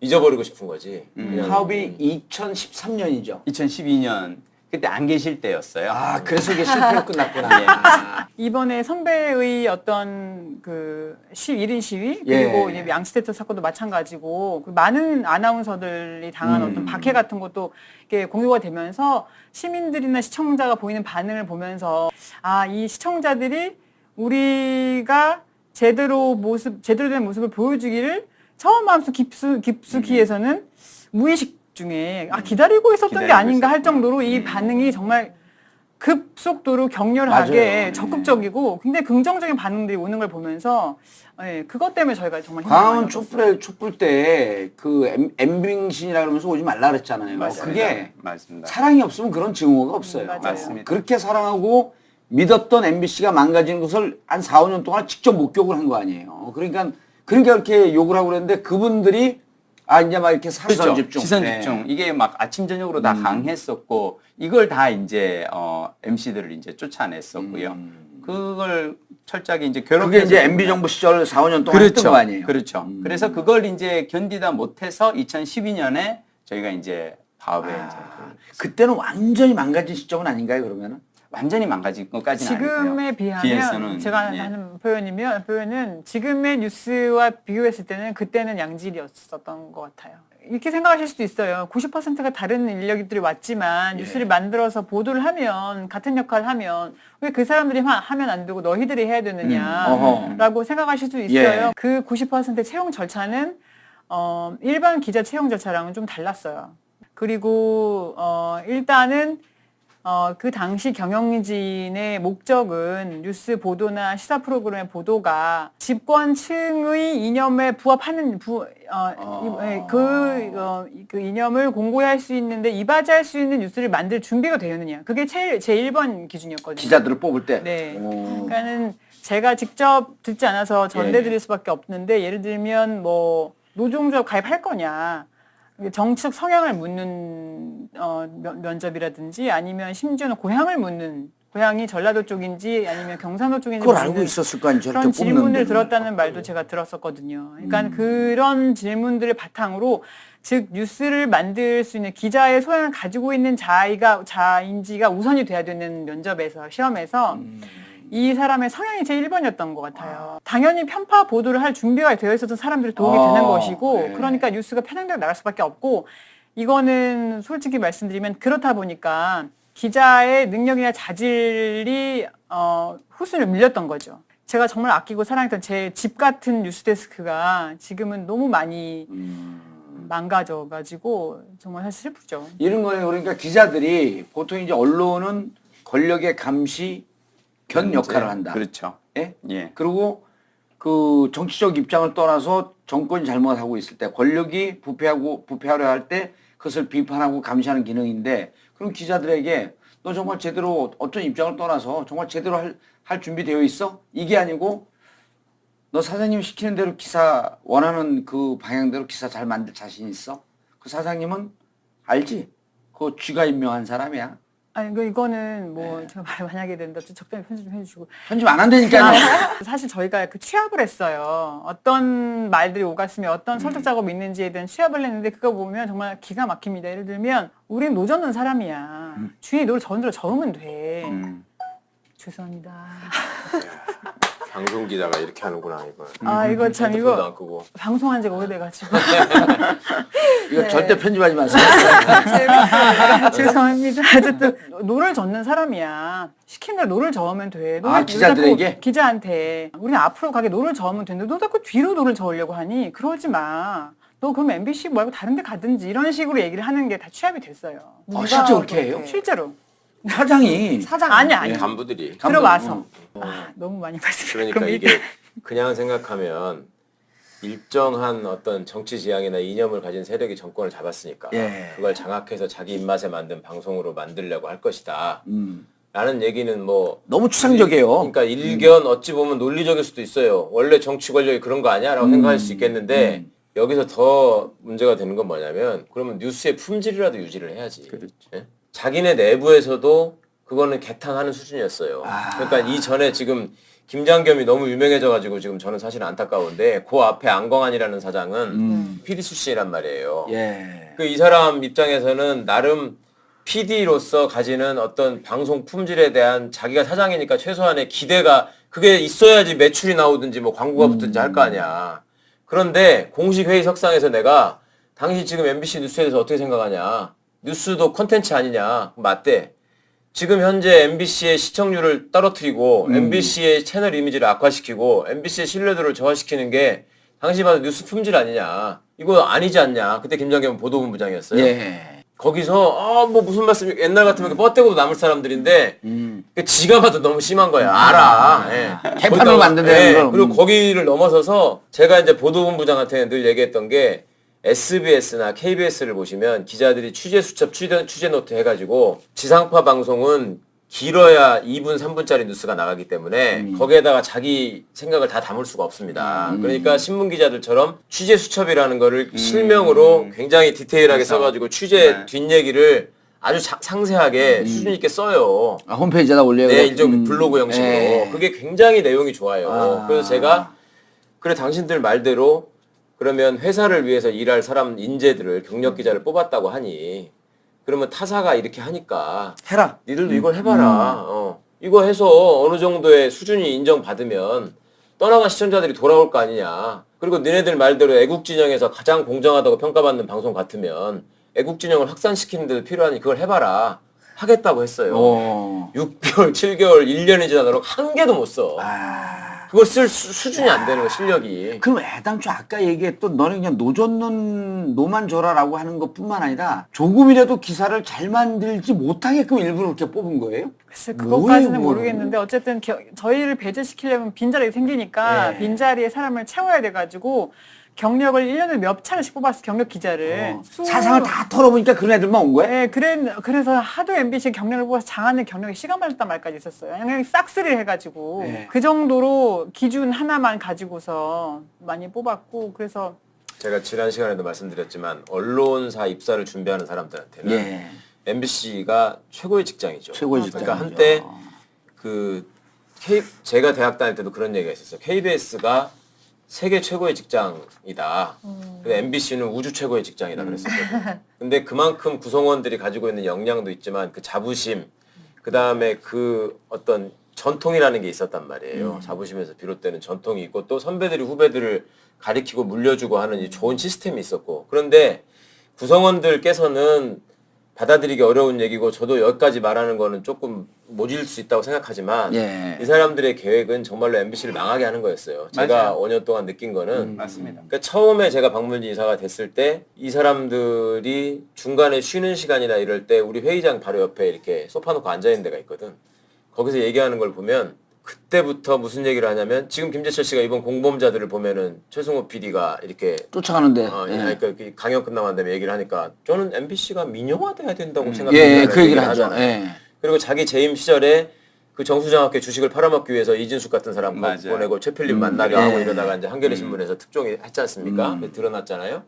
잊어버리고 싶은 거지. 그냥 파업이 2013년이죠. 2012년 그때 안 계실 때였어요. 아, 그래서 이게 실패로 끝났구나. 이번에 선배의 어떤 그 1인 시위 그리고 예. 이제 양치대첩 사건도 마찬가지고 그 많은 아나운서들이 당한 어떤 박해 같은 것도 이렇게 공유가 되면서 시민들이나 시청자가 보이는 반응을 보면서 아, 이 시청자들이 우리가 제대로 된 모습을 보여주기를 처음 마음속 깊숙이에서는 무의식 중에 기다리고 있었던 게 기다리고 아닌가 할 있었구나. 정도로 이 반응이 정말 급속도로 격렬하게 맞아요. 적극적이고 굉장히 긍정적인 반응들이 오는 걸 보면서 예, 그것 때문에 저희가 정말 광화문 힘들어요. 촛불 때 그 엠빙신이라 그러면서 오지 말라 그랬잖아요. 그게 맞습니다. 사랑이 없으면 그런 증오가 없어요. 맞아요. 맞습니다. 그렇게 사랑하고 믿었던 MBC가 망가지는 것을 한 4, 5년 동안 직접 목격을 한 거 아니에요. 그러니까 그렇게 욕을 하고 그랬는데 그분들이 이제 막 이렇게 시선 집중. 시선 네. 집중. 이게 막 아침 저녁으로 다 강했었고 이걸 다 이제 MC들을 이제 쫓아냈었고요. 그걸 철저하게 이제 그게 괴롭혀서 이제 MB 정부 시절 4, 5년 동안 했던 거 아니에요. 그렇죠. 그래서 그걸 이제 견디다 못해서 2012년에 저희가 이제 파업에 이제 그때는 완전히 망가진 시점은 아닌가요, 그러면은? 완전히 망가진 것까지는 지금에 아니고요. 비하면 비해서는, 제가 예. 하는 표현은 지금의 뉴스와 비교했을 때는 그때는 양질이었었던 것 같아요. 이렇게 생각하실 수도 있어요. 90%가 다른 인력들이 왔지만 뉴스를 만들어서 보도를 하면 같은 역할을 하면 왜 그 사람들이 하면 안 되고 너희들이 해야 되느냐라고 생각하실 수 있어요. 그 90%의 채용 절차는 일반 기자 채용 절차랑은 좀 달랐어요. 그리고 일단은 그 당시 경영진의 목적은 뉴스 보도나 시사 프로그램의 보도가 집권층의 이념에 부합하는 그 이념을 공고히 할 수 있는데 이바지할 수 있는 뉴스를 만들 준비가 되었느냐. 그게 제 1번 기준이었거든요. 기자들을 뽑을 때. 네. 그러니까는 제가 직접 듣지 않아서 전달드릴 수밖에 없는데 예를 들면 뭐 노동조합 가입할 거냐. 정치적 성향을 묻는 면접이라든지 아니면 심지어는 고향을 묻는 고향이 전라도 쪽인지 아니면 경상도 쪽인지 그걸 알고 있었을 거 아니죠. 그런 질문을 들었다는 말도 제가 들었었거든요. 그러니까 그런 질문들을 바탕으로 즉 뉴스를 만들 수 있는 기자의 소양을 가지고 있는 자인지가 우선이 돼야 되는 면접에서 시험에서 이 사람의 성향이 제 1번이었던 것 같아요. 당연히 편파 보도를 할 준비가 되어 있었던 사람들이 도움이 되는 것이고 그러니까 뉴스가 편향되게 나갈 수밖에 없고 이거는 솔직히 말씀드리면 그렇다 보니까 기자의 능력이나 자질이 후순위를 밀렸던 거죠. 제가 정말 아끼고 사랑했던 제 집 같은 뉴스데스크가 지금은 너무 많이 망가져가지고 정말 사실 슬프죠. 이런 거예요. 그러니까 기자들이 보통 이제 언론은 권력의 감시 견 역할을 한다. 그렇죠. 예? 예. 그리고 그 정치적 입장을 떠나서 정권이 잘못하고 있을 때 권력이 부패하려 할 때 그것을 비판하고 감시하는 기능인데 그럼 기자들에게 너 정말 제대로 어떤 입장을 떠나서 정말 제대로 할 준비되어 있어? 이게 아니고 너 사장님 시키는 대로 기사 원하는 그 방향대로 기사 잘 만들 자신 있어? 그 사장님은 알지? 그 쥐가 임명한 사람이야. 아니, 이거는 뭐 제가 말 만약에 된다. 적당히 편집 좀 해주시고. 편집 안 한다니까요. 사실 저희가 그 취합을 했어요. 어떤 말들이 오갔으면 어떤 설득 작업이 있는지에 대한 취합을 했는데 그거 보면 정말 기가 막힙니다. 예를 들면 우린 노 젓는 사람이야. 주인이 노를 저으면 돼. 죄송합니다. 방송 기자가 이렇게 하는구나 이거. 이거 참 핸드폰도 안 끄고. 방송한 지가 오래돼가지고. 이거 절대 편집하지 마세요. 죄송합니다. 어쨌든 노를 젓는 사람이야. 시킨 대로 노를 저으면 돼. 기자들에게? 기자한테. 우리는 앞으로 가게 노를 저으면 되는데 너 자꾸 뒤로 노를 저으려고 하니? 그러지 마. 너 그럼 MBC 말고 다른 데 가든지 이런 식으로 얘기를 하는 게 다 취합이 됐어요. 실제 그렇게 해요? 실제로. 사장이 아니. 간부들이. 들어와서. 너무 많이 말씀드려요. 그러니까 이게 그냥 생각하면 일정한 어떤 정치 지향이나 이념을 가진 세력이 정권을 잡았으니까 그걸 장악해서 자기 입맛에 만든 방송으로 만들려고 할 것이다. 라는 얘기는 뭐 너무 추상적이에요. 그러니까 일견 어찌 보면 논리적일 수도 있어요. 원래 정치 권력이 그런 거 아니야? 라고 생각할 수 있겠는데 여기서 더 문제가 되는 건 뭐냐면 그러면 뉴스의 품질이라도 유지를 해야지. 그렇죠. 예? 자기네 내부에서도 그거는 개탄하는 수준이었어요. 그러니까 이전에 지금 김장겸이 너무 유명해져가지고 지금 저는 사실 안타까운데 그 앞에 안광한이라는 사장은 PD 출신이란 말이에요. 그 이 사람 입장에서는 나름 PD로서 가지는 어떤 방송 품질에 대한 자기가 사장이니까 최소한의 기대가 그게 있어야지 매출이 나오든지 뭐 광고가 붙든지 할 거 아니야. 그런데 공식 회의 석상에서 내가 당신 지금 MBC 뉴스에 대해서 어떻게 생각하냐. 뉴스도 콘텐츠 아니냐. 맞대. 지금 현재 MBC의 시청률을 떨어뜨리고 MBC의 채널 이미지를 악화시키고 MBC의 신뢰도를 저하시키는 게 당신이 봐도 뉴스 품질 아니냐. 이거 아니지 않냐. 그때 김장겸 보도본부장이었어요. 거기서 뭐 무슨 말씀 옛날 같으면 뻗대고도 남을 사람들인데 지가 봐도 너무 심한 거야. 알아. 개판을 만든다는 거. 그리고 거기를 넘어서서 제가 이제 보도본부장한테 늘 얘기했던 게 SBS나 KBS를 보시면 기자들이 취재 수첩, 취재 노트 해가지고 지상파 방송은 길어야 2분, 3분짜리 뉴스가 나가기 때문에 거기에다가 자기 생각을 다 담을 수가 없습니다. 그러니까 신문 기자들처럼 취재 수첩이라는 거를 실명으로 굉장히 디테일하게 써가지고 취재 뒷얘기를 아주 상세하게 수준 있게 써요. 홈페이지에다 올려요. 네, 일종 블로그 형식으로. 그게 굉장히 내용이 좋아요. 그래서 제가 그래 당신들 말대로 그러면 회사를 위해서 일할 사람 인재들을 경력 기자를 뽑았다고 하니 그러면 타사가 이렇게 하니까 해라. 니들도 이걸 해봐라. 이거 해서 어느 정도의 수준이 인정받으면 떠나간 시청자들이 돌아올 거 아니냐. 그리고 너네들 말대로 애국진영에서 가장 공정하다고 평가받는 방송 같으면 애국진영을 확산시키는 데도 필요하니 그걸 해봐라. 하겠다고 했어요. 6개월, 7개월, 1년이 지나도록 한 개도 못 써. 그걸 쓸 수준이 안 되는 거 실력이. 그럼 애당초 아까 얘기했던 너는 그냥 노만 줘라라고 하는 것뿐만 아니라 조금이라도 기사를 잘 만들지 못하게끔 일부러 그렇게 뽑은 거예요? 글쎄 그것까지는 뭐예요, 모르겠는데 어쨌든 저희를 배제시키려면 빈자리가 생기니까 네. 빈자리에 사람을 채워야 돼가지고 경력을 1년에 몇 차례씩 뽑았어 경력 기자를. 사상을 다 털어보니까 그런 애들만 온 거야? 네, 그래서 하도 MBC 경력을 뽑아서 장안의 경력이 시간 말렸단 말까지 있었어요. 그냥 싹쓸이를 해가지고 네. 그 정도로 기준 하나만 가지고서 많이 뽑았고 그래서 제가 지난 시간에도 말씀드렸지만 언론사 입사를 준비하는 사람들한테는 예. MBC가 최고의 직장이죠. 최고의 직장이죠. 그러니까 한때 제가 대학 다닐 때도 그런 얘기가 있었어요. KBS가 세계 최고의 직장이다. 근데 MBC는 우주 최고의 직장이다 그랬었거든요. 근데 그만큼 구성원들이 가지고 있는 역량도 있지만 그 자부심, 그 다음에 그 어떤 전통이라는 게 있었단 말이에요. 자부심에서 비롯되는 전통이 있고 또 선배들이 후배들을 가리키고 물려주고 하는 이 좋은 시스템이 있었고 그런데 구성원들께서는 받아들이기 어려운 얘기고 저도 여기까지 말하는 거는 조금 모질 수 있다고 생각하지만 예. 이 사람들의 계획은 정말로 MBC를 망하게 하는 거였어요. 제가 맞아요. 5년 동안 느낀 거는 맞습니다. 그러니까 처음에 제가 방문진 이사가 됐을 때 이 사람들이 중간에 쉬는 시간이나 이럴 때 우리 회의장 바로 옆에 이렇게 소파 놓고 앉아있는 데가 있거든. 거기서 얘기하는 걸 보면 그때부터 무슨 얘기를 하냐면 지금 김재철 씨가 이번 공범자들을 보면은 최승호 PD가 이렇게 쫓아가는데. 그러니까 강연 끝나고 난 다음에 얘기를 하니까 저는 MBC가 민영화돼야 된다고 예, 생각합니다. 그 얘기를 하죠. 예. 그리고 자기 재임 시절에 그 정수장학회 주식을 팔아먹기 위해서 이진숙 같은 사람 맞아요. 보내고 최필립 만나려 하고 예. 이러다가 이제 한겨레 신문에서 특종이 했지 않습니까? 드러났잖아요.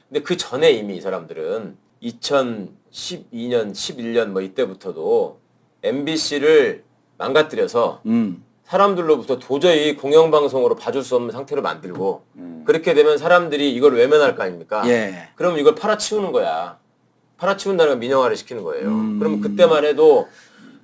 근데 그 전에 이미 이 사람들은 2012년, 11년 뭐 이때부터도 MBC를 망가뜨려서 사람들로부터 도저히 공영방송으로 봐줄 수 없는 상태로 만들고 그렇게 되면 사람들이 이걸 외면할 거 아닙니까? 예. 그럼 이걸 팔아치우는 거야. 팔아치운다는 건 민영화를 시키는 거예요. 그러면 그때만 해도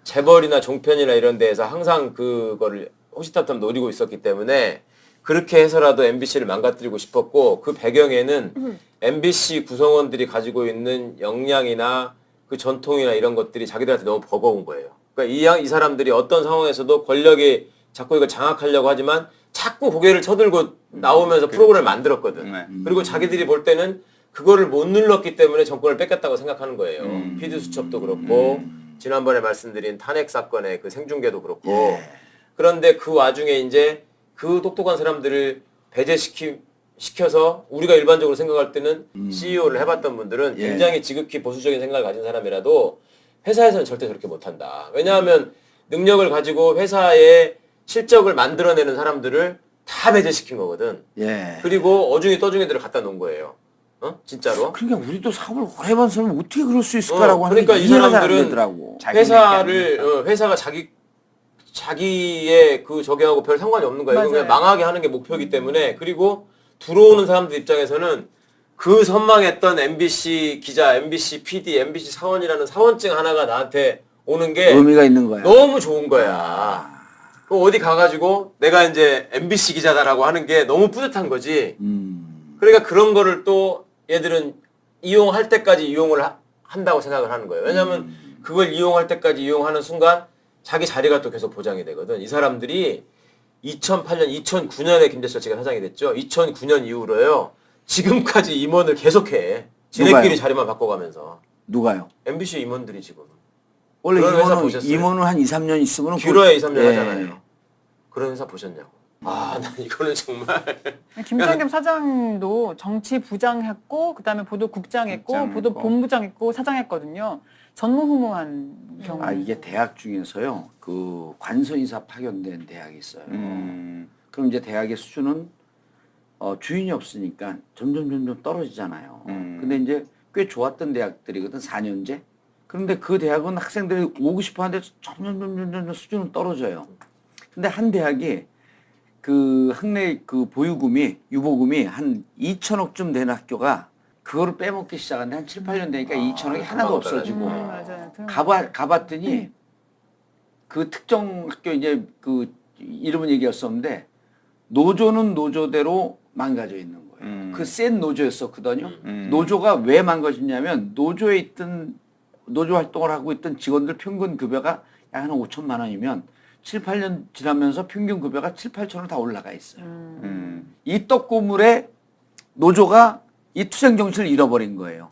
재벌이나 종편이나 이런 데에서 항상 그거를 호시탐탐 노리고 있었기 때문에 그렇게 해서라도 MBC를 망가뜨리고 싶었고 그 배경에는 MBC 구성원들이 가지고 있는 역량이나 그 전통이나 이런 것들이 자기들한테 너무 버거운 거예요. 그러니까 이 사람들이 어떤 상황에서도 권력이 자꾸 이걸 장악하려고 하지만 자꾸 고개를 쳐들고 나오면서 프로그램을 만들었거든. 네. 그리고 자기들이 볼 때는 그거를 못 눌렀기 때문에 정권을 뺏겼다고 생각하는 거예요. PD 수첩도 그렇고 지난번에 말씀드린 탄핵 사건의 그 생중계도 그렇고 그런데 그 와중에 이제 그 똑똑한 사람들을 배제시켜서 우리가 일반적으로 생각할 때는 CEO를 해봤던 분들은 굉장히 지극히 보수적인 생각을 가진 사람이라도 회사에서는 절대 저렇게 못한다. 왜냐하면 능력을 가지고 회사의 실적을 만들어내는 사람들을 다 배제시킨 거거든. 예. 그리고 어중이 떠중이들을 갖다 놓은 거예요. 진짜로. 그러니까 우리도 사업을 오래 해본 사람은 어떻게 그럴 수 있을까라고 하는 그러니까 게 이 이해가 잘 안 사람들은 되더라고. 회사가 자기의 그 저기하고 별 상관이 없는 거예요. 이건 그냥 맞아요. 망하게 하는 게 목표이기 때문에 그리고 들어오는 사람들 입장에서는 그 선망했던 MBC 기자, MBC PD, MBC 사원이라는 사원증 하나가 나한테 오는 게 의미가 있는 거야. 너무 좋은 거야. 그 어디 가가지고 내가 이제 MBC 기자다라고 하는 게 너무 뿌듯한 거지. 그러니까 그런 거를 또 얘들은 이용할 때까지 이용을 한다고 생각을 하는 거예요. 왜냐하면 그걸 이용할 때까지 이용하는 순간 자기 자리가 또 계속 보장이 되거든. 이 사람들이 2008년, 2009년에 김재철 씨가 사장이 됐죠. 2009년 이후로요. 지금까지 임원을 계속해. 지네끼리 누가요? 자리만 바꿔가면서. 누가요? MBC 임원들이 지금. 원래 그런 회사 보셨어요? 임원은 한 2, 3년 있으면 길어야 2, 3년 예. 하잖아요. 그런 회사 보셨냐고. 난 이거는 정말. 김장겸 사장도 정치부장 했고 그다음에 보도국장 했고 국장 보도본부장 했고 사장 했거든요. 전무후무한 경우. 이게 대학 중에서요. 그 관서인사 파견된 대학이 있어요. 그럼 이제 대학의 수준은 주인이 없으니까 점점 떨어지잖아요. 근데 이제 꽤 좋았던 대학들이거든. 4년제. 그런데 그 대학은 학생들이 오고 싶어 하는데 점점 수준은 떨어져요. 근데 한 대학이 그 학내 그 유보금이 한 2천억쯤 되는 학교가 그거를 빼먹기 시작하는데 한 7, 8년 되니까 2천억이 하나도 없어지고 맞아요. 가봤더니 그 특정 학교 이제 그 이름은 얘기할 수 없는데 노조는 노조대로 망가져 있는 거예요. 그 센 노조였었거든요. 노조가 왜 망가졌냐면 노조에 있던 노조 활동을 하고 있던 직원들 평균 급여가 약 한 5천만 원이면 7, 8년 지나면서 평균 급여가 7, 8천 원 다 올라가 있어요. 이 떡고물에 노조가 이 투쟁 정신을 잃어버린 거예요.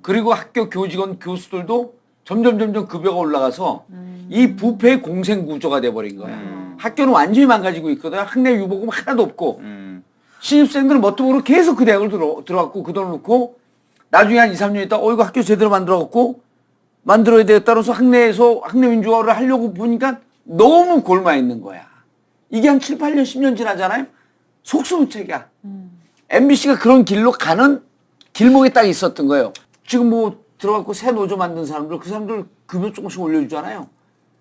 그리고 학교 교직원 교수들도 점점 급여가 올라가서 이 부패의 공생 구조가 돼버린 거야. 학교는 완전히 망가지고 있거든. 학내 유보금 하나도 없고 신입생들은 뭣도 모르고 계속 그 대학을 들어갔고 그 돈을 넣고 나중에 한 2, 3년 있다 이거 학교 제대로 만들어갖고 만들어야 되겠다 그래서 학내에서 학내 민주화를 하려고 보니까 너무 골마 있는 거야. 이게 한 7, 8년, 10년 지나잖아요. 속수무책이야. MBC가 그런 길로 가는 길목에 딱 있었던 거예요. 지금 뭐 들어가고 새 노조 만든 사람들 그 사람들 급여 조금씩 올려주잖아요.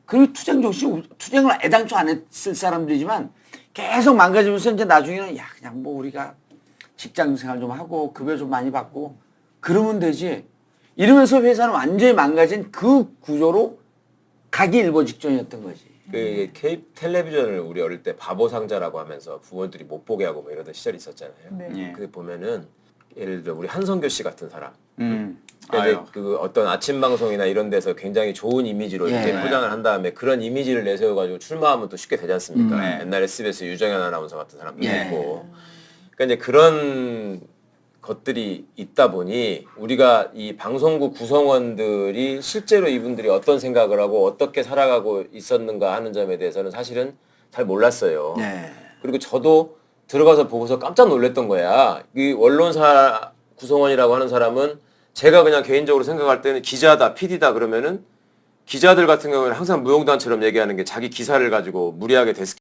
그리고 투쟁 정신, 투쟁을 애당초 안 했을 사람들이지만 계속 망가지면서 이제 나중에는 야 그냥 뭐 우리가 직장 생활 좀 하고 급여 좀 많이 받고 그러면 되지. 이러면서 회사는 완전히 망가진 그 구조로 가기 일보 직전이었던 거지. 그 텔레비전을 우리 어릴 때 바보 상자라고 하면서 부모들이 못 보게 하고 뭐 이러던 시절이 있었잖아요. 네. 그 보면은 예를 들어 우리 한성교 씨 같은 사람. 아유. 그 어떤 아침 방송이나 이런 데서 굉장히 좋은 이미지로 이렇게 포장을 한 다음에 그런 이미지를 내세워가지고 출마하면 또 쉽게 되지 않습니까? 옛날에 SBS 유정현 아나운서 같은 사람도 있고. 그러니까 이제 그런 것들이 있다 보니 우리가 이 방송국 구성원들이 실제로 이분들이 어떤 생각을 하고 어떻게 살아가고 있었는가 하는 점에 대해서는 사실은 잘 몰랐어요. 그리고 저도 들어가서 보고서 깜짝 놀랐던 거야. 이 언론사 구성원이라고 하는 사람은 제가 그냥 개인적으로 생각할 때는 기자다, PD다 그러면은 기자들 같은 경우는 항상 무용단처럼 얘기하는 게 자기 기사를 가지고 무리하게 데스크